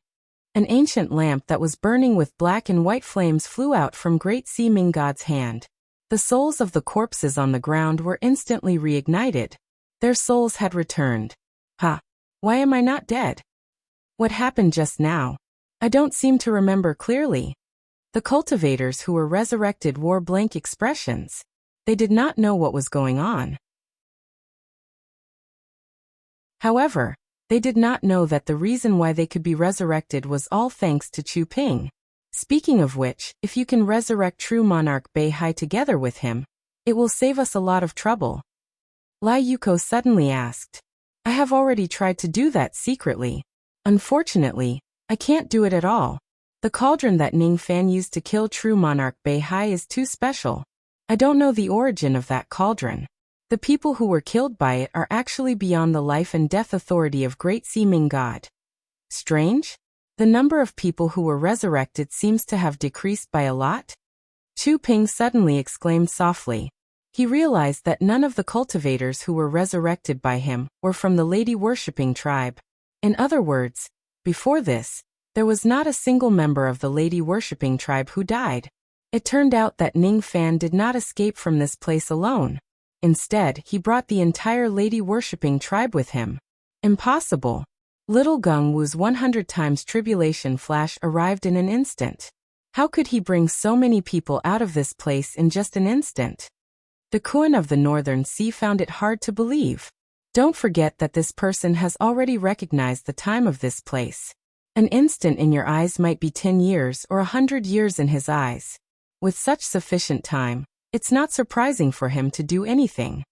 An ancient lamp that was burning with black and white flames flew out from Great Seeming God's hand. The souls of the corpses on the ground were instantly reignited. Their souls had returned. Why am I not dead? What happened just now? I don't seem to remember clearly. The cultivators who were resurrected wore blank expressions. They did not know what was going on. However, they did not know that the reason why they could be resurrected was all thanks to Chu Ping. Speaking of which, if you can resurrect true monarch Beihai together with him, it will save us a lot of trouble. Lai Yuko suddenly asked. I have already tried to do that secretly. Unfortunately, I can't do it at all. The cauldron that Ning Fan used to kill true monarch Beihai is too special. I don't know the origin of that cauldron. The people who were killed by it are actually beyond the life and death authority of Great Seeming God. Strange? The number of people who were resurrected seems to have decreased by a lot. Chu Ping suddenly exclaimed softly. He realized that none of the cultivators who were resurrected by him were from the lady-worshipping tribe. In other words, before this, there was not a single member of the lady-worshipping tribe who died. It turned out that Ning Fan did not escape from this place alone. Instead, he brought the entire lady-worshipping tribe with him. Impossible. Little Gung Wu's 100 times tribulation flash arrived in an instant. How could he bring so many people out of this place in just an instant? The Kuan of the Northern Sea found it hard to believe. Don't forget that this person has already recognized the time of this place. An instant in your eyes might be 10 years or 100 years in his eyes. With such sufficient time, it's not surprising for him to do anything.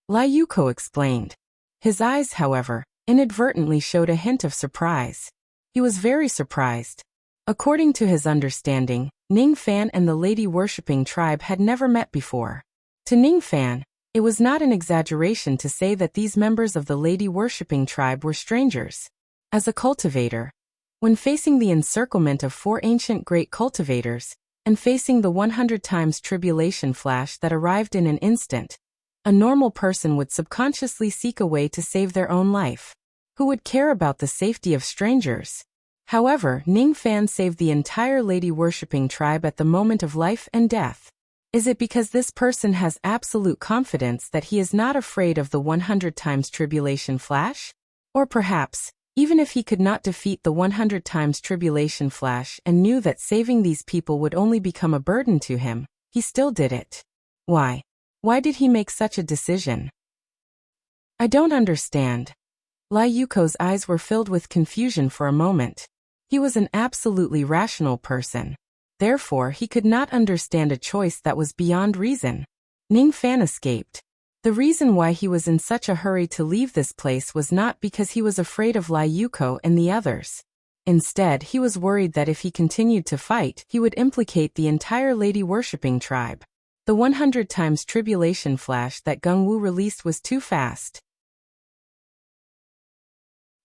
Lai Yuko explained. His eyes, however, inadvertently showed a hint of surprise. He was very surprised. According to his understanding, Ning Fan and the lady-worshipping tribe had never met before. To Ning Fan, it was not an exaggeration to say that these members of the lady-worshipping tribe were strangers. As a cultivator, when facing the encirclement of 4 ancient great cultivators, and facing the 100 times tribulation flash that arrived in an instant, a normal person would subconsciously seek a way to save their own life. Who would care about the safety of strangers? However, Ning Fan saved the entire lady-worshipping tribe at the moment of life and death. Is it because this person has absolute confidence that he is not afraid of the 100 times tribulation flash? Or perhaps, even if he could not defeat the 100 times tribulation flash and knew that saving these people would only become a burden to him, he still did it. Why? Why did he make such a decision? I don't understand. Lai Yuko's eyes were filled with confusion for a moment. He was an absolutely rational person. Therefore, he could not understand a choice that was beyond reason. Ning Fan escaped. The reason why he was in such a hurry to leave this place was not because he was afraid of Lai Yuko and the others. Instead, he was worried that if he continued to fight, he would implicate the entire lady-worshipping tribe. The 100 times tribulation flash that Gengwu released was too fast.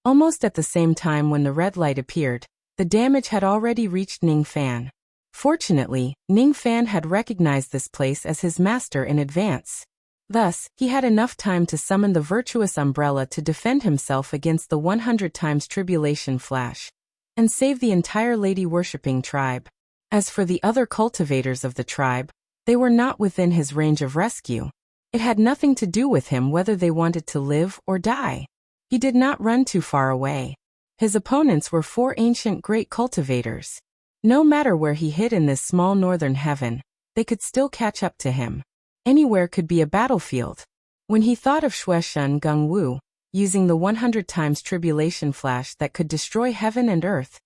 Almost at the same time when the red light appeared, the damage had already reached Ning Fan. Fortunately, Ning Fan had recognized this place as his master in advance. Thus, he had enough time to summon the virtuous umbrella to defend himself against the 100 times tribulation flash, and save the entire lady-worshipping tribe. As for the other cultivators of the tribe, they were not within his range of rescue. It had nothing to do with him whether they wanted to live or die. He did not run too far away. His opponents were 4 ancient great cultivators. No matter where he hid in this small northern heaven, they could still catch up to him. Anywhere could be a battlefield. When he thought of Shueshun Gengwu, using the 100 times tribulation flash that could destroy heaven and earth,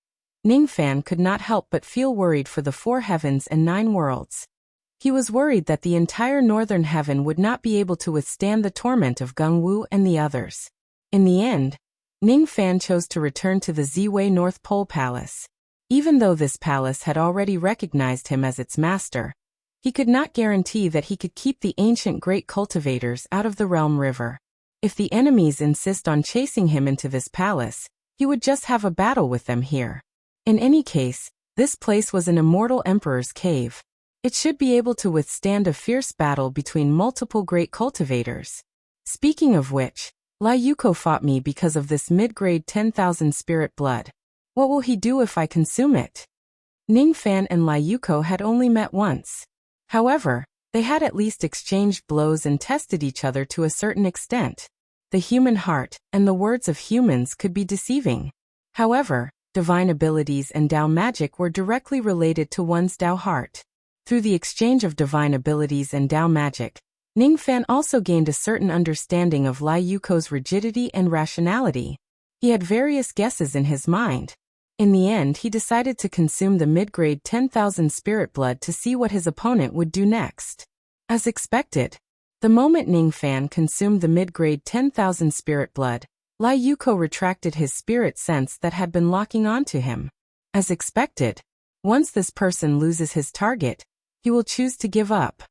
Ning Fan could not help but feel worried for the 4 heavens and 9 worlds. He was worried that the entire northern heaven would not be able to withstand the torment of Gengwu and the others. In the end, Ning Fan chose to return to the Ziwei North Pole Palace. Even though this palace had already recognized him as its master, he could not guarantee that he could keep the ancient great cultivators out of the Realm River. If the enemies insist on chasing him into this palace, he would just have a battle with them here. In any case, this place was an immortal emperor's cave. It should be able to withstand a fierce battle between multiple great cultivators. Speaking of which, Lai Yuko fought me because of this mid-grade 10,000 spirit blood. What will he do if I consume it? Ning Fan and Lai Yuko had only met once. However, they had at least exchanged blows and tested each other to a certain extent. The human heart and the words of humans could be deceiving. However, divine abilities and Dao magic were directly related to one's Dao heart. Through the exchange of divine abilities and Dao magic, Ning Fan also gained a certain understanding of Lai Yuko's rigidity and rationality. He had various guesses in his mind. In the end, he decided to consume the mid-grade 10,000 spirit blood to see what his opponent would do next. As expected, the moment Ning Fan consumed the mid-grade 10,000 spirit blood, Lai Yuko retracted his spirit sense that had been locking onto him. As expected, once this person loses his target, he will choose to give up.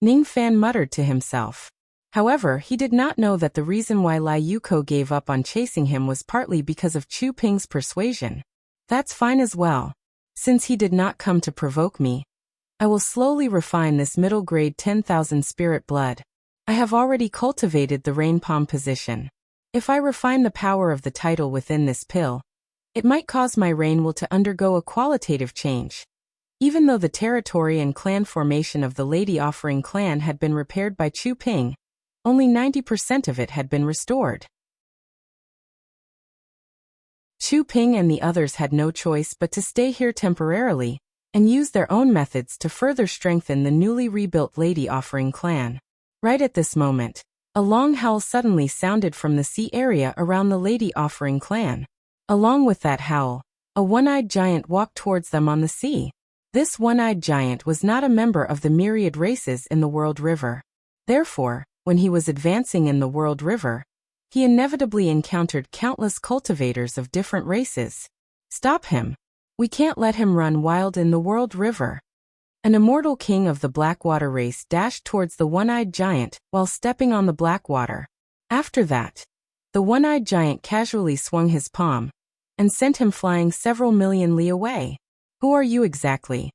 Ning Fan muttered to himself. However, he did not know that the reason why Lai Yuko gave up on chasing him was partly because of Chu Ping's persuasion. That's fine as well. Since he did not come to provoke me, I will slowly refine this middle grade 10,000 spirit blood. I have already cultivated the rain palm position. If I refine the power of the title within this pill, it might cause my rain will to undergo a qualitative change. Even though the territory and clan formation of the Lady Offering clan had been repaired by Chu Ping, only 90% of it had been restored. Chu Ping and the others had no choice but to stay here temporarily and use their own methods to further strengthen the newly rebuilt Lady Offering clan. Right at this moment, a long howl suddenly sounded from the sea area around the Lady Offering clan. Along with that howl, a one-eyed giant walked towards them on the sea. This one-eyed giant was not a member of the myriad races in the World River. Therefore, when he was advancing in the World River, he inevitably encountered countless cultivators of different races. Stop him. We can't let him run wild in the World River. An immortal king of the Blackwater race dashed towards the one-eyed giant while stepping on the Blackwater. After that, the one-eyed giant casually swung his palm and sent him flying several million li away. Who are you exactly?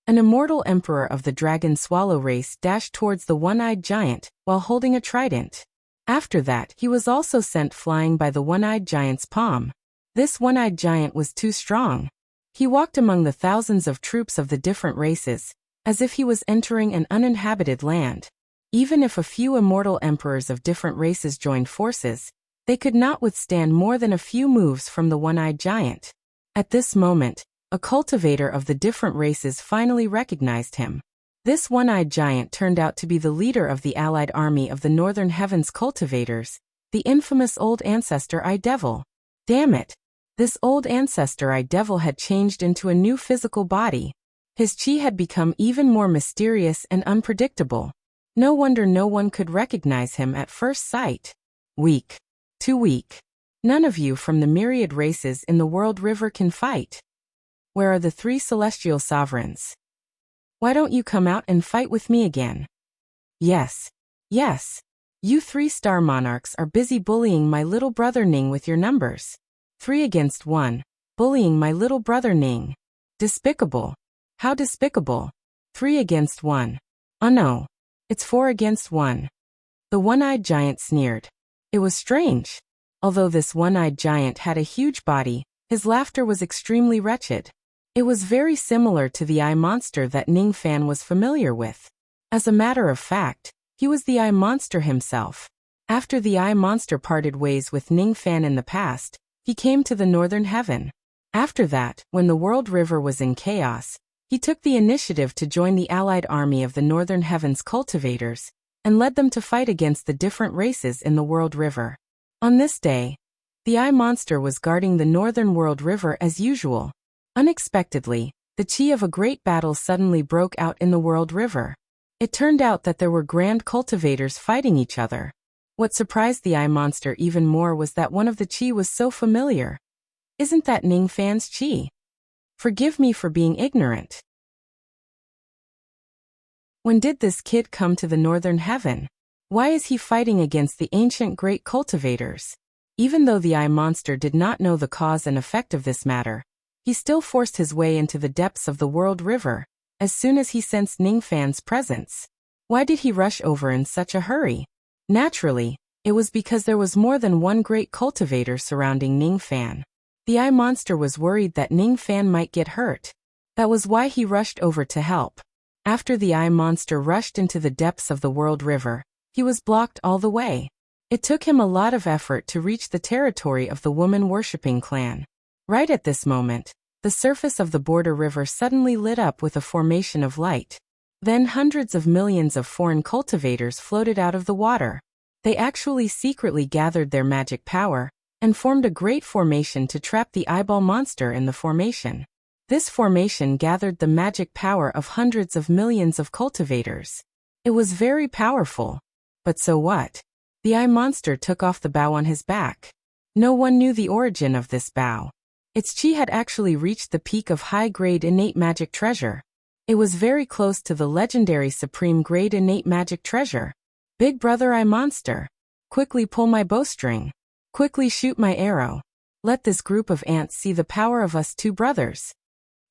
An immortal emperor of the dragon swallow race dashed towards the one-eyed giant while holding a trident. After that, he was also sent flying by the one-eyed giant's palm. This one-eyed giant was too strong. He walked among the thousands of troops of the different races, as if he was entering an uninhabited land. Even if a few immortal emperors of different races joined forces, they could not withstand more than a few moves from the one-eyed giant. At this moment, a cultivator of the different races finally recognized him. This one-eyed giant turned out to be the leader of the allied army of the Northern Heavens cultivators, the infamous old ancestor Eye Devil. Damn it! This old ancestor Eye Devil had changed into a new physical body. His chi had become even more mysterious and unpredictable. No wonder no one could recognize him at first sight. Weak. Too weak. None of you from the myriad races in the world river can fight. Where are the 3 celestial sovereigns? Why don't you come out and fight with me again? Yes. Yes. You 3 star monarchs are busy bullying my little brother Ning with your numbers. 3 against 1. Bullying my little brother Ning. Despicable. How despicable. 3 against 1. Oh no. It's 4 against 1. The one-eyed giant sneered. It was strange. Although this one-eyed giant had a huge body, his laughter was extremely wretched. It was very similar to the eye monster that Ning Fan was familiar with. As a matter of fact, he was the eye monster himself. After the eye monster parted ways with Ning Fan in the past, he came to the northern heaven. After that, when the world river was in chaos, he took the initiative to join the allied army of the northern heavens cultivators, and led them to fight against the different races in the world river. On this day, the eye monster was guarding the northern world river as usual. Unexpectedly, the chi of a great battle suddenly broke out in the world river. It turned out that there were grand cultivators fighting each other. What surprised the eye monster even more was that one of the chi was so familiar. Isn't that Ning Fan's chi? Forgive me for being ignorant. When did this kid come to the northern heaven? Why is he fighting against the ancient great cultivators? Even though the eye monster did not know the cause and effect of this matter, he still forced his way into the depths of the world river, as soon as he sensed Ning Fan's presence. Why did he rush over in such a hurry? Naturally, it was because there was more than one great cultivator surrounding Ning Fan. The eye monster was worried that Ning Fan might get hurt. That was why he rushed over to help. After the eye monster rushed into the depths of the world river, he was blocked all the way. It took him a lot of effort to reach the territory of the woman-worshipping clan. Right at this moment, the surface of the border river suddenly lit up with a formation of light. Then hundreds of millions of foreign cultivators floated out of the water. They actually secretly gathered their magic power and formed a great formation to trap the eyeball monster in the formation. This formation gathered the magic power of hundreds of millions of cultivators. It was very powerful. But so what? The eye monster took off the bow on his back. No one knew the origin of this bow. Its chi had actually reached the peak of high-grade innate magic treasure. It was very close to the legendary supreme-grade innate magic treasure. Big brother eye monster. Quickly pull my bowstring. Quickly shoot my arrow. Let this group of ants see the power of us 2 brothers.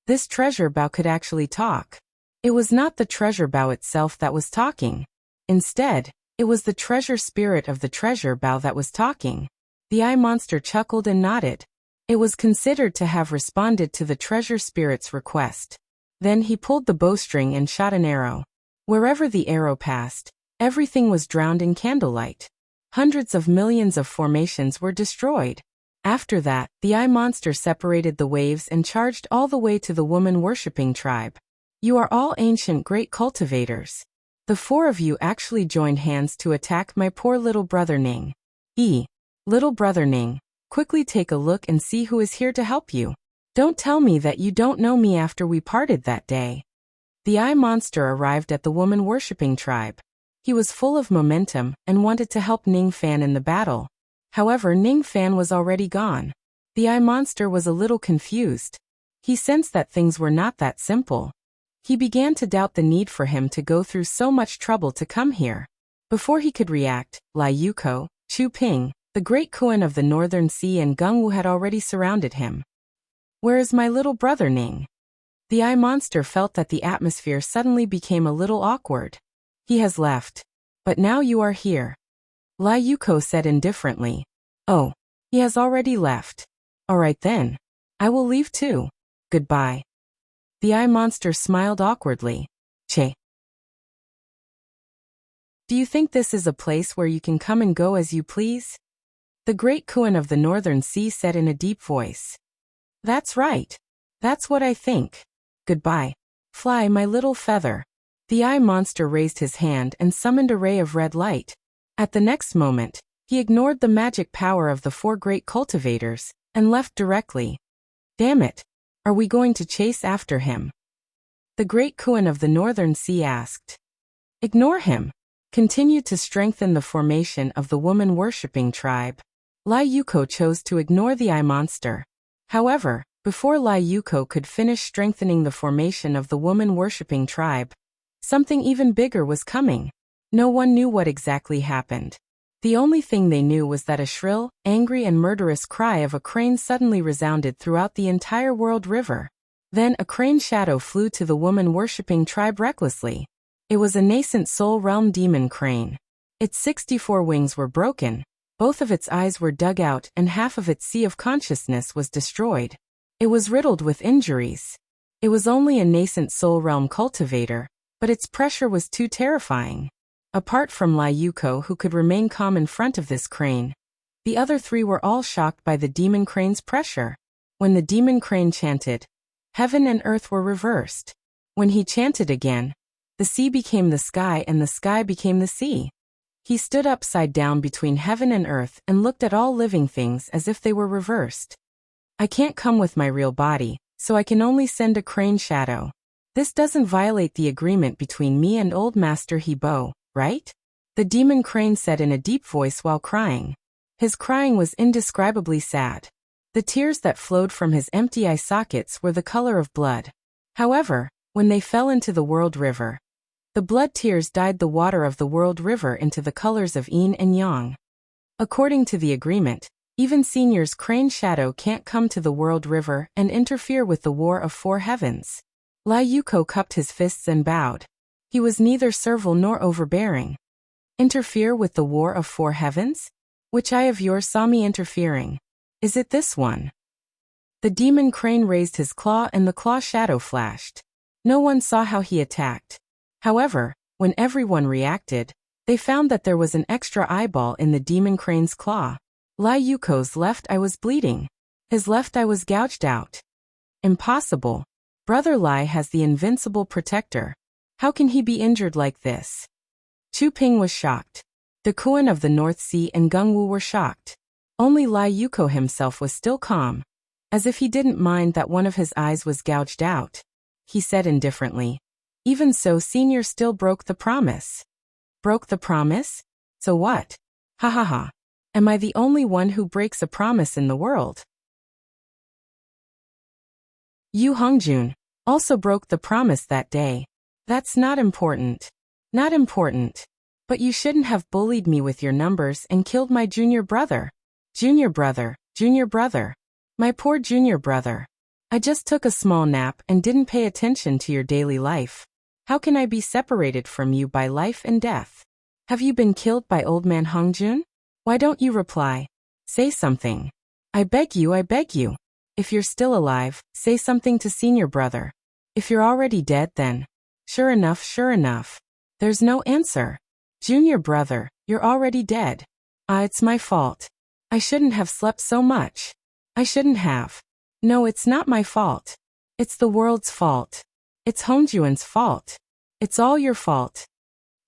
This treasure bow could actually talk. It was not the treasure bow itself that was talking. Instead, it was the treasure spirit of the treasure bow that was talking. The eye monster chuckled and nodded. It was considered to have responded to the treasure spirit's request. Then he pulled the bowstring and shot an arrow. Wherever the arrow passed, everything was drowned in candlelight. Hundreds of millions of formations were destroyed. After that, the eye monster separated the waves and charged all the way to the woman-worshipping tribe. You are all ancient great cultivators. The 4 of you actually joined hands to attack my poor little brother Ning. Little brother Ning. Quickly take a look and see who is here to help you. Don't tell me that you don't know me after we parted that day. The eye monster arrived at the woman-worshipping tribe. He was full of momentum and wanted to help Ning Fan in the battle. However, Ning Fan was already gone. The eye monster was a little confused. He sensed that things were not that simple. He began to doubt the need for him to go through so much trouble to come here. Before he could react, Lai Yuko, Chu Ping, the great Kuan of the Northern Sea and Gengwu had already surrounded him. Where is my little brother Ning? The eye monster felt that the atmosphere suddenly became a little awkward. He has left. But now you are here. Lai Yuko said indifferently. Oh, he has already left. Alright then. I will leave too. Goodbye. The eye monster smiled awkwardly. Che. Do you think this is a place where you can come and go as you please? The great Kuan of the Northern Sea said in a deep voice. That's right. That's what I think. Goodbye. Fly, my little feather. The eye monster raised his hand and summoned a ray of red light. At the next moment, he ignored the magic power of the 4 great cultivators and left directly. Damn it. Are we going to chase after him? The great Kuan of the Northern Sea asked. Ignore him. Continue to strengthen the formation of the woman-worshipping tribe. Lai Yuko chose to ignore the eye monster. However, before Lai Yuko could finish strengthening the formation of the woman-worshipping tribe, something even bigger was coming. No one knew what exactly happened. The only thing they knew was that a shrill, angry and murderous cry of a crane suddenly resounded throughout the entire world river. Then a crane shadow flew to the woman-worshipping tribe recklessly. It was a nascent soul realm demon crane. Its 64 wings were broken, both of its eyes were dug out and half of its sea of consciousness was destroyed. It was riddled with injuries. It was only a nascent soul realm cultivator, but its pressure was too terrifying. Apart from Lai Yuko, who could remain calm in front of this crane, the other three were all shocked by the demon crane's pressure. When the demon crane chanted, heaven and earth were reversed. When he chanted again, the sea became the sky and the sky became the sea. He stood upside down between heaven and earth and looked at all living things as if they were reversed. I can't come with my real body, so I can only send a crane shadow. This doesn't violate the agreement between me and Old Master Hebo, right? The demon crane said in a deep voice while crying. His crying was indescribably sad. The tears that flowed from his empty eye sockets were the color of blood. However, when they fell into the world river, the blood tears dyed the water of the world river into the colors of yin and yang. According to the agreement, even Senior's crane shadow can't come to the world river and interfere with the war of four heavens. Lai Yuko cupped his fists and bowed. He was neither servile nor overbearing. Interfere with the war of four heavens? Which eye of yours saw me interfering? Is it this one? The demon crane raised his claw and the claw shadow flashed. No one saw how he attacked. However, when everyone reacted, they found that there was an extra eyeball in the demon crane's claw. Lai Yuko's left eye was bleeding. His left eye was gouged out. Impossible. Brother Lai has the invincible protector. How can he be injured like this? Chu Ping was shocked. The Kuan of the North Sea and Gung Wu were shocked. Only Lai Yuko himself was still calm. As if he didn't mind that one of his eyes was gouged out. He said indifferently. Even so, Senior still broke the promise. Broke the promise? So what? Ha ha ha. Am I the only one who breaks a promise in the world? Yu Hongjun also broke the promise that day. That's not important. Not important. But you shouldn't have bullied me with your numbers and killed my junior brother. Junior brother, junior brother. My poor junior brother. I just took a small nap and didn't pay attention to your daily life. How can I be separated from you by life and death? Have you been killed by old man Hongjun? Why don't you reply? Say something. I beg you, I beg you. If you're still alive, say something to senior brother. If you're already dead, then. Sure enough, sure enough. There's no answer. Junior brother, you're already dead. It's my fault. I shouldn't have slept so much. I shouldn't have. No, it's not my fault. It's the world's fault. It's Hongjuan's fault. It's all your fault.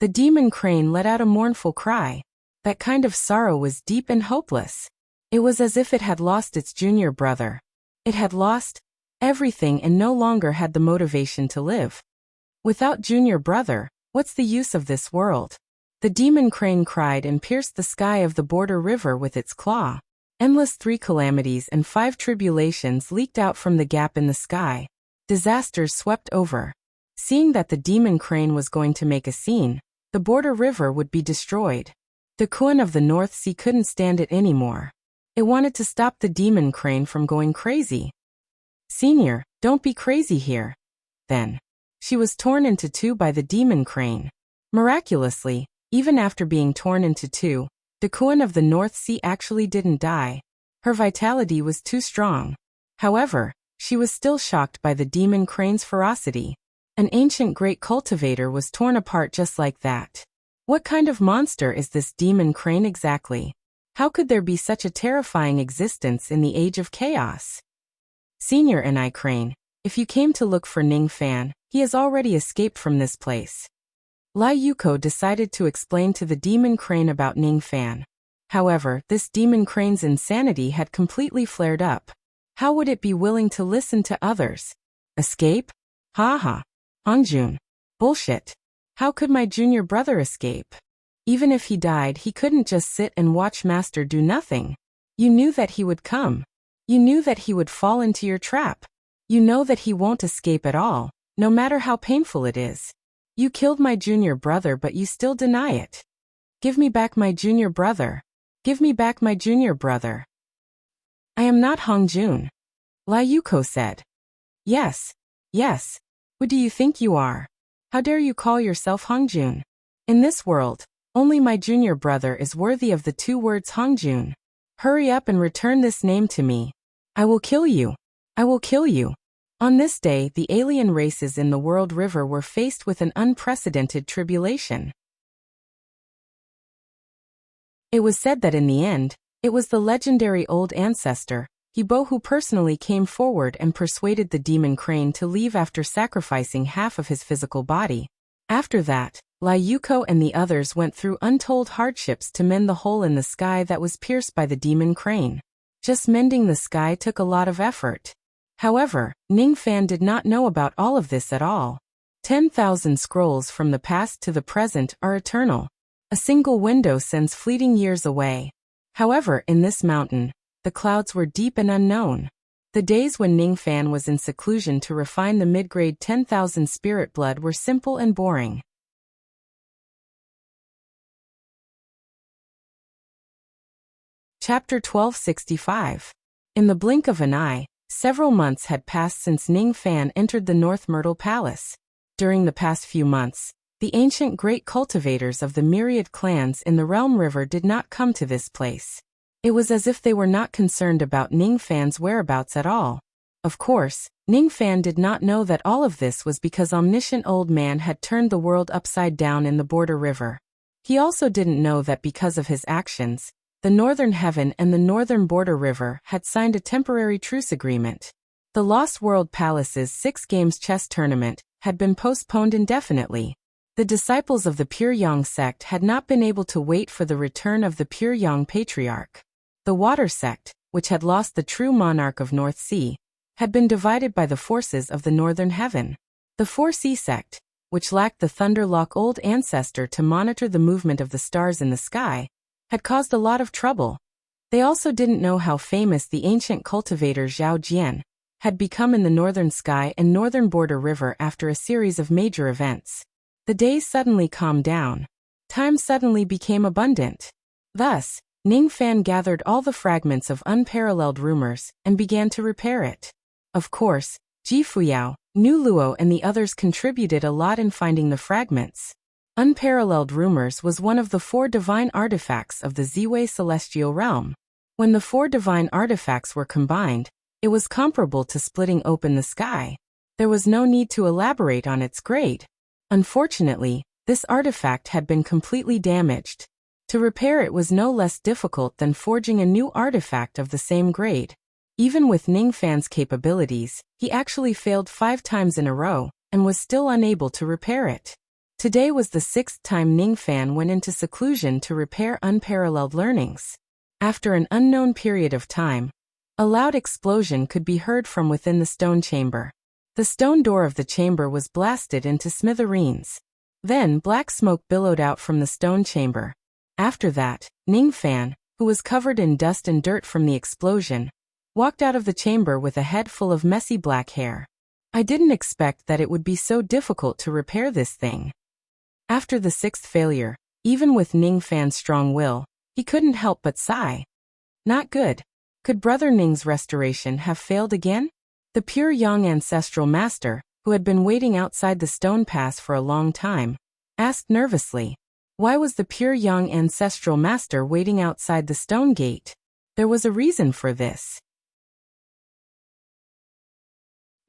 The demon crane let out a mournful cry. That kind of sorrow was deep and hopeless. It was as if it had lost its junior brother. It had lost everything and no longer had the motivation to live. Without junior brother, what's the use of this world? The demon crane cried and pierced the sky of the border river with its claw. Endless 3 calamities and 5 tribulations leaked out from the gap in the sky. Disasters swept over. Seeing that the demon crane was going to make a scene, the border river would be destroyed. The Kuan of the North Sea couldn't stand it anymore. It wanted to stop the demon crane from going crazy. Senior, don't be crazy here. Then. She was torn into 2 by the demon crane. Miraculously, even after being torn into 2, the Kuan of the North Sea actually didn't die. Her vitality was too strong. However, she was still shocked by the demon crane's ferocity. An ancient great cultivator was torn apart just like that. What kind of monster is this demon crane exactly? How could there be such a terrifying existence in the age of chaos? Senior and I crane, if you came to look for Ning Fan, he has already escaped from this place. Lai Yuko decided to explain to the demon crane about Ning Fan. However, this demon crane's insanity had completely flared up. How would it be willing to listen to others? Escape? Ha ha. Hongjun. Bullshit. How could my junior brother escape? Even if he died, he couldn't just sit and watch Master do nothing. You knew that he would come. You knew that he would fall into your trap. You know that he won't escape at all, no matter how painful it is. You killed my junior brother, but you still deny it. Give me back my junior brother. Give me back my junior brother. I am not Hongjun. Liu Yuko said. Yes. Yes. Who do you think you are? How dare you call yourself Hongjun? In this world, only my junior brother is worthy of the two words Hongjun. Hurry up and return this name to me. I will kill you. I will kill you. On this day, the alien races in the world river were faced with an unprecedented tribulation. It was said that in the end, it was the legendary old ancestor, Hibo, who personally came forward and persuaded the demon crane to leave after sacrificing half of his physical body. After that, Liu Yuko and the others went through untold hardships to mend the hole in the sky that was pierced by the demon crane. Just mending the sky took a lot of effort. However, Ning Fan did not know about all of this at all. 10,000 scrolls from the past to the present are eternal. A single window sends fleeting years away. However, in this mountain, the clouds were deep and unknown. The days when Ning Fan was in seclusion to refine the mid-grade 10,000 spirit blood were simple and boring. Chapter 1265. In the blink of an eye, several months had passed since Ning Fan entered the North Myrtle Palace. During the past few months, the ancient great cultivators of the myriad clans in the Realm River did not come to this place. It was as if they were not concerned about Ning Fan's whereabouts at all. Of course, Ning Fan did not know that all of this was because omniscient old man had turned the world upside down in the border river. He also didn't know that because of his actions, the Northern Heaven and the Northern Border River had signed a temporary truce agreement. The Lost World Palace's 6 Games chess tournament had been postponed indefinitely. The disciples of the Pure Yang sect had not been able to wait for the return of the Pure Yang Patriarch. The Water sect, which had lost the true monarch of North Sea, had been divided by the forces of the Northern Heaven. The Four Sea sect, which lacked the Thunderlock old ancestor to monitor the movement of the stars in the sky, had caused a lot of trouble. They also didn't know how famous the ancient cultivator Zhao Jian had become in the Northern Sky and Northern Border River after a series of major events. The days suddenly calmed down. Time suddenly became abundant. Thus, Ning Fan gathered all the fragments of unparalleled rumors and began to repair it. Of course, Ji Fuyao, Nu Luo and the others contributed a lot in finding the fragments. Unparalleled Rumors was one of the 4 divine artifacts of the Ziwei celestial realm. When the 4 divine artifacts were combined, it was comparable to splitting open the sky. There was no need to elaborate on its grade. Unfortunately, this artifact had been completely damaged. To repair it was no less difficult than forging a new artifact of the same grade. Even with Ning Fan's capabilities, he actually failed 5 times in a row, and was still unable to repair it. Today was the 6th time Ning Fan went into seclusion to repair unparalleled learnings. After an unknown period of time, a loud explosion could be heard from within the stone chamber. The stone door of the chamber was blasted into smithereens. Then black smoke billowed out from the stone chamber. After that, Ning Fan, who was covered in dust and dirt from the explosion, walked out of the chamber with a head full of messy black hair. I didn't expect that it would be so difficult to repair this thing. After the 6th failure, even with Ning Fan's strong will, he couldn't help but sigh. Not good. Could Brother Ning's restoration have failed again? The Pure Yang ancestral master, who had been waiting outside the stone pass for a long time, asked nervously. Why was the Pure Yang ancestral master waiting outside the stone gate? There was a reason for this.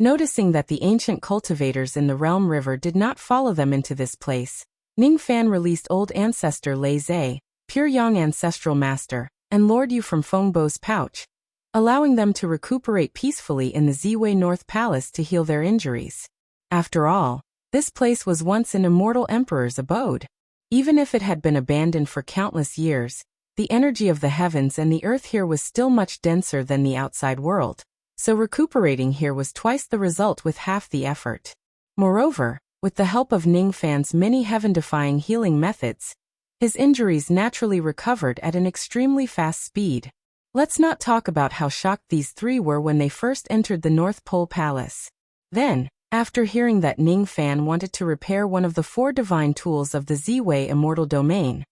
Noticing that the ancient cultivators in the Realm River did not follow them into this place, Ning Fan released old ancestor Lei Zhe, Pure Yang ancestral master, and Lord Yu from Fengbo's pouch, allowing them to recuperate peacefully in the Ziwei North Palace to heal their injuries. After all, this place was once an immortal emperor's abode. Even if it had been abandoned for countless years, the energy of the heavens and the earth here was still much denser than the outside world, so recuperating here was twice the result with half the effort. Moreover, with the help of Ning Fan's many heaven-defying healing methods, his injuries naturally recovered at an extremely fast speed. Let's not talk about how shocked these three were when they first entered the North Pole Palace. Then, after hearing that Ning Fan wanted to repair one of the 4 divine tools of the Ziwei immortal domain,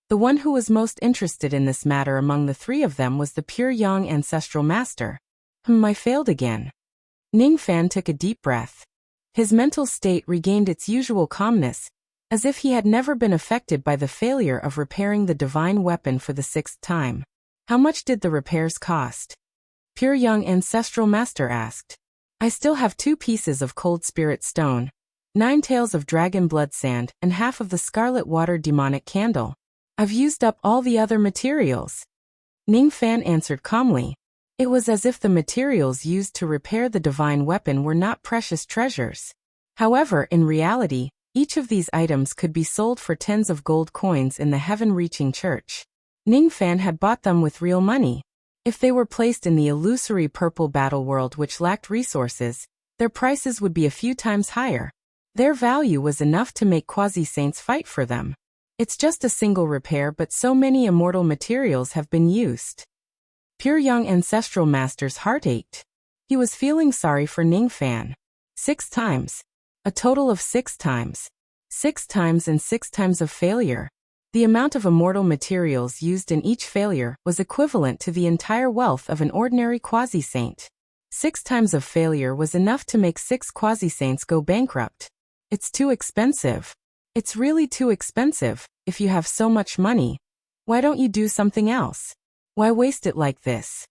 the one who was most interested in this matter among the 3 of them was the pure Yang ancestral master. I failed again. Ning Fan took a deep breath. His mental state regained its usual calmness, as if he had never been affected by the failure of repairing the divine weapon for the 6th time. How much did the repairs cost? Pure Yang ancestral master asked. I still have 2 pieces of cold spirit stone, 9 tails of dragon blood sand, and half of the scarlet water demonic candle. I've used up all the other materials. Ning Fan answered calmly. It was as if the materials used to repair the divine weapon were not precious treasures. However, in reality, each of these items could be sold for tens of gold coins in the heaven-reaching church. Ning Fan had bought them with real money. If they were placed in the illusory purple battle world which lacked resources, their prices would be a few times higher. Their value was enough to make quasi-saints fight for them. It's just a single repair, but so many immortal materials have been used. Pure Yang ancestral master's heart ached. He was feeling sorry for Ning Fan. 6 times. A total of 6 times. 6 times and 6 times of failure. The amount of immortal materials used in each failure was equivalent to the entire wealth of an ordinary quasi-saint. 6 times of failure was enough to make 6 quasi-saints go bankrupt. It's too expensive. It's really too expensive. If you have so much money, why don't you do something else? Why waste it like this?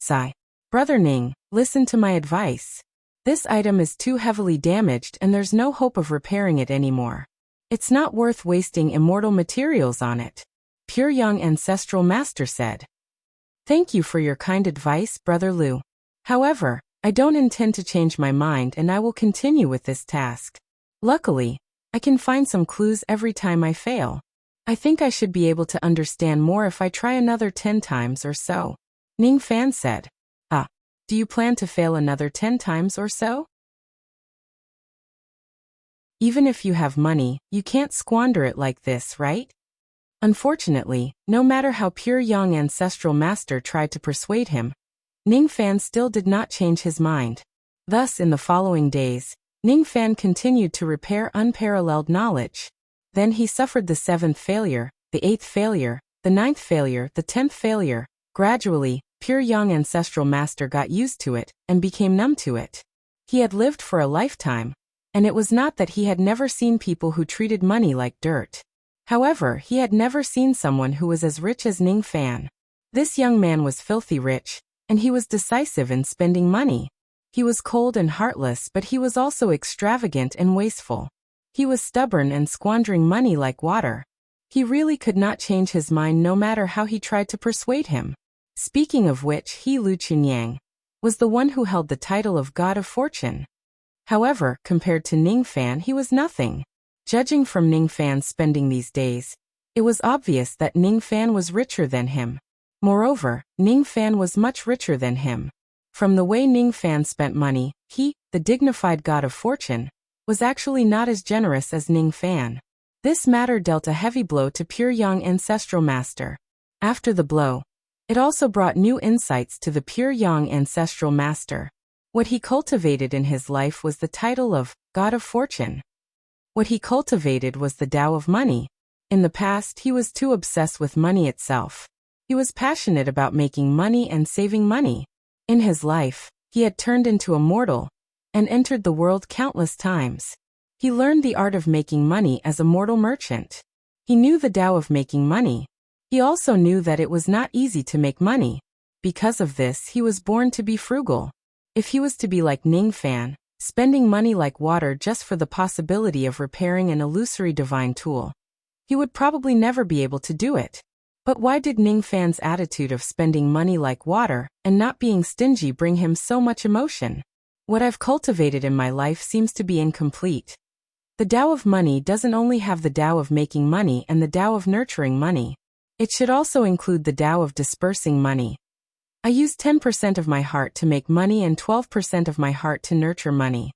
Sigh. Brother Ning, listen to my advice. This item is too heavily damaged and there's no hope of repairing it anymore. It's not worth wasting immortal materials on it. Pure Yang ancestral master said. Thank you for your kind advice, Brother Lu. However, I don't intend to change my mind and I will continue with this task. Luckily, I can find some clues every time I fail. I think I should be able to understand more if I try another 10 times or so. Ning Fan said. Do you plan to fail another 10 times or so? Even if you have money, you can't squander it like this, right? Unfortunately, no matter how Pure Yang ancestral master tried to persuade him, Ning Fan still did not change his mind. Thus, in the following days, Ning Fan continued to repair unparalleled knowledge. Then he suffered the 7th failure, the 8th failure, the 9th failure, the 10th failure. Gradually, Pure Yang ancestral master got used to it and became numb to it. He had lived for a lifetime, and it was not that he had never seen people who treated money like dirt. However, he had never seen someone who was as rich as Ning Fan. This young man was filthy rich, and he was decisive in spending money. He was cold and heartless, but he was also extravagant and wasteful. He was stubborn and squandering money like water. He really could not change his mind no matter how he tried to persuade him. Speaking of which, he, Lu Chunyang, was the one who held the title of God of Fortune. However, compared to Ning Fan, he was nothing. Judging from Ning Fan's spending these days, it was obvious that Ning Fan was richer than him. Moreover, Ning Fan was much richer than him. From the way Ning Fan spent money, he, the dignified God of Fortune, was actually not as generous as Ning Fan. This matter dealt a heavy blow to Pure Yang ancestral master. After the blow, it also brought new insights to the Pure Yang ancestral master. What he cultivated in his life was the title of God of Fortune. What he cultivated was the Tao of money. In the past, he was too obsessed with money itself. He was passionate about making money and saving money. In his life, he had turned into a mortal and entered the world countless times. He learned the art of making money as a mortal merchant. He knew the Tao of making money. He also knew that it was not easy to make money. Because of this, he was born to be frugal. If he was to be like Ning Fan, spending money like water just for the possibility of repairing an illusory divine tool, he would probably never be able to do it. But why did Ning Fan's attitude of spending money like water and not being stingy bring him so much emotion? What I've cultivated in my life seems to be incomplete. The Tao of money doesn't only have the Tao of making money and the Tao of nurturing money. It should also include the Tao of dispersing money. I use 10% of my heart to make money and 12% of my heart to nurture money.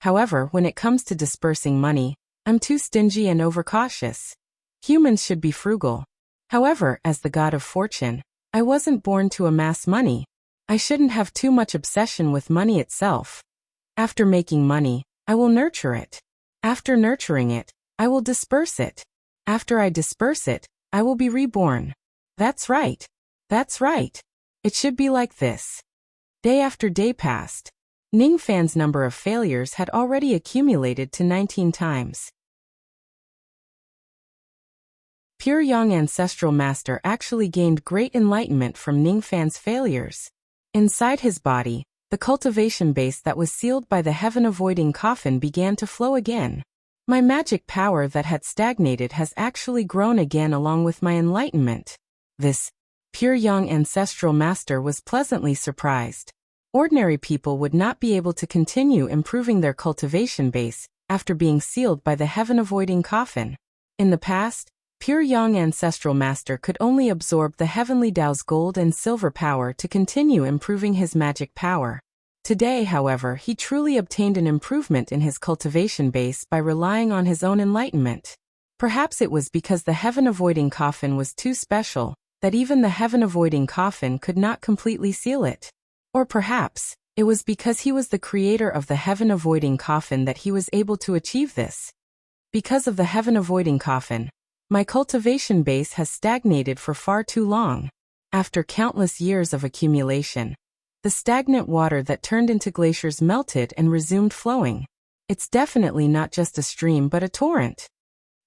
However, when it comes to dispersing money, I'm too stingy and overcautious. Humans should be frugal. However, as the god of fortune, I wasn't born to amass money. I shouldn't have too much obsession with money itself. After making money, I will nurture it. After nurturing it, I will disperse it. After I disperse it, I will be reborn. That's right. That's right. It should be like this. Day after day passed. Ning Fan's number of failures had already accumulated to 19 times. Pure Yang Ancestral Master actually gained great enlightenment from Ning Fan's failures. Inside his body, the cultivation base that was sealed by the heaven-avoiding coffin began to flow again. My magic power that had stagnated has actually grown again along with my enlightenment. This Pure Yang Ancestral Master was pleasantly surprised. Ordinary people would not be able to continue improving their cultivation base after being sealed by the heaven-avoiding coffin. In the past, Pure Yang Ancestral Master could only absorb the heavenly Tao's gold and silver power to continue improving his magic power. Today, however, he truly obtained an improvement in his cultivation base by relying on his own enlightenment. Perhaps it was because the heaven-avoiding coffin was too special, that even the heaven-avoiding coffin could not completely seal it. Or perhaps, it was because he was the creator of the heaven-avoiding coffin that he was able to achieve this. Because of the heaven-avoiding coffin, my cultivation base has stagnated for far too long. After countless years of accumulation, the stagnant water that turned into glaciers melted and resumed flowing. It's definitely not just a stream but a torrent.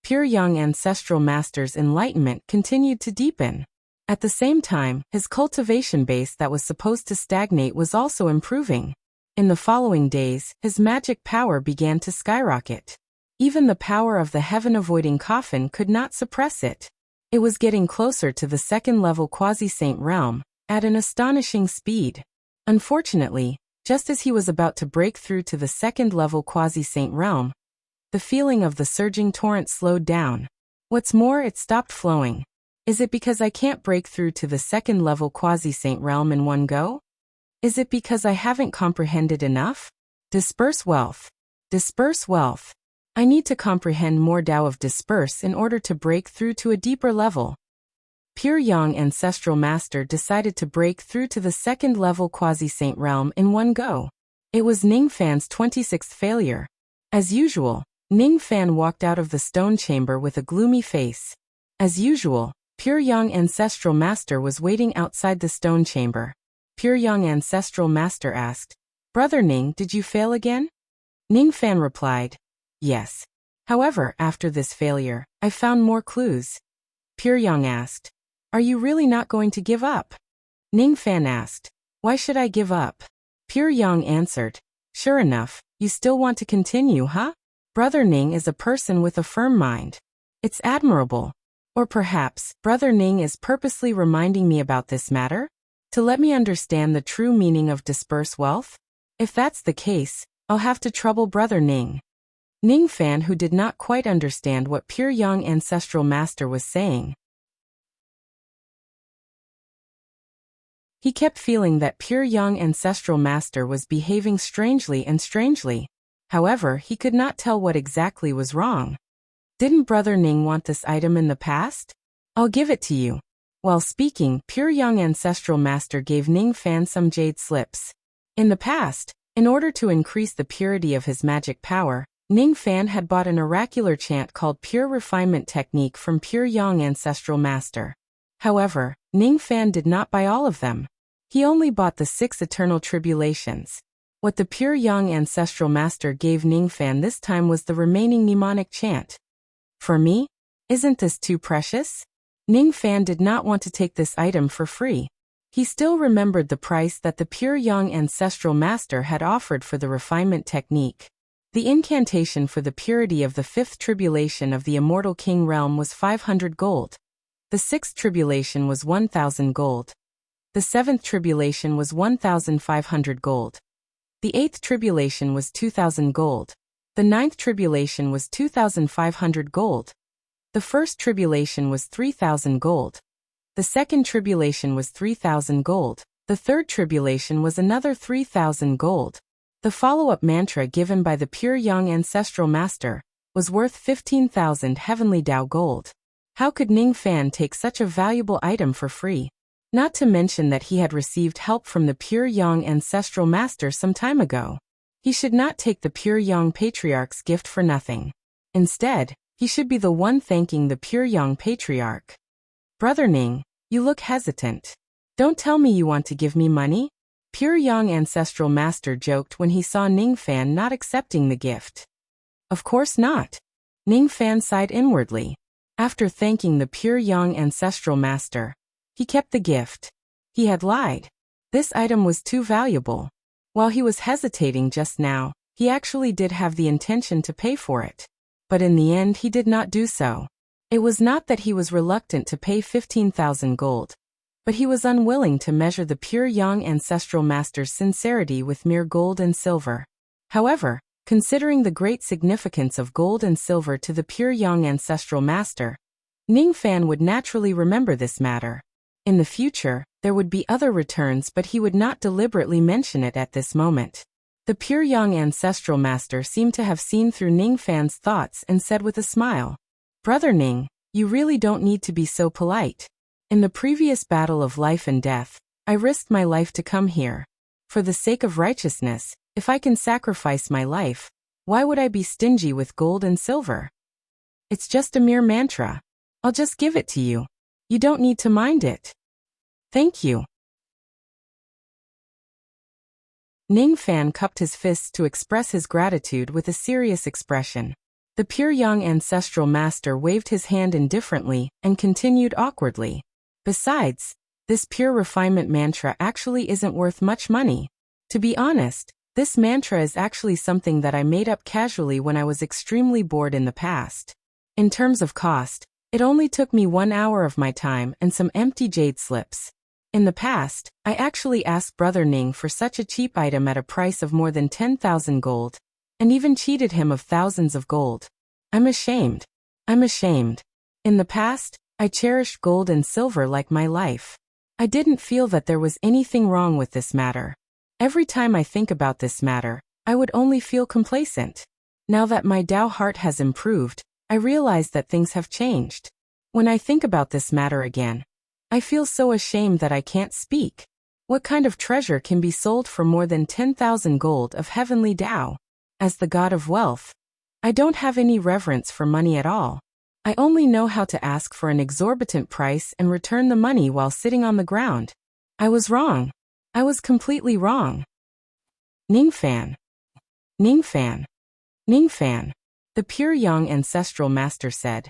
Pure Yang Ancestral Master's enlightenment continued to deepen. At the same time, his cultivation base that was supposed to stagnate was also improving. In the following days, his magic power began to skyrocket. Even the power of the heaven-avoiding coffin could not suppress it. It was getting closer to the second-level quasi-saint realm, at an astonishing speed. Unfortunately, just as he was about to break through to the second-level quasi-saint realm, the feeling of the surging torrent slowed down. What's more, it stopped flowing. Is it because I can't break through to the second-level quasi-saint realm in one go? Is it because I haven't comprehended enough? Disperse wealth. Disperse wealth. I need to comprehend more Tao of disperse in order to break through to a deeper level. Pure Yang Ancestral Master decided to break through to the second-level quasi-saint realm in one go. It was Ning Fan's 26th failure. As usual, Ning Fan walked out of the stone chamber with a gloomy face. As usual, Pure Yang Ancestral Master was waiting outside the stone chamber. Pure Yang Ancestral Master asked, "Brother Ning, did you fail again?" Ning Fan replied, "Yes. However, after this failure, I found more clues." Pure Yang asked, "Are you really not going to give up?" Ning Fan asked, "Why should I give up?" Pure Yang answered, "Sure enough, you still want to continue, huh? Brother Ning is a person with a firm mind. It's admirable. Or perhaps, Brother Ning is purposely reminding me about this matter? To let me understand the true meaning of disperse wealth? If that's the case, I'll have to trouble Brother Ning." Ning Fan, who did not quite understand what Pure Yang Ancestral Master was saying. He kept feeling that Pure Yang Ancestral Master was behaving strangely and strangely. However, he could not tell what exactly was wrong. Didn't Brother Ning want this item in the past? I'll give it to you. While speaking, Pure Yang Ancestral Master gave Ning Fan some jade slips. In the past, in order to increase the purity of his magic power, Ning Fan had bought an oracular chant called Pure Refinement Technique from Pure Yang Ancestral Master. However, Ning Fan did not buy all of them. He only bought the 6 eternal tribulations. What the Pure Yang Ancestral Master gave Ning Fan this time was the remaining mnemonic chant. For me? Isn't this too precious? Ning Fan did not want to take this item for free. He still remembered the price that the Pure Yang Ancestral Master had offered for the refinement technique. The incantation for the purity of the 5th tribulation of the Immortal King realm was 500 gold. The 6th tribulation was 1,000 gold. The 7th tribulation was 1,500 gold. The 8th tribulation was 2,000 gold. The 9th tribulation was 2,500 gold. The 1st tribulation was 3,000 gold. The 2nd tribulation was 3,000 gold. The 3rd tribulation was another 3,000 gold. The follow-up mantra given by the pure young ancestral master was worth 15,000 heavenly Dao gold. How could Ning Fan take such a valuable item for free? Not to mention that he had received help from the pure young ancestral master some time ago. He should not take the pure young patriarch's gift for nothing. Instead, he should be the one thanking the pure young patriarch. Brother Ning, you look hesitant. Don't tell me you want to give me money? Pure young ancestral master joked when he saw Ning Fan not accepting the gift. Of course not. Ning Fan sighed inwardly. After thanking the pure young ancestral master, he kept the gift. He had lied. This item was too valuable. While he was hesitating just now, he actually did have the intention to pay for it. But in the end he did not do so. It was not that he was reluctant to pay 15,000 gold, but he was unwilling to measure the pure young ancestral master's sincerity with mere gold and silver. However, considering the great significance of gold and silver to the pure young ancestral master, Ning Fan would naturally remember this matter. In the future, there would be other returns, but he would not deliberately mention it at this moment. The pure young ancestral master seemed to have seen through Ning Fan's thoughts and said with a smile, "Brother Ning, you really don't need to be so polite. In the previous battle of life and death, I risked my life to come here. For the sake of righteousness, if I can sacrifice my life, why would I be stingy with gold and silver? It's just a mere mantra. I'll just give it to you. You don't need to mind it. Thank you." Ning Fan cupped his fists to express his gratitude with a serious expression. The pure young ancestral master waved his hand indifferently and continued awkwardly. "Besides, this pure refinement mantra actually isn't worth much money. To be honest, this mantra is actually something that I made up casually when I was extremely bored in the past. In terms of cost, it only took me 1 hour of my time and some empty jade slips. In the past, I actually asked Brother Ning for such a cheap item at a price of more than 10,000 gold, and even cheated him of thousands of gold. I'm ashamed. I'm ashamed. In the past, I cherished gold and silver like my life. I didn't feel that there was anything wrong with this matter. Every time I think about this matter, I would only feel complacent. Now that my Dao heart has improved, I realize that things have changed. When I think about this matter again, I feel so ashamed that I can't speak. What kind of treasure can be sold for more than 10,000 gold of heavenly Dao? As the god of wealth, I don't have any reverence for money at all. I only know how to ask for an exorbitant price and return the money while sitting on the ground. I was wrong. I was completely wrong. Ning Fan. Ning Fan. Ning Fan. The pure young ancestral master said.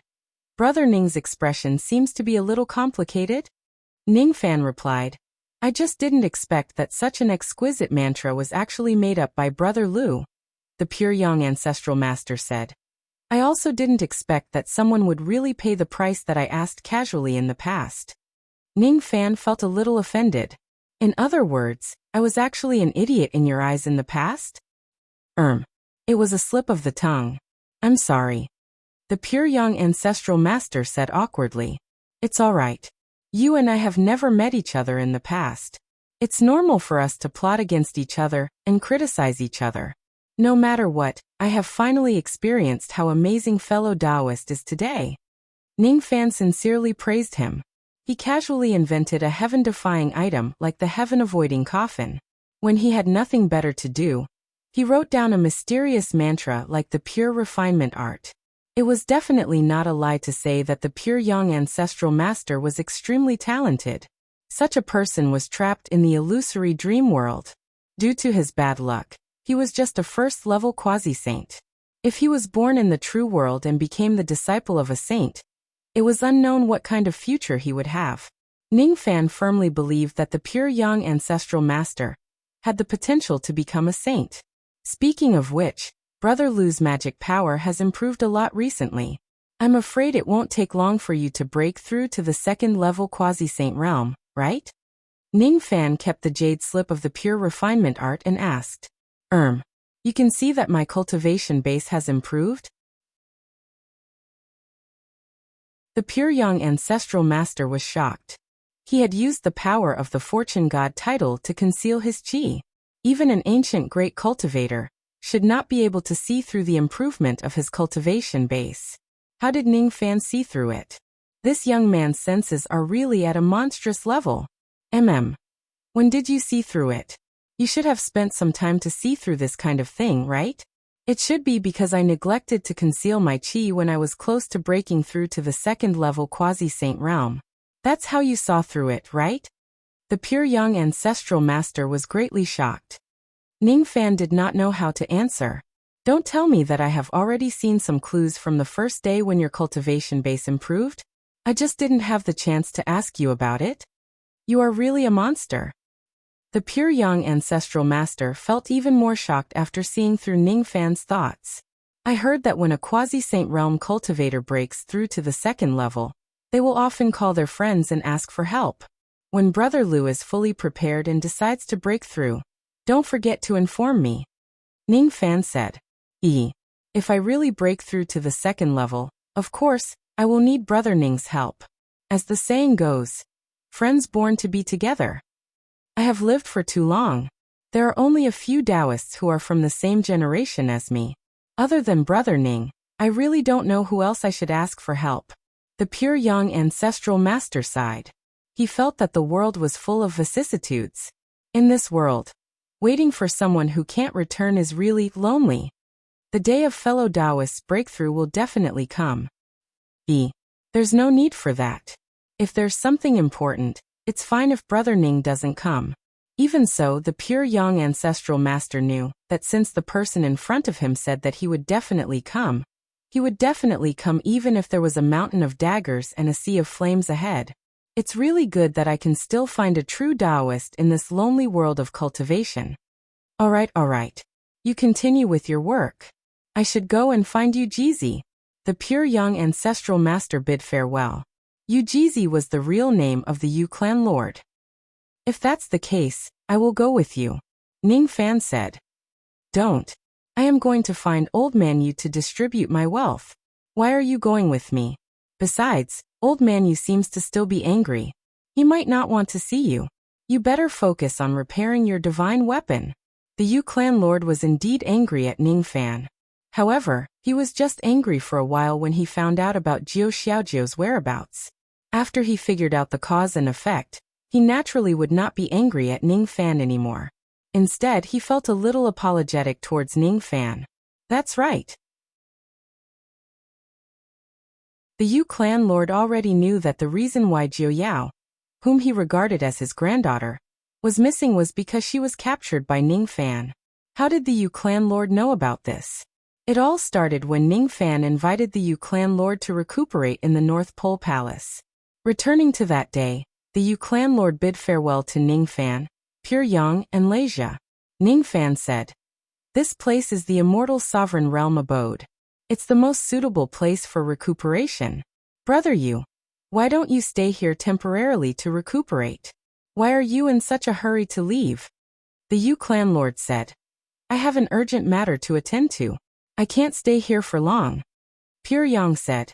Brother Ning's expression seems to be a little complicated. Ning Fan replied, I just didn't expect that such an exquisite mantra was actually made up by Brother Lu. The pure young ancestral master said. I also didn't expect that someone would really pay the price that I asked casually in the past. Ning Fan felt a little offended. In other words, I was actually an idiot in your eyes in the past? It was a slip of the tongue. I'm sorry. The pure young ancestral master said awkwardly. It's all right. You and I have never met each other in the past. It's normal for us to plot against each other and criticize each other. No matter what, I have finally experienced how amazing fellow Taoist is today. Ning Fan sincerely praised him. He casually invented a heaven-defying item like the heaven-avoiding coffin. When he had nothing better to do, he wrote down a mysterious mantra like the pure refinement art. It was definitely not a lie to say that the pure young ancestral master was extremely talented. Such a person was trapped in the illusory dream world. Due to his bad luck, he was just a first-level quasi-saint. If he was born in the true world and became the disciple of a saint, it was unknown what kind of future he would have. Ning Fan firmly believed that the pure young ancestral master had the potential to become a saint. Speaking of which, Brother Lu's magic power has improved a lot recently. I'm afraid it won't take long for you to break through to the second-level quasi-saint realm, right? Ning Fan kept the jade slip of the pure refinement art and asked, You can see that my cultivation base has improved? The pure young ancestral master was shocked. He had used the power of the fortune god title to conceal his chi. Even an ancient great cultivator should not be able to see through the improvement of his cultivation base. How did Ning Fan see through it? This young man's senses are really at a monstrous level. When did you see through it? You should have spent some time to see through this kind of thing, right? It should be because I neglected to conceal my chi when I was close to breaking through to the second-level quasi-saint realm. That's how you saw through it, right? The pure young ancestral master was greatly shocked. Ning Fan did not know how to answer. Don't tell me that I have already seen some clues from the first day when your cultivation base improved. I just didn't have the chance to ask you about it. You are really a monster. The pure young ancestral master felt even more shocked after seeing through Ning Fan's thoughts. I heard that when a quasi-saint realm cultivator breaks through to the second level, they will often call their friends and ask for help. When Brother Liu is fully prepared and decides to break through, don't forget to inform me. Ning Fan said. If I really break through to the second level, of course, I will need Brother Ning's help. As the saying goes, friends born to be together. I have lived for too long. There are only a few Taoists who are from the same generation as me. Other than Brother Ning, I really don't know who else I should ask for help. The pure young ancestral master sighed. He felt that the world was full of vicissitudes. In this world, waiting for someone who can't return is really lonely. The day of fellow Taoists' breakthrough will definitely come. There's no need for that. If there's something important, it's fine if Brother Ning doesn't come. Even so, the pure young ancestral master knew that since the person in front of him said that he would definitely come even if there was a mountain of daggers and a sea of flames ahead. It's really good that I can still find a true Taoist in this lonely world of cultivation. All right. You continue with your work. I should go and find Ujizi. The pure young ancestral master bid farewell. Ujizi was the real name of the Yu clan lord. If that's the case, I will go with you. Ning Fan said. Don't. I am going to find Old Man Yu to distribute my wealth. Why are you going with me? Besides, Old Man Yu seems to still be angry. He might not want to see you. You better focus on repairing your divine weapon. The Yu clan lord was indeed angry at Ning Fan. However, he was just angry for a while when he found out about Jiu Xiaojiu's whereabouts. After he figured out the cause and effect, he naturally would not be angry at Ning Fan anymore. Instead, he felt a little apologetic towards Ning Fan. That's right. The Yu clan lord already knew that the reason why Jiu Yao, whom he regarded as his granddaughter, was missing was because she was captured by Ning Fan. How did the Yu clan lord know about this? It all started when Ning Fan invited the Yu clan lord to recuperate in the North Pole Palace. Returning to that day, the Yu clan lord bid farewell to Ning Fan, Pure Yang, and Leisha. Ning Fan said, "This place is the immortal sovereign realm abode. It's the most suitable place for recuperation. Brother Yu, why don't you stay here temporarily to recuperate? Why are you in such a hurry to leave?" The Yu clan lord said, "I have an urgent matter to attend to. I can't stay here for long." Pure Yang said,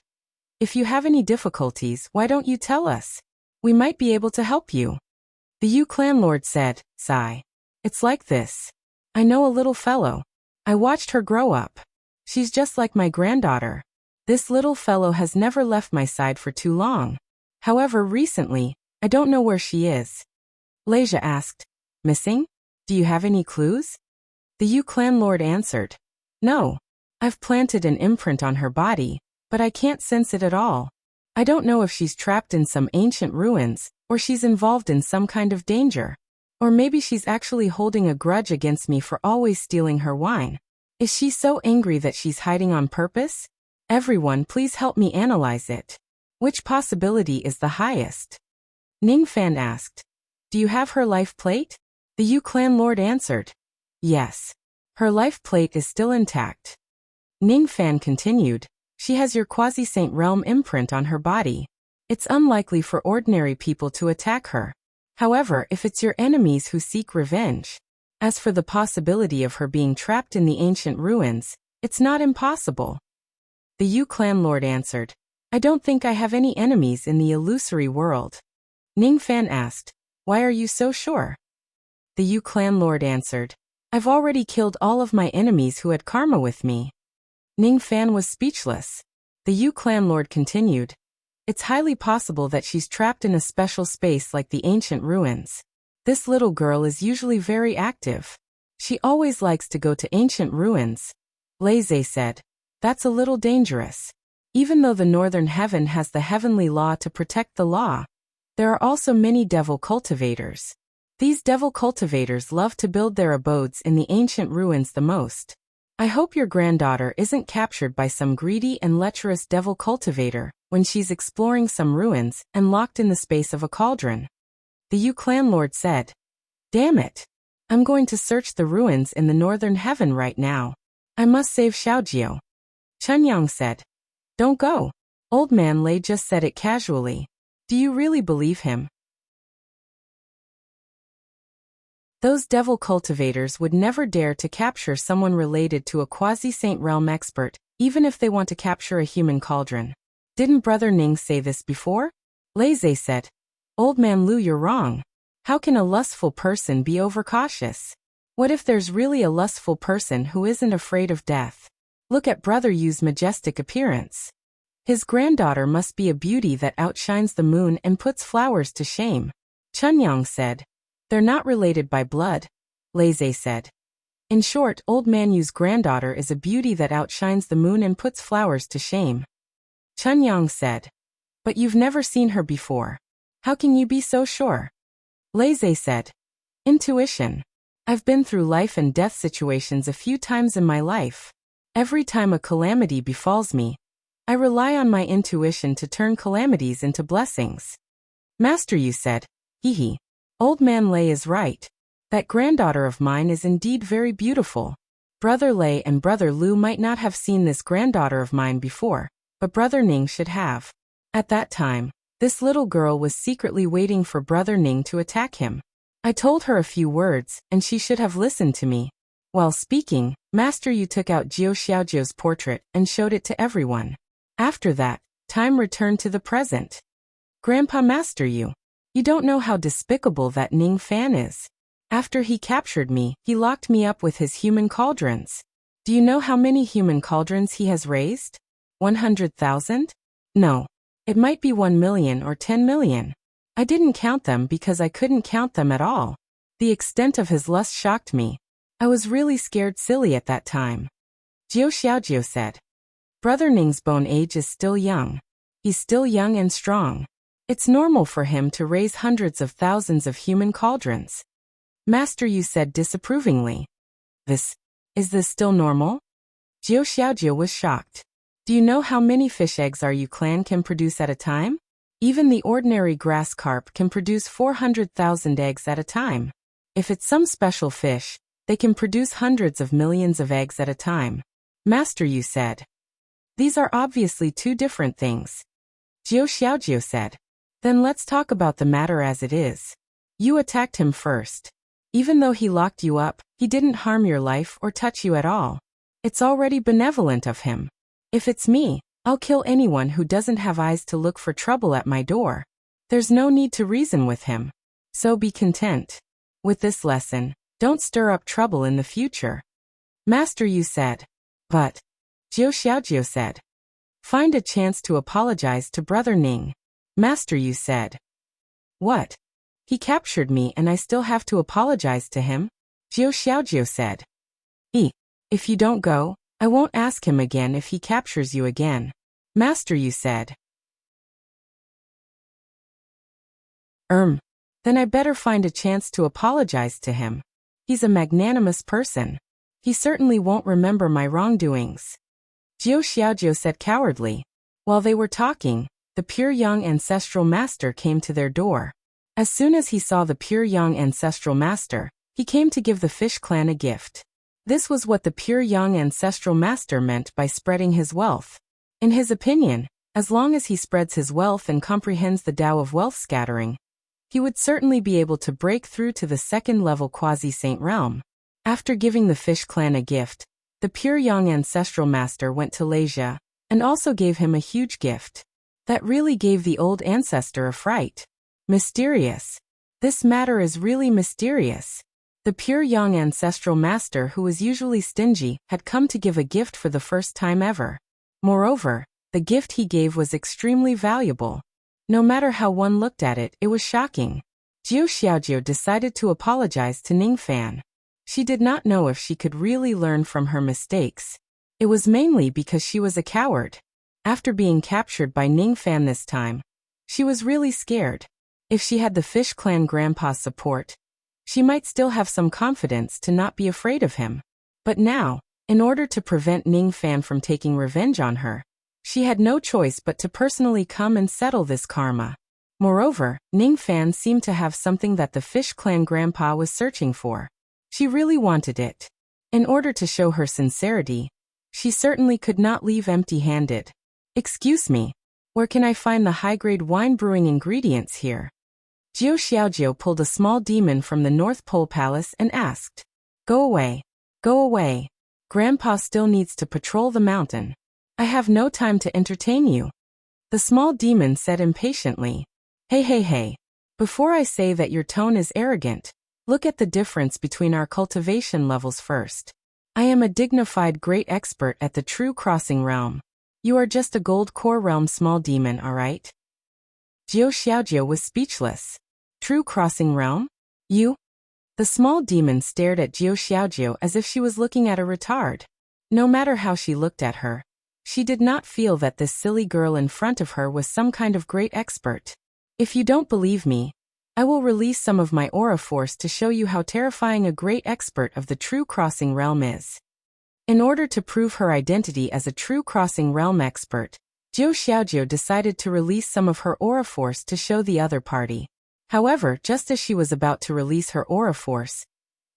"If you have any difficulties, why don't you tell us? We might be able to help you." The Yu clan lord said, "Sigh. It's like this. I know a little fellow. I watched her grow up. She's just like my granddaughter. This little fellow has never left my side for too long. However, recently, I don't know where she is." Leisha asked, "Missing? Do you have any clues?" The Yu clan lord answered, "No. I've planted an imprint on her body, but I can't sense it at all. I don't know if she's trapped in some ancient ruins, or she's involved in some kind of danger. Or maybe she's actually holding a grudge against me for always stealing her wine. Is she so angry that she's hiding on purpose? Everyone, please help me analyze it. Which possibility is the highest?" Ning Fan asked, "Do you have her life plate?" The Yu clan lord answered, "Yes. Her life plate is still intact." Ning Fan continued, "She has your quasi-saint realm imprint on her body. It's unlikely for ordinary people to attack her. However, if it's your enemies who seek revenge. As for the possibility of her being trapped in the ancient ruins, it's not impossible." The Yu clan lord answered, "I don't think I have any enemies in the illusory world." Ning Fan asked, "Why are you so sure?" The Yu clan lord answered. I've already killed all of my enemies who had karma with me. Ning Fan was speechless. The Yu clan lord continued. It's highly possible that she's trapped in a special space like the ancient ruins. This little girl is usually very active. She always likes to go to ancient ruins. Laze said. That's a little dangerous. Even though the northern heaven has the heavenly law to protect the law, there are also many devil cultivators. These devil cultivators love to build their abodes in the ancient ruins the most. I hope your granddaughter isn't captured by some greedy and lecherous devil cultivator when she's exploring some ruins and locked in the space of a cauldron. The Yu clan lord said. Damn it. I'm going to search the ruins in the northern heaven right now. I must save Xiaojiu. Chunyang said. Don't go. Old man Lei just said it casually. Do you really believe him? Those devil cultivators would never dare to capture someone related to a quasi-saint realm expert, even if they want to capture a human cauldron. Didn't Brother Ning say this before? Laze said. Old man Lu, you're wrong. How can a lustful person be overcautious? What if there's really a lustful person who isn't afraid of death? Look at Brother Yu's majestic appearance. His granddaughter must be a beauty that outshines the moon and puts flowers to shame. Chunyang said. They're not related by blood, Laze said. In short, Old Man Yu's granddaughter is a beauty that outshines the moon and puts flowers to shame. Chunyang said. But you've never seen her before. How can you be so sure? Laze said. Intuition. I've been through life and death situations a few times in my life. Every time a calamity befalls me, I rely on my intuition to turn calamities into blessings. Master Yu said. Hee. Old man Lei is right. That granddaughter of mine is indeed very beautiful. Brother Lei and Brother Lu might not have seen this granddaughter of mine before, but Brother Ning should have. At that time, this little girl was secretly waiting for Brother Ning to attack him. I told her a few words, and she should have listened to me. While speaking, Master Yu took out Jiu Xiaojiu's portrait and showed it to everyone. After that, time returned to the present. Grandpa Master Yu, you don't know how despicable that Ning Fan is. After he captured me, he locked me up with his human cauldrons. Do you know how many human cauldrons he has raised? 100,000? No. It might be 1 million or 10 million. I didn't count them because I couldn't count them at all. The extent of his lust shocked me. I was really scared silly at that time. Jiu Xiaojiu said. Brother Ning's bone age is still young. He's still young and strong. It's normal for him to raise hundreds of thousands of human cauldrons. Master Yu said disapprovingly. Is this still normal? Jiu Xiaojiu was shocked. Do you know how many fish eggs our Yu clan can produce at a time? Even the ordinary grass carp can produce 400,000 eggs at a time. If it's some special fish, they can produce hundreds of millions of eggs at a time. Master Yu said. These are obviously two different things. Jiu Xiaojiu said. Then let's talk about the matter as it is. You attacked him first. Even though he locked you up, he didn't harm your life or touch you at all. It's already benevolent of him. If it's me, I'll kill anyone who doesn't have eyes to look for trouble at my door. There's no need to reason with him. So be content. With this lesson, don't stir up trouble in the future. Master Yu said. But, Jiu Xiaojiu said. Find a chance to apologize to Brother Ning. Master Yu said. What? He captured me and I still have to apologize to him? Jiu Xiaojiu said. If you don't go, I won't ask him again if he captures you again. Master Yu said. Then I better find a chance to apologize to him. He's a magnanimous person. He certainly won't remember my wrongdoings. Jiu Xiaojiu said cowardly. While they were talking, the pure young ancestral master came to their door. As soon as he saw the pure young ancestral master, he came to give the fish clan a gift. This was what the pure young ancestral master meant by spreading his wealth. In his opinion, as long as he spreads his wealth and comprehends the Tao of wealth scattering, he would certainly be able to break through to the second-level quasi-saint realm. After giving the fish clan a gift, the pure young ancestral master went to Leisha, and also gave him a huge gift. That really gave the old ancestor a fright. Mysterious. This matter is really mysterious. The pure young ancestral master who was usually stingy had come to give a gift for the first time ever. Moreover, the gift he gave was extremely valuable. No matter how one looked at it, it was shocking. Jiu Xiaojiu decided to apologize to Ning Fan. She did not know if she could really learn from her mistakes. It was mainly because she was a coward. After being captured by Ning Fan this time, she was really scared. If she had the Fish Clan grandpa's support, she might still have some confidence to not be afraid of him. But now, in order to prevent Ning Fan from taking revenge on her, she had no choice but to personally come and settle this karma. Moreover, Ning Fan seemed to have something that the Fish Clan grandpa was searching for. She really wanted it. In order to show her sincerity, she certainly could not leave empty-handed. "Excuse me, where can I find the high-grade wine brewing ingredients here?" Jiu Xiaojiu pulled a small demon from the North Pole Palace and asked. Go away. Go away. Grandpa still needs to patrol the mountain. I have no time to entertain you." The small demon said impatiently. Hey. Before I say that your tone is arrogant, look at the difference between our cultivation levels first. I am a dignified great expert at the true crossing realm. You are just a gold core realm small demon, alright? Jiu Xiaojiu was speechless. True crossing realm? You? The small demon stared at Jiu Xiaojiu as if she was looking at a retard. No matter how she looked at her, she did not feel that this silly girl in front of her was some kind of great expert. If you don't believe me, I will release some of my aura force to show you how terrifying a great expert of the true crossing realm is. In order to prove her identity as a true crossing realm expert, Jiu Xiaojiu decided to release some of her aura force to show the other party. However, just as she was about to release her aura force,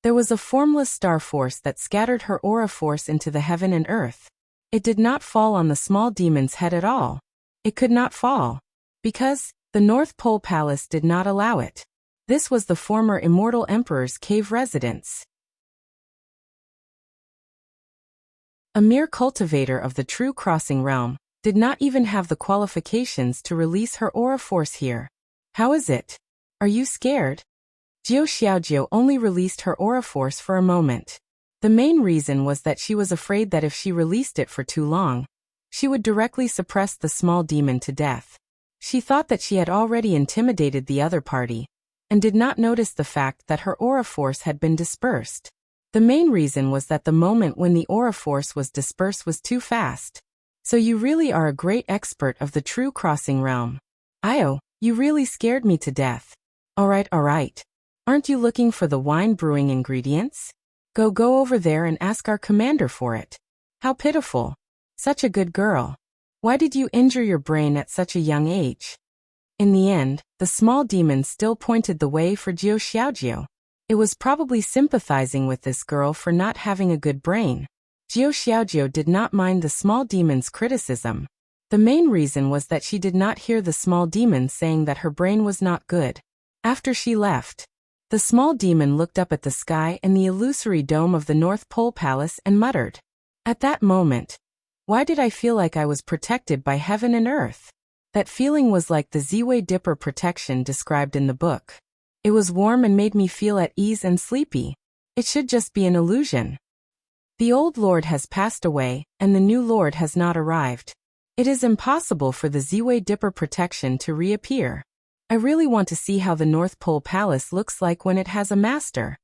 there was a formless star force that scattered her aura force into the heaven and earth. It did not fall on the small demon's head at all. It could not fall, because the North Pole Palace did not allow it. This was the former Immortal Emperor's cave residence. A mere cultivator of the true crossing realm did not even have the qualifications to release her aura force here. How is it? Are you scared? Jiu Xiaojiu only released her aura force for a moment. The main reason was that she was afraid that if she released it for too long, she would directly suppress the small demon to death. She thought that she had already intimidated the other party, and did not notice the fact that her aura force had been dispersed. The main reason was that the moment when the aura force was dispersed was too fast. So you really are a great expert of the true crossing realm. Io, you really scared me to death. Alright. Aren't you looking for the wine brewing ingredients? Go over there and ask our commander for it. How pitiful. Such a good girl. Why did you injure your brain at such a young age? In the end, the small demon still pointed the way for Jiu Xiaojiu. It was probably sympathizing with this girl for not having a good brain. Jiu Xiaojiu did not mind the small demon's criticism. The main reason was that she did not hear the small demon saying that her brain was not good. After she left, the small demon looked up at the sky and the illusory dome of the North Pole Palace and muttered. At that moment, why did I feel like I was protected by heaven and earth? That feeling was like the Ziwei Dipper protection described in the book. It was warm and made me feel at ease and sleepy. It should just be an illusion. The old lord has passed away, and the new lord has not arrived. It is impossible for the Ziwei Dipper protection to reappear. I really want to see how the North Pole Palace looks like when it has a master.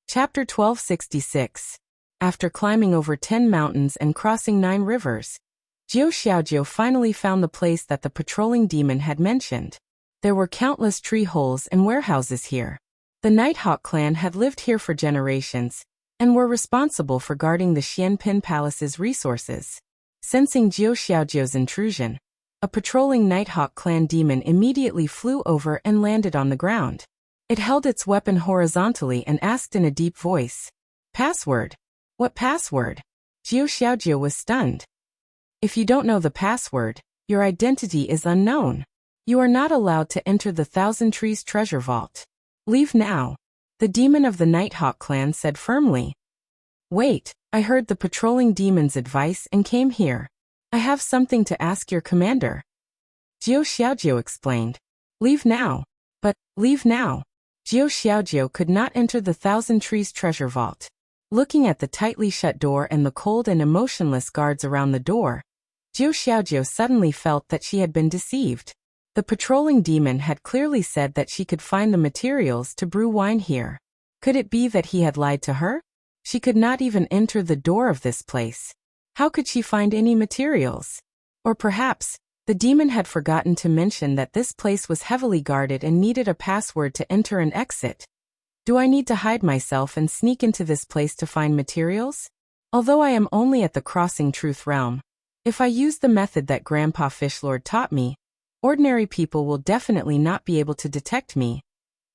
Chapter 1266. After climbing over 10 mountains and crossing 9 rivers, Jiu Xiaojiu finally found the place that the patrolling demon had mentioned. There were countless tree holes and warehouses here. The Nighthawk clan had lived here for generations, and were responsible for guarding the Xianpin Palace's resources. Sensing Jiu Xiaojiu's intrusion, a patrolling Nighthawk clan demon immediately flew over and landed on the ground. It held its weapon horizontally and asked in a deep voice, "Password? What password?" Jiu Xiaojiu was stunned. If you don't know the password, your identity is unknown. You are not allowed to enter the Thousand Trees treasure vault. Leave now, the demon of the Nighthawk clan said firmly. Wait, I heard the patrolling demon's advice and came here. I have something to ask your commander. Jiu Xiaojiu explained. Leave now. But, leave now. Jiu Xiaojiu could not enter the Thousand Trees treasure vault. Looking at the tightly shut door and the cold and emotionless guards around the door, Jiu Xiaojiu suddenly felt that she had been deceived. The patrolling demon had clearly said that she could find the materials to brew wine here. Could it be that he had lied to her? She could not even enter the door of this place. How could she find any materials? Or perhaps, the demon had forgotten to mention that this place was heavily guarded and needed a password to enter and exit. Do I need to hide myself and sneak into this place to find materials? Although I am only at the Crossing Truth realm, if I use the method that Grandpa Fishlord taught me, ordinary people will definitely not be able to detect me.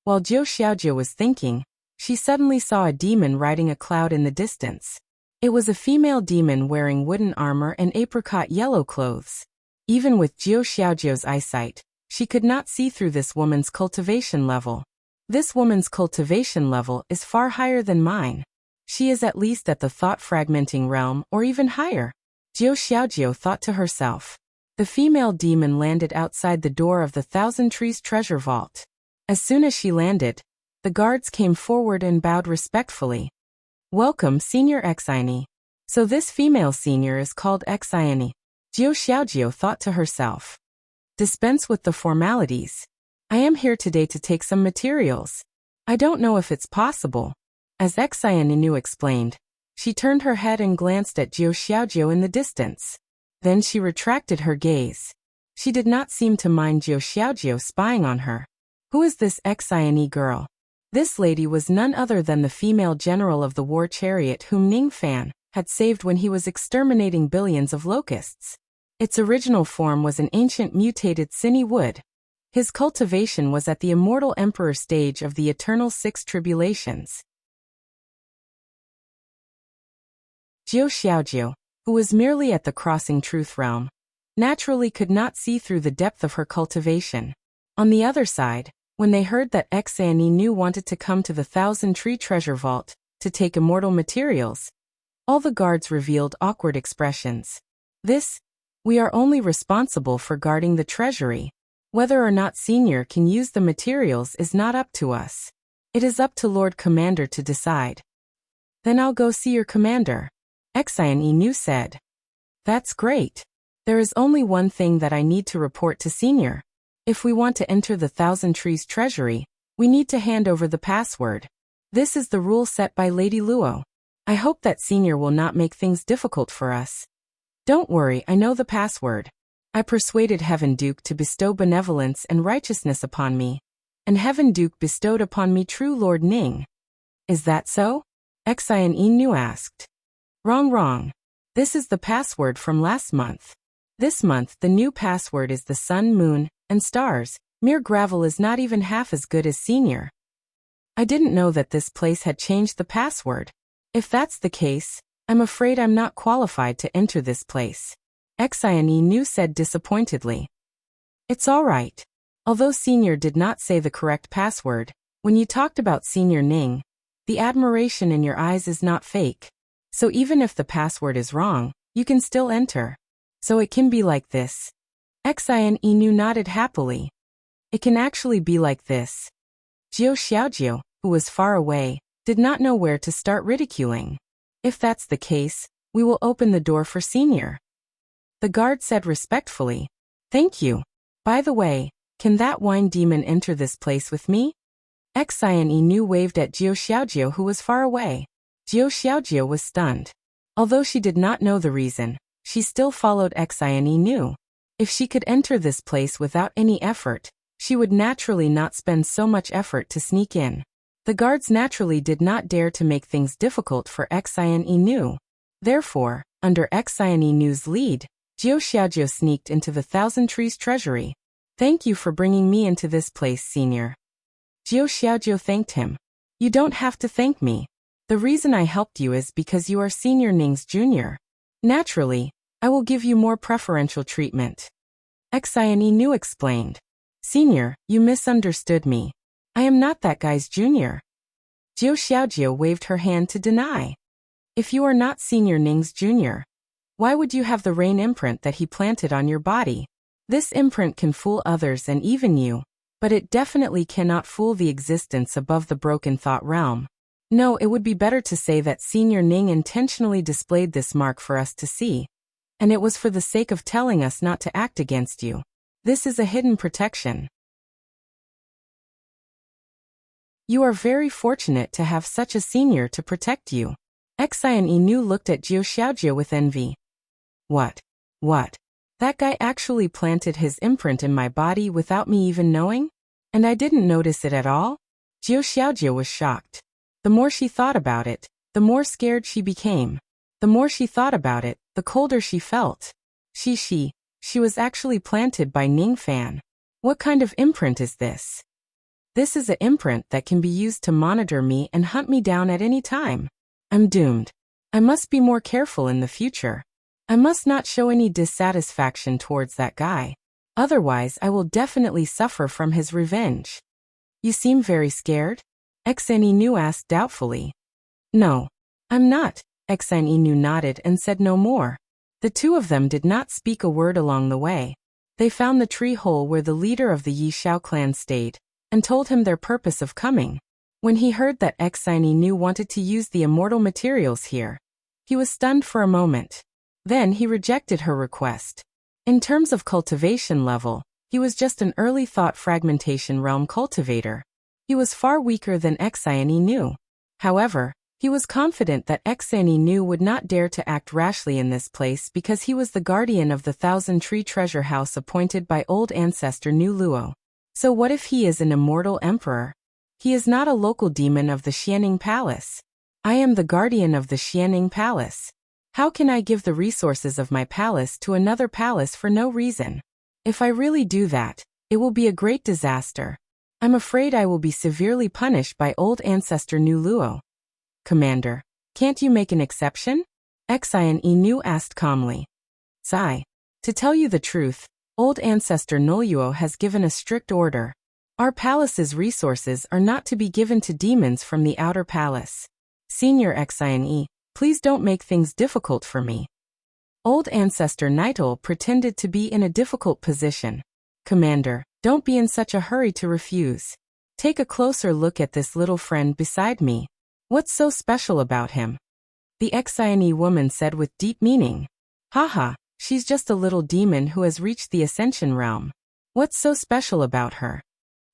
While Jiu Xiaojiu was thinking, she suddenly saw a demon riding a cloud in the distance. It was a female demon wearing wooden armor and apricot yellow clothes. Even with Jiu Xiaojiu's eyesight, she could not see through this woman's cultivation level. This woman's cultivation level is far higher than mine. She is at least at the thought-fragmenting realm or even higher. Jiu Xiaojiu thought to herself. The female demon landed outside the door of the Thousand Trees treasure vault. As soon as she landed, the guards came forward and bowed respectfully. Welcome, Senior Xiani. So this female senior is called Xiani. Jiu Xiaojiu thought to herself. Dispense with the formalities. I am here today to take some materials. I don't know if it's possible. As Xiani explained, she turned her head and glanced at Jiu Xiaojiu in the distance. Then she retracted her gaze. She did not seem to mind Jiu Xiaojiu spying on her. Who is this Xiani girl? This lady was none other than the female general of the war chariot whom Ning Fan had saved when he was exterminating billions of locusts. Its original form was an ancient mutated Sini wood. His cultivation was at the immortal emperor stage of the eternal six tribulations. Jiu Xiaojiu, who was merely at the Crossing Truth realm, naturally could not see through the depth of her cultivation. On the other side, when they heard that Xiani wanted to come to the Thousand Tree treasure vault to take immortal materials, all the guards revealed awkward expressions. We are only responsible for guarding the treasury. Whether or not Senior can use the materials is not up to us. It is up to Lord Commander to decide. Then I'll go see your commander. Xiani said. That's great. There is only one thing that I need to report to Senior. If we want to enter the Thousand Trees treasury, we need to hand over the password. This is the rule set by Lady Luo. I hope that Senior will not make things difficult for us. Don't worry, I know the password. I persuaded Heaven Duke to bestow benevolence and righteousness upon me, and Heaven Duke bestowed upon me true Lord Ning. Is that so? Xian asked. Wrong. This is the password from last month. This month the new password is the sun, moon, and stars. Mere gravel is not even half as good as Senior. I didn't know that this place had changed the password. If that's the case, I'm afraid I'm not qualified to enter this place. Xian said disappointedly. It's all right. Although Senior did not say the correct password, when you talked about Senior Ning, the admiration in your eyes is not fake. So even if the password is wrong, you can still enter. So it can be like this. Xian nodded happily. It can actually be like this. Jiu Xiaojiu, who was far away, did not know where to start ridiculing. If that's the case, we will open the door for Senior. The guard said respectfully. Thank you. By the way, can that wine demon enter this place with me? Xian waved at Jiu Xiaojiu who was far away. Jiu Xiaojiu was stunned. Although she did not know the reason, she still followed Xian. If she could enter this place without any effort, she would naturally not spend so much effort to sneak in. The guards naturally did not dare to make things difficult for Xian. Therefore, under Xian lead, Jiu Xiaojiu sneaked into the Thousand Trees treasury. Thank you for bringing me into this place, Senior. Jiu Xiaojiu thanked him. You don't have to thank me. The reason I helped you is because you are Senior Ning's junior. Naturally, I will give you more preferential treatment. Xian explained. Senior, you misunderstood me. I am not that guy's junior. Jiu Xiaojiu waved her hand to deny. If you are not Senior Ning's junior, why would you have the rain imprint that he planted on your body? This imprint can fool others and even you, but it definitely cannot fool the existence above the broken thought realm. No, it would be better to say that Senior Ning intentionally displayed this mark for us to see, and it was for the sake of telling us not to act against you. This is a hidden protection. You are very fortunate to have such a senior to protect you. Xian Inu looked at Jiu Xiaojie with envy. What? That guy actually planted his imprint in my body without me even knowing? And I didn't notice it at all? Jiu Xiaojie was shocked. The more she thought about it, the more scared she became. The more she thought about it, the colder she felt. She was actually planted by Ning Fan. What kind of imprint is this? This is an imprint that can be used to monitor me and hunt me down at any time. I'm doomed. I must be more careful in the future. I must not show any dissatisfaction towards that guy. Otherwise, I will definitely suffer from his revenge. You seem very scared? Xian Inu asked doubtfully. No, I'm not. Xian Inu nodded and said no more. The two of them did not speak a word along the way. They found the tree hole where the leader of the Yi Xiao clan stayed, and told him their purpose of coming. When he heard that Xian Inu wanted to use the immortal materials here, he was stunned for a moment. Then he rejected her request. In terms of cultivation level, he was just an early thought fragmentation realm cultivator. He was far weaker than Xian Inu. However, he was confident that Xian Inu would not dare to act rashly in this place because he was the guardian of the Thousand Tree Treasure House appointed by old ancestor Nu Luo. So what if he is an immortal emperor? He is not a local demon of the Xianing Palace. I am the guardian of the Xianing Palace. How can I give the resources of my palace to another palace for no reason? If I really do that, it will be a great disaster. I'm afraid I will be severely punished by old ancestor Nu Luo. Commander, can't you make an exception? Xian Inu asked calmly. Sigh. To tell you the truth, old ancestor Noluo has given a strict order. Our palace's resources are not to be given to demons from the outer palace. Senior Xian, please don't make things difficult for me. Old ancestor Nightle pretended to be in a difficult position. Commander, don't be in such a hurry to refuse. Take a closer look at this little friend beside me. What's so special about him? The Xian woman said with deep meaning. Haha, she's just a little demon who has reached the Ascension realm. What's so special about her?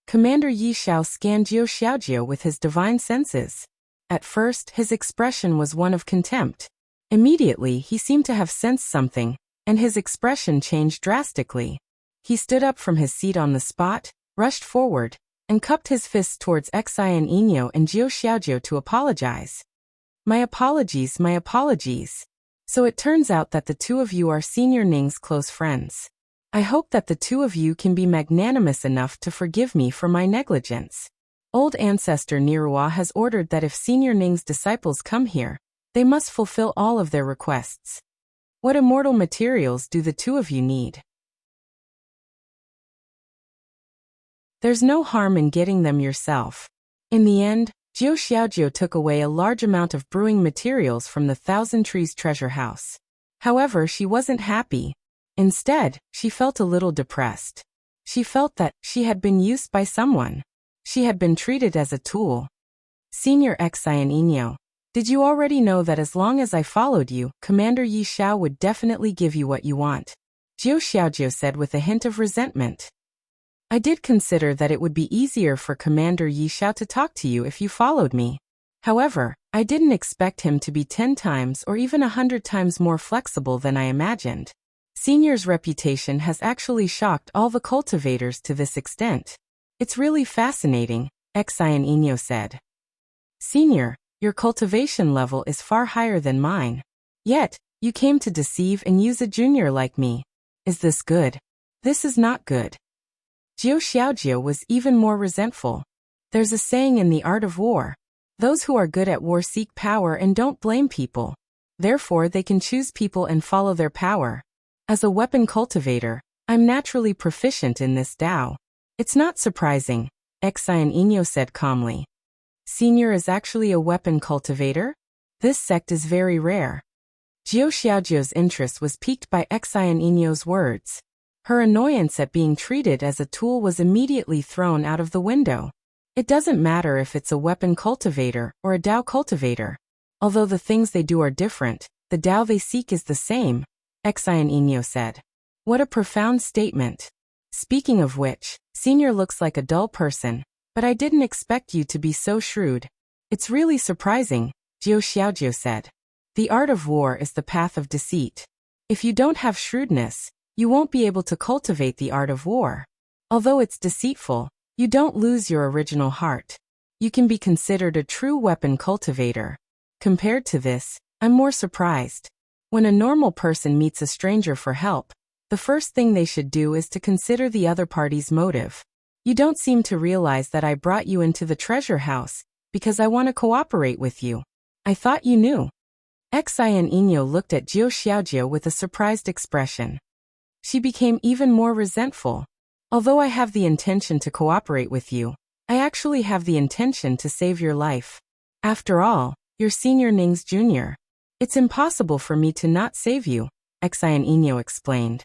Commander Yi Xiao scanned Jiu Xiaojie with his divine senses. At first, his expression was one of contempt. Immediately, he seemed to have sensed something, and his expression changed drastically. He stood up from his seat on the spot, rushed forward, and cupped his fists towards Xian Inu and Jiu Xiaojie to apologize. My apologies. So it turns out that the two of you are Senior Ning's close friends. I hope that the two of you can be magnanimous enough to forgive me for my negligence. Old ancestor Nirua has ordered that if Senior Ning's disciples come here, they must fulfill all of their requests. What immortal materials do the two of you need? There's no harm in getting them yourself. In the end, Jiu Xiaojie took away a large amount of brewing materials from the Thousand Trees Treasure House. However, she wasn't happy. Instead, she felt a little depressed. She felt that she had been used by someone. She had been treated as a tool. Senior Xian Inu, did you already know that as long as I followed you, Commander Yi Xiao would definitely give you what you want? Jiu Xiaojie said with a hint of resentment. I did consider that it would be easier for Commander Yi Xiao to talk to you if you followed me. However, I didn't expect him to be 10 times or even 100 times more flexible than I imagined. Senior's reputation has actually shocked all the cultivators to this extent. It's really fascinating, Xian Inu said. Senior, your cultivation level is far higher than mine. Yet, you came to deceive and use a junior like me. Is this good? This is not good. Jiu Xiaojie was even more resentful. There's a saying in the art of war. Those who are good at war seek power and don't blame people. Therefore, they can choose people and follow their power. As a weapon cultivator, I'm naturally proficient in this Dao. It's not surprising, Xian Inu said calmly. Senior is actually a weapon cultivator? This sect is very rare. Jiu Xiaojie's interest was piqued by Xian Inu's words. Her annoyance at being treated as a tool was immediately thrown out of the window. It doesn't matter if it's a weapon cultivator or a Dao cultivator. Although the things they do are different, the Dao they seek is the same, Xian Inyo said. What a profound statement. Speaking of which, Senior looks like a dull person, but I didn't expect you to be so shrewd. It's really surprising, Jiu Xiaojiu said. The art of war is the path of deceit. If you don't have shrewdness, you won't be able to cultivate the art of war. Although it's deceitful, you don't lose your original heart. You can be considered a true weapon cultivator. Compared to this, I'm more surprised. When a normal person meets a stranger for help, the first thing they should do is to consider the other party's motive. You don't seem to realize that I brought you into the treasure house because I want to cooperate with you. I thought you knew. Xian Inyo looked at Jiu Xiaojiu with a surprised expression. She became even more resentful. Although I have the intention to cooperate with you, I actually have the intention to save your life. After all, you're Senior Ning's junior. It's impossible for me to not save you, Xian Inyo explained.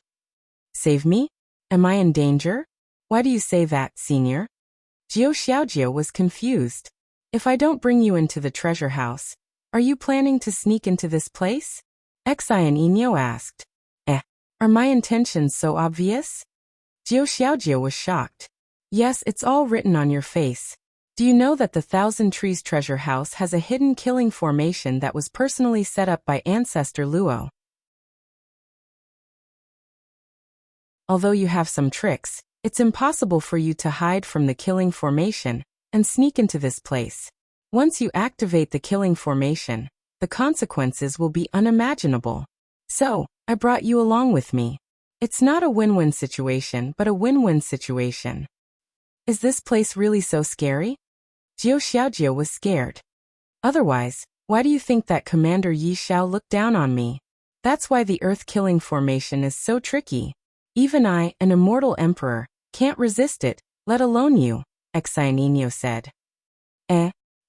Save me? Am I in danger? Why do you say that, Senior? Jiu Xiaojiu was confused. If I don't bring you into the treasure house, are you planning to sneak into this place? Xian Inyo asked. Are my intentions so obvious? Jiu Xiaojiu was shocked. Yes, it's all written on your face. Do you know that the Thousand Trees Treasure House has a hidden killing formation that was personally set up by Ancestor Luo? Although you have some tricks, it's impossible for you to hide from the killing formation and sneak into this place. Once you activate the killing formation, the consequences will be unimaginable. So, I brought you along with me. It's not a win-win situation, but a win-win situation. Is this place really so scary? Jiu Xiaojiu was scared. Otherwise, why do you think that Commander Yi Xiao looked down on me? That's why the Earth killing formation is so tricky. Even I, an immortal emperor, can't resist it, let alone you, Xian Inyo said.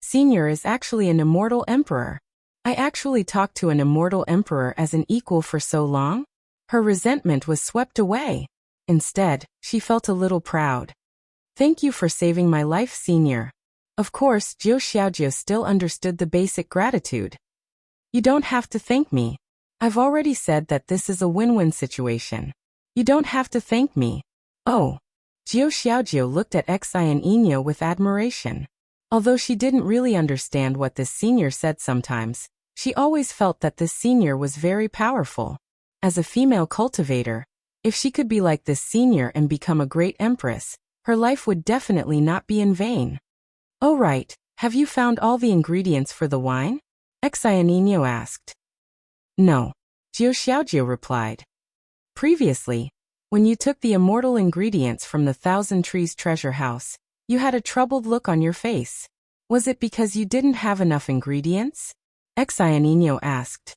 Senior is actually an immortal emperor. I actually talked to an immortal emperor as an equal for so long? Her resentment was swept away. Instead, she felt a little proud. Thank you for saving my life, Senior. Of course, Jiu Xiaojiu still understood the basic gratitude. You don't have to thank me. I've already said that this is a win-win situation. You don't have to thank me. Oh. Jiu Xiaojiu looked at Xian Inyo with admiration. Although she didn't really understand what this senior said sometimes, she always felt that this senior was very powerful. As a female cultivator, if she could be like this senior and become a great empress, her life would definitely not be in vain. Oh right, have you found all the ingredients for the wine? Xian Inyo asked. No. Jiu Xiaojiu replied. Previously, when you took the immortal ingredients from the Thousand Trees treasure house, you had a troubled look on your face. Was it because you didn't have enough ingredients? Xian Inyo asked.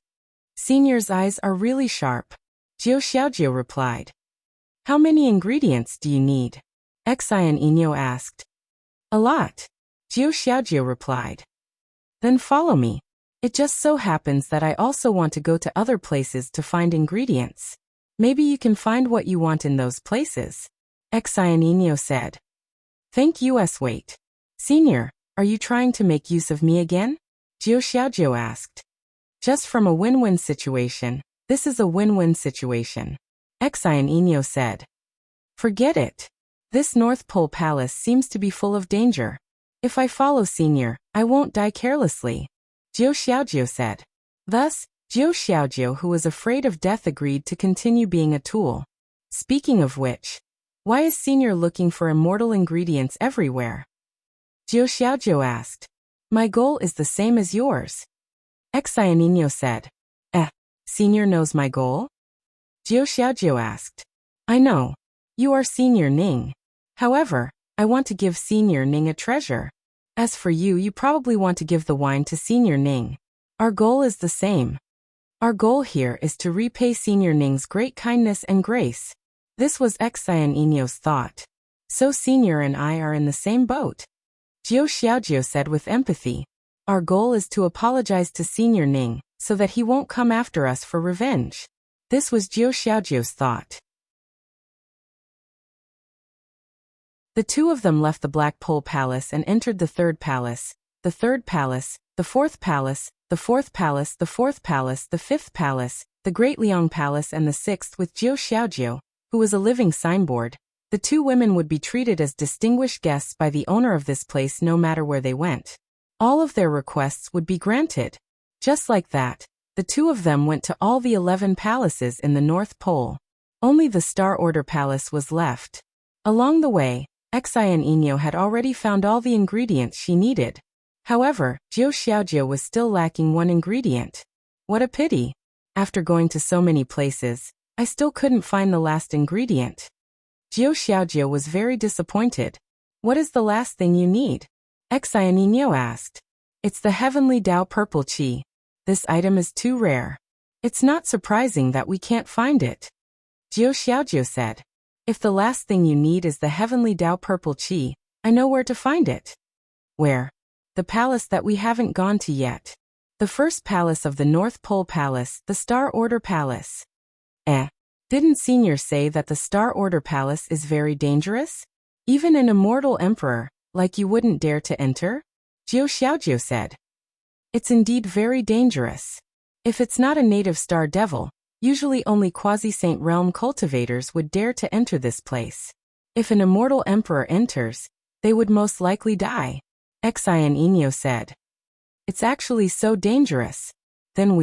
Senior's eyes are really sharp. Jiu Xiaojiu replied. How many ingredients do you need? Xian Inyo asked. A lot. Jiu Xiaojiu replied. Then follow me. It just so happens that I also want to go to other places to find ingredients. Maybe you can find what you want in those places. Xian Inyo said. Thank you. Wait. Senior, are you trying to make use of me again? Jiu Xiaojiu asked. Just from a win-win situation, this is a win-win situation. Xian Inyo said. Forget it. This North Pole Palace seems to be full of danger. If I follow Senior, I won't die carelessly. Jiu Xiaojiu said. Thus, Jiu Xiaojiu, who was afraid of death, agreed to continue being a tool. Speaking of which, why is Senior looking for immortal ingredients everywhere? Jiu Xiaojiu asked. My goal is the same as yours. Xian Inyo said. Senior knows my goal? Jiu Xiaojiu asked. I know. You are Senior Ning. However, I want to give Senior Ning a treasure. As for you, you probably want to give the wine to Senior Ning. Our goal is the same. Our goal here is to repay Senior Ning's great kindness and grace. This was Xian Inyo's thought. So Senior and I are in the same boat. Jiu Xiaojiu said with empathy. Our goal is to apologize to Senior Ning, so that he won't come after us for revenge. This was Jiu Xiaojiu's thought. The two of them left the Black Pole Palace and entered the third palace, the third palace, the fourth palace, the fourth palace, the fourth palace, the fifth palace, the Great Liang Palace and the sixth with Jiu Xiaojiu, who was a living signboard. The two women would be treated as distinguished guests by the owner of this place no matter where they went. All of their requests would be granted. Just like that, the two of them went to all the 11 palaces in the North Pole. Only the Star Order Palace was left. Along the way, Xian'inyo had already found all the ingredients she needed. However, Jiu Xiaojiu was still lacking one ingredient. What a pity. After going to so many places, I still couldn't find the last ingredient. Jiu Xiaojiu was very disappointed. What is the last thing you need? Xian'inyo asked. It's the Heavenly Dao Purple Qi. This item is too rare. It's not surprising that we can't find it. Jiu Xiaojiu said. If the last thing you need is the Heavenly Dao Purple Qi, I know where to find it. Where? The palace that we haven't gone to yet. The first palace of the North Pole Palace, the Star Order Palace. Didn't Senior say that the Star Order Palace is very dangerous? Even an immortal emperor, like you wouldn't dare to enter? Jiu Xiaojiu said. It's indeed very dangerous. If it's not a native star devil, usually only quasi-saint realm cultivators would dare to enter this place. If an immortal emperor enters, they would most likely die. Xian'inyo said. It's actually so dangerous. Then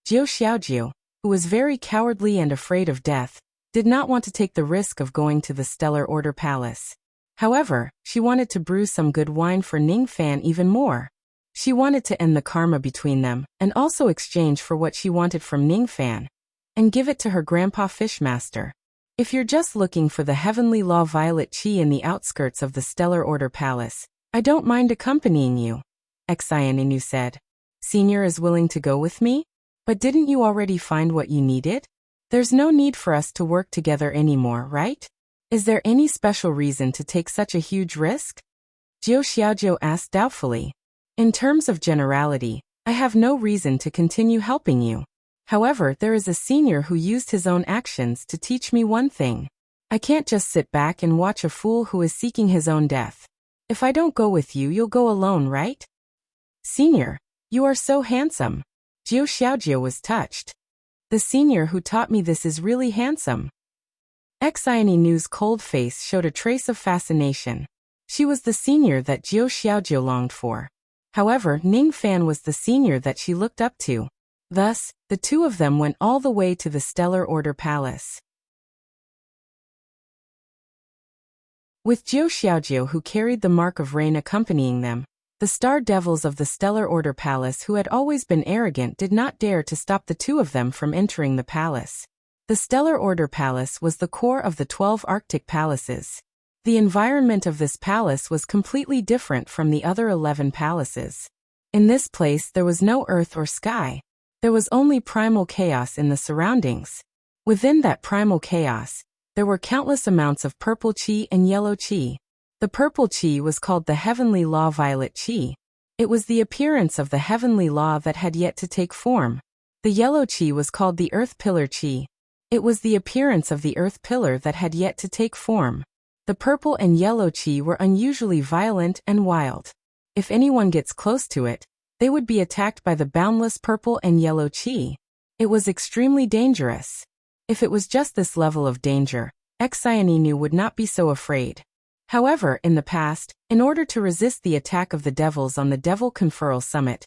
Jiu Xiaojiu, who was very cowardly and afraid of death, did not want to take the risk of going to the Stellar Order Palace. However, she wanted to brew some good wine for Ning Fan even more. She wanted to end the karma between them, and also exchange for what she wanted from Ning Fan, and give it to her grandpa Fishmaster. If you're just looking for the Heavenly Law Violet Qi in the outskirts of the Stellar Order Palace, I don't mind accompanying you, Xian'inyo said. Senior is willing to go with me? But didn't you already find what you needed? There's no need for us to work together anymore, right? Is there any special reason to take such a huge risk? Jiu Xiaojiu asked doubtfully. In terms of generality, I have no reason to continue helping you. However, there is a senior who used his own actions to teach me one thing. I can't just sit back and watch a fool who is seeking his own death. If I don't go with you, you'll go alone, right? Senior, you are so handsome. Jiu Xiaojiu was touched. The senior who taught me this is really handsome. Xian'inyo's cold face showed a trace of fascination. She was the senior that Jiu Xiaojiu longed for. However, Ning Fan was the senior that she looked up to. Thus, the two of them went all the way to the Stellar Order Palace. With Jiu Xiaojiu, who carried the Mark of Rain, accompanying them, the Star Devils of the Stellar Order Palace, who had always been arrogant, did not dare to stop the two of them from entering the palace. The Stellar Order Palace was the core of the 12 Arctic palaces. The environment of this palace was completely different from the other 11 palaces. In this place there was no earth or sky. There was only primal chaos in the surroundings. Within that primal chaos, there were countless amounts of purple qi and yellow qi. The purple qi was called the Heavenly Law Violet Qi. It was the appearance of the Heavenly Law that had yet to take form. The yellow qi was called the Earth Pillar Qi. It was the appearance of the Earth Pillar that had yet to take form. The purple and yellow qi were unusually violent and wild. If anyone gets close to it, they would be attacked by the boundless purple and yellow qi. It was extremely dangerous. If it was just this level of danger, Xian'inyo would not be so afraid. However, in the past, in order to resist the attack of the devils on the Devil Conferral Summit,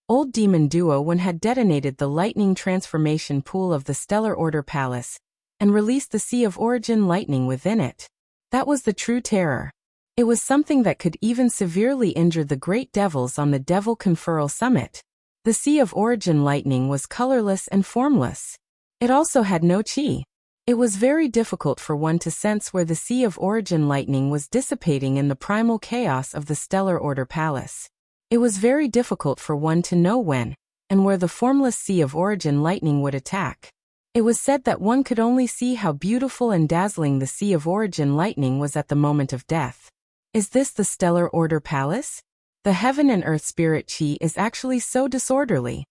Old Demon Duo One had detonated the lightning transformation pool of the Stellar Order Palace and released the Sea of Origin lightning within it. That was the true terror. It was something that could even severely injure the great devils on the Devil Conferral Summit. The Sea of Origin lightning was colorless and formless. It also had no qi. It was very difficult for one to sense where the Sea of Origin lightning was dissipating in the primal chaos of the Stellar Order Palace. It was very difficult for one to know when and where the formless Sea of Origin lightning would attack. It was said that one could only see how beautiful and dazzling the Sea of Origin lightning was at the moment of death. Is this the Stellar Order Palace? The Heaven and Earth Spirit Qi is actually so disorderly.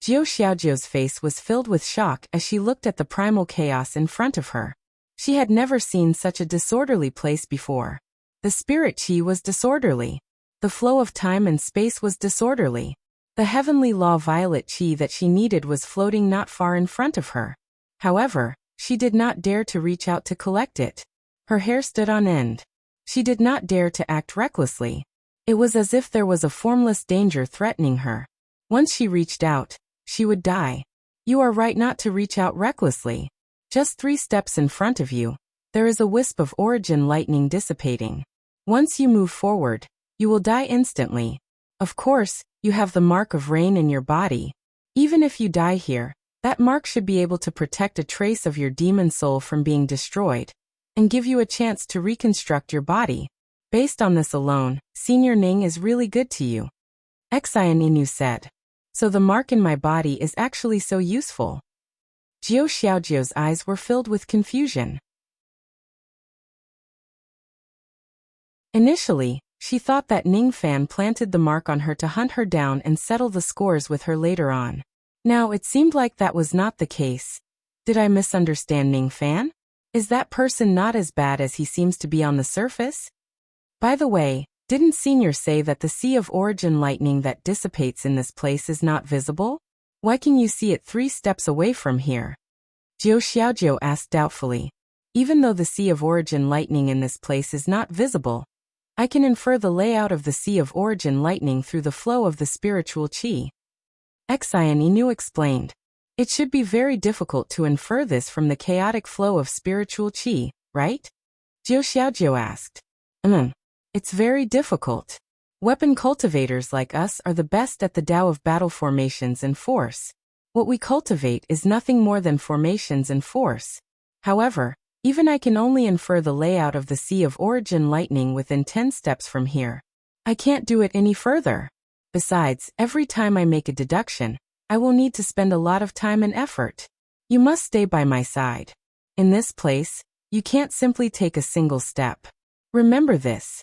Jiu Xiaojiu's face was filled with shock as she looked at the primal chaos in front of her. She had never seen such a disorderly place before. The spirit qi was disorderly. The flow of time and space was disorderly. The heavenly law violet qi that she needed was floating not far in front of her. However, she did not dare to reach out to collect it. Her hair stood on end. She did not dare to act recklessly. It was as if there was a formless danger threatening her. Once she reached out, she would die. You are right not to reach out recklessly. Just 3 steps in front of you, there is a wisp of origin lightning dissipating. Once you move forward, you will die instantly. Of course, you have the mark of rain in your body. Even if you die here, that mark should be able to protect a trace of your demon soul from being destroyed, and give you a chance to reconstruct your body. Based on this alone, Senior Ning is really good to you. Xian Inu said. So the mark in my body is actually so useful. Jiu Xiaojiu's eyes were filled with confusion. Initially, she thought that Ning Fan planted the mark on her to hunt her down and settle the scores with her later on. Now it seemed like that was not the case. Did I misunderstand Ning Fan? Is that person not as bad as he seems to be on the surface? By the way, didn't Senior say that the sea of origin lightning that dissipates in this place is not visible? Why can you see it 3 steps away from here? Jiu Xiaojiu asked doubtfully. Even though the sea of origin lightning in this place is not visible, I can infer the layout of the sea of origin lightning through the flow of the spiritual qi. Xian Inu explained. It should be very difficult to infer this from the chaotic flow of spiritual qi, right? Jiu Xiaojiu asked. It's very difficult. Weapon cultivators like us are the best at the Tao of battle formations and force. What we cultivate is nothing more than formations and force. However, even I can only infer the layout of the sea of origin lightning within 10 steps from here. I can't do it any further. Besides, every time I make a deduction, I will need to spend a lot of time and effort. You must stay by my side. In this place, you can't simply take a single step. Remember this.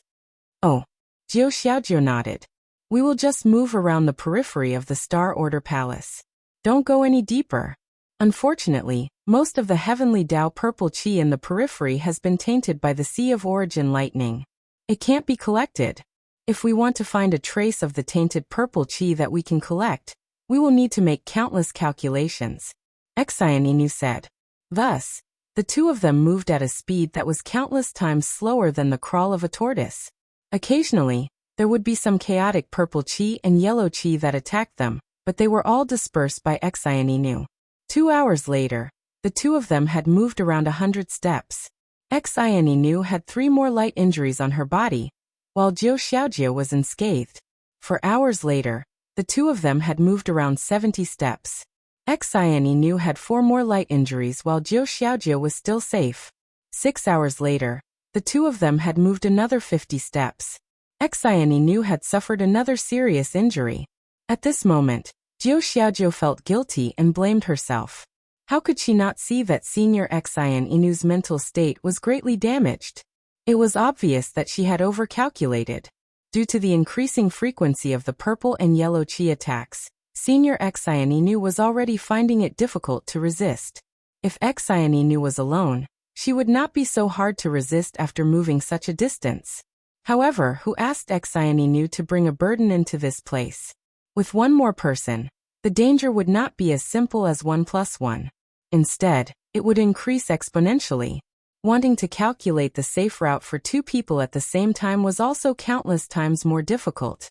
Oh. Jiu Xiaojiu nodded. We will just move around the periphery of the Star Order Palace. Don't go any deeper. Unfortunately, most of the heavenly Tao purple qi in the periphery has been tainted by the sea of origin lightning. It can't be collected. If we want to find a trace of the tainted purple qi that we can collect, we will need to make countless calculations. Xian Inu said. Thus, the 2 of them moved at a speed that was countless times slower than the crawl of a tortoise. Occasionally, there would be some chaotic purple qi and yellow qi that attacked them, but they were all dispersed by Xian Inu. 2 hours later, the 2 of them had moved around 100 steps. Xian Inu had 3 more light injuries on her body, while Jiu Xiaojiu was unscathed. 4 hours later, the 2 of them had moved around 70 steps. Xian Inu had 4 more light injuries while Jiu Xiaojiu was still safe. 6 hours later, the 2 of them had moved another 50 steps. Xian Inu had suffered another serious injury. At this moment, Jiu Xiaojiu felt guilty and blamed herself. How could she not see that Senior Xian Inu's mental state was greatly damaged? It was obvious that she had overcalculated. Due to the increasing frequency of the purple and yellow qi attacks, Senior Xian Inu was already finding it difficult to resist. If Xian Inu was alone, she would not be so hard to resist after moving such a distance. However, who asked Xian Inu to bring a burden into this place? With one more person, the danger would not be as simple as 1 + 1. Instead, it would increase exponentially. Wanting to calculate the safe route for 2 people at the same time was also countless times more difficult.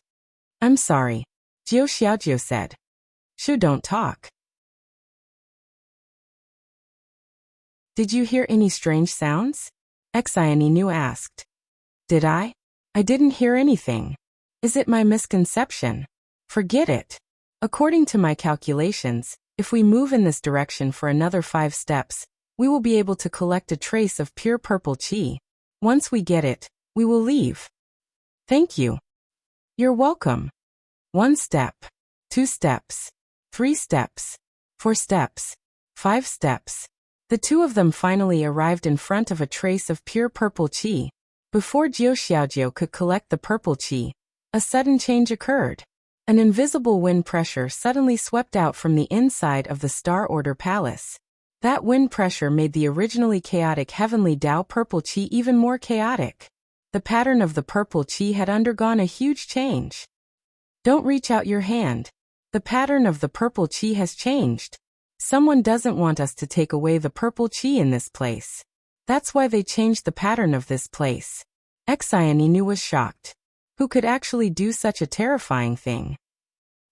I'm sorry, Jiu Xiaojiu said. Shu, don't talk. Did you hear any strange sounds? Xian Inu asked. Did I? I didn't hear anything. Is it my misconception? Forget it. According to my calculations, if we move in this direction for another 5 steps, we will be able to collect a trace of pure purple qi. Once we get it, we will leave. Thank you. You're welcome. 1 step, 2 steps, 3 steps, 4 steps, 5 steps. The 2 of them finally arrived in front of a trace of pure purple qi. Before Jiu Xiaojiu could collect the purple qi, a sudden change occurred. An invisible wind pressure suddenly swept out from the inside of the Star Order Palace. That wind pressure made the originally chaotic heavenly Tao purple qi even more chaotic. The pattern of the purple chi had undergone a huge change. Don't reach out your hand. The pattern of the purple chi has changed. Someone doesn't want us to take away the purple chi in this place. That's why they changed the pattern of this place. Xian Inu was shocked. Who could actually do such a terrifying thing?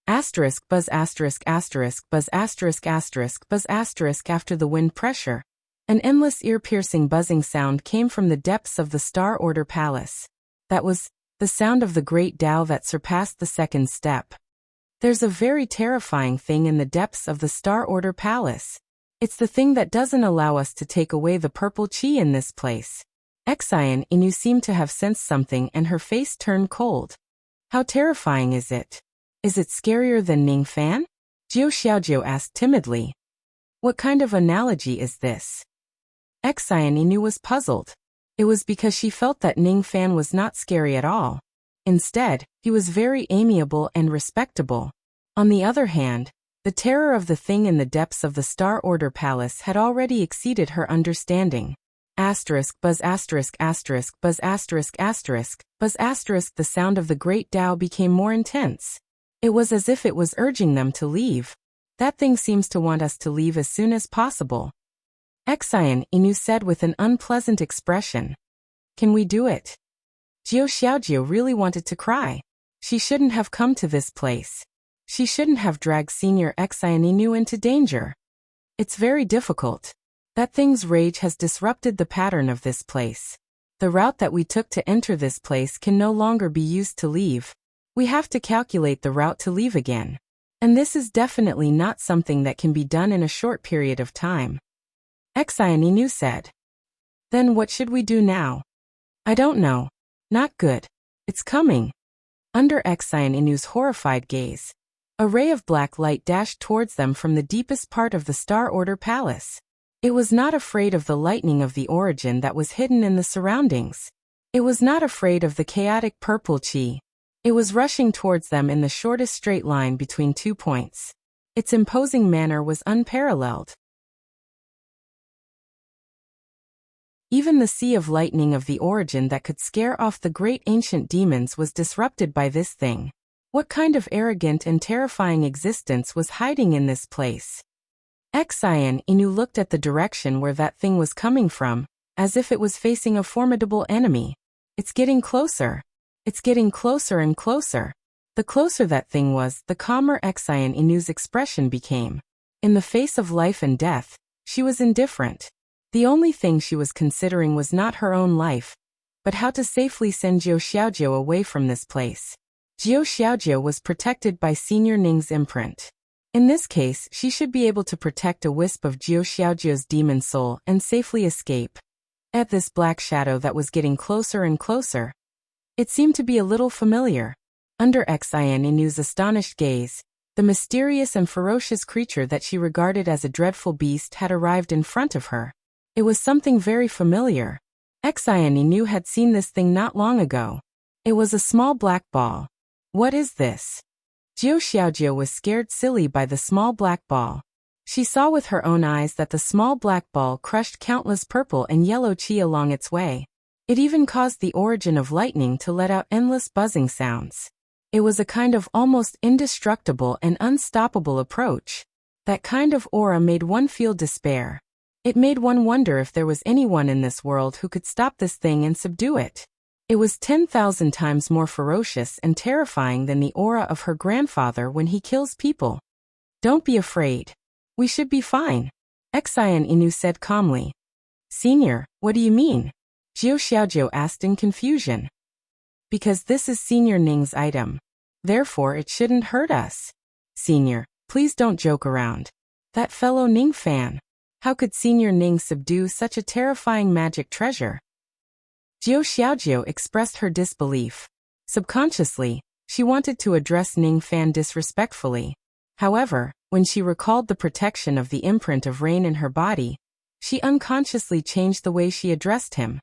Asterisk buzz asterisk asterisk buzz asterisk asterisk buzz asterisk after the wind pressure. An endless ear-piercing buzzing sound came from the depths of the Star Order Palace. That was the sound of the great Tao that surpassed the second step. There's a very terrifying thing in the depths of the Star Order Palace. It's the thing that doesn't allow us to take away the purple chi in this place. Xian Inu seemed to have sensed something and her face turned cold. How terrifying is it? Is it scarier than Ning Fan? Jiu Xiaojiu asked timidly. What kind of analogy is this? Xian Inu was puzzled. It was because she felt that Ning Fan was not scary at all. Instead, he was very amiable and respectable. On the other hand, the terror of the thing in the depths of the Star Order Palace had already exceeded her understanding. Asterisk buzz asterisk asterisk buzz asterisk asterisk buzz asterisk. The sound of the great Tao became more intense. It was as if it was urging them to leave. That thing seems to want us to leave as soon as possible. Xian Inu said with an unpleasant expression. Can we do it? Jiu Xiaojiu really wanted to cry. She shouldn't have come to this place. She shouldn't have dragged Senior Xian Inu into danger. It's very difficult. That thing's rage has disrupted the pattern of this place. The route that we took to enter this place can no longer be used to leave. We have to calculate the route to leave again. And this is definitely not something that can be done in a short period of time. Xian Inu said. Then what should we do now? I don't know. Not good. It's coming. Under Xian Inu's horrified gaze, a ray of black light dashed towards them from the deepest part of the Star Order Palace. It was not afraid of the lightning of the origin that was hidden in the surroundings. It was not afraid of the chaotic purple chi. It was rushing towards them in the shortest straight line between 2 points. Its imposing manner was unparalleled. Even the sea of lightning of the origin that could scare off the great ancient demons was disrupted by this thing. What kind of arrogant and terrifying existence was hiding in this place? Xian Inu looked at the direction where that thing was coming from, as if it was facing a formidable enemy. It's getting closer. It's getting closer and closer. The closer that thing was, the calmer Xian Inu's expression became. In the face of life and death, she was indifferent. The only thing she was considering was not her own life, but how to safely send Jiu Xiaojiu away from this place. Jiu Xiaojiu was protected by Senior Ning's imprint. In this case, she should be able to protect a wisp of Jiu Xiaojiu's demon soul and safely escape. At this black shadow that was getting closer and closer, it seemed to be a little familiar. Under Xian Inu's astonished gaze, the mysterious and ferocious creature that she regarded as a dreadful beast had arrived in front of her. It was something very familiar. Xian Inu had seen this thing not long ago. It was a small black ball. What is this? Jiu Xiaojiu was scared silly by the small black ball. She saw with her own eyes that the small black ball crushed countless purple and yellow chi along its way. It even caused the origin of lightning to let out endless buzzing sounds. It was a kind of almost indestructible and unstoppable approach. That kind of aura made one feel despair. It made one wonder if there was anyone in this world who could stop this thing and subdue it. It was 10,000 times more ferocious and terrifying than the aura of her grandfather when he kills people. Don't be afraid. We should be fine, Xian Inu said calmly. Senior, what do you mean? Jiu Xiaojiu asked in confusion. Because this is Senior Ning's item. Therefore it shouldn't hurt us. Senior, please don't joke around. That fellow Ning Fan. How could Senior Ning subdue such a terrifying magic treasure? Jiu Xiaojiu expressed her disbelief. Subconsciously, she wanted to address Ning Fan disrespectfully. However, when she recalled the protection of the imprint of rain in her body, she unconsciously changed the way she addressed him.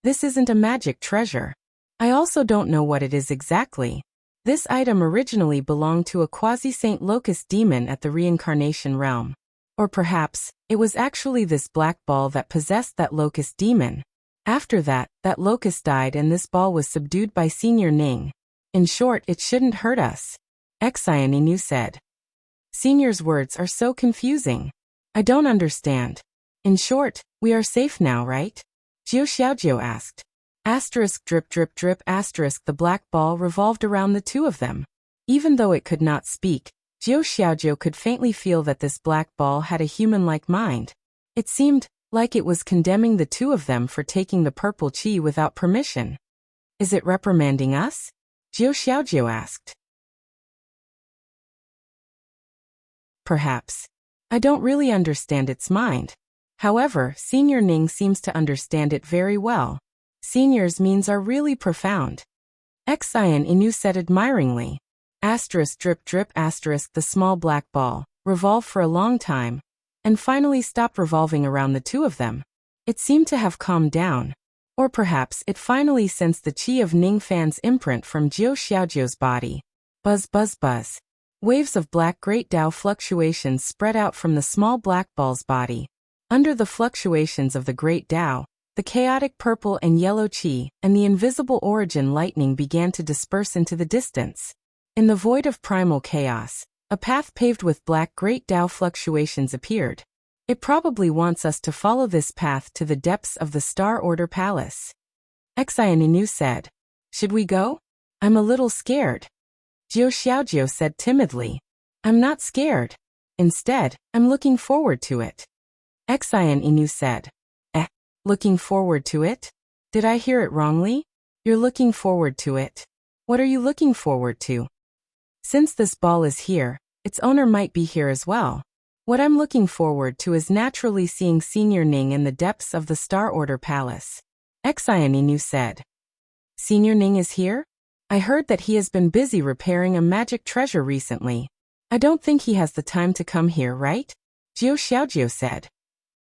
This isn't a magic treasure. I also don't know what it is exactly. This item originally belonged to a quasi-saint locust demon at the reincarnation realm. Or perhaps, it was actually this black ball that possessed that locust demon. After that, that locust died and this ball was subdued by Senior Ning. In short, it shouldn't hurt us. Xian Inu said. Senior's words are so confusing. I don't understand. In short, we are safe now, right? Jiu Xiaojiu asked. Asterisk drip drip drip asterisk the black ball revolved around the two of them. Even though it could not speak, Jiu Xiaojiu could faintly feel that this black ball had a human-like mind. It seemed like it was condemning the two of them for taking the purple qi without permission. Is it reprimanding us? Jiu Xiaojiu asked. Perhaps. I don't really understand its mind. However, Senior Ning seems to understand it very well. Senior's means are really profound. Xian Inu said admiringly. Asterisk drip drip asterisk the small black ball revolved for a long time, and finally stopped revolving around the two of them. It seemed to have calmed down. Or perhaps it finally sensed the qi of Ning Fan's imprint from Jiu Xiaojiu's body. Buzz buzz buzz. Waves of black great Dao fluctuations spread out from the small black ball's body. Under the fluctuations of the great Dao, the chaotic purple and yellow qi and the invisible origin lightning began to disperse into the distance. In the void of primal chaos, a path paved with black great Dao fluctuations appeared. It probably wants us to follow this path to the depths of the Star Order Palace. Xian Inu said. Should we go? I'm a little scared. Jiu Xiaojiu said timidly. I'm not scared. Instead, I'm looking forward to it. Xian Inu said. Looking forward to it? Did I hear it wrongly? You're looking forward to it. What are you looking forward to? Since this ball is here, its owner might be here as well. What I'm looking forward to is naturally seeing Senior Ning in the depths of the Star Order Palace. Xian Inu said. Senior Ning is here? I heard that he has been busy repairing a magic treasure recently. I don't think he has the time to come here, right? Jiu Xiaojiu said.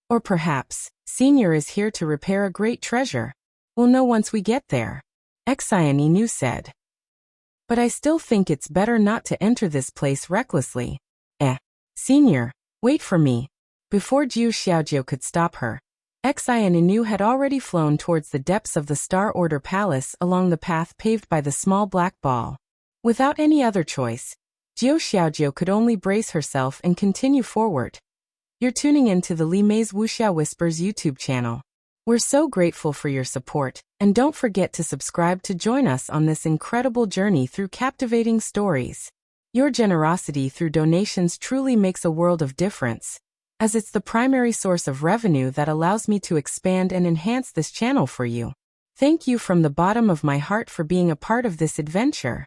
Or perhaps, Senior is here to repair a great treasure. We'll know once we get there. Xian Inu said. But I still think it's better not to enter this place recklessly. Senior, wait for me. Before Jiu Xiaojiu could stop her, Xian Inu had already flown towards the depths of the Star Order Palace along the path paved by the small black ball. Without any other choice, Jiu Xiaojiu could only brace herself and continue forward. You're tuning in to the Li Mei's Wuxia Whispers YouTube channel. We're so grateful for your support, and don't forget to subscribe to join us on this incredible journey through captivating stories. Your generosity through donations truly makes a world of difference, as it's the primary source of revenue that allows me to expand and enhance this channel for you. Thank you from the bottom of my heart for being a part of this adventure.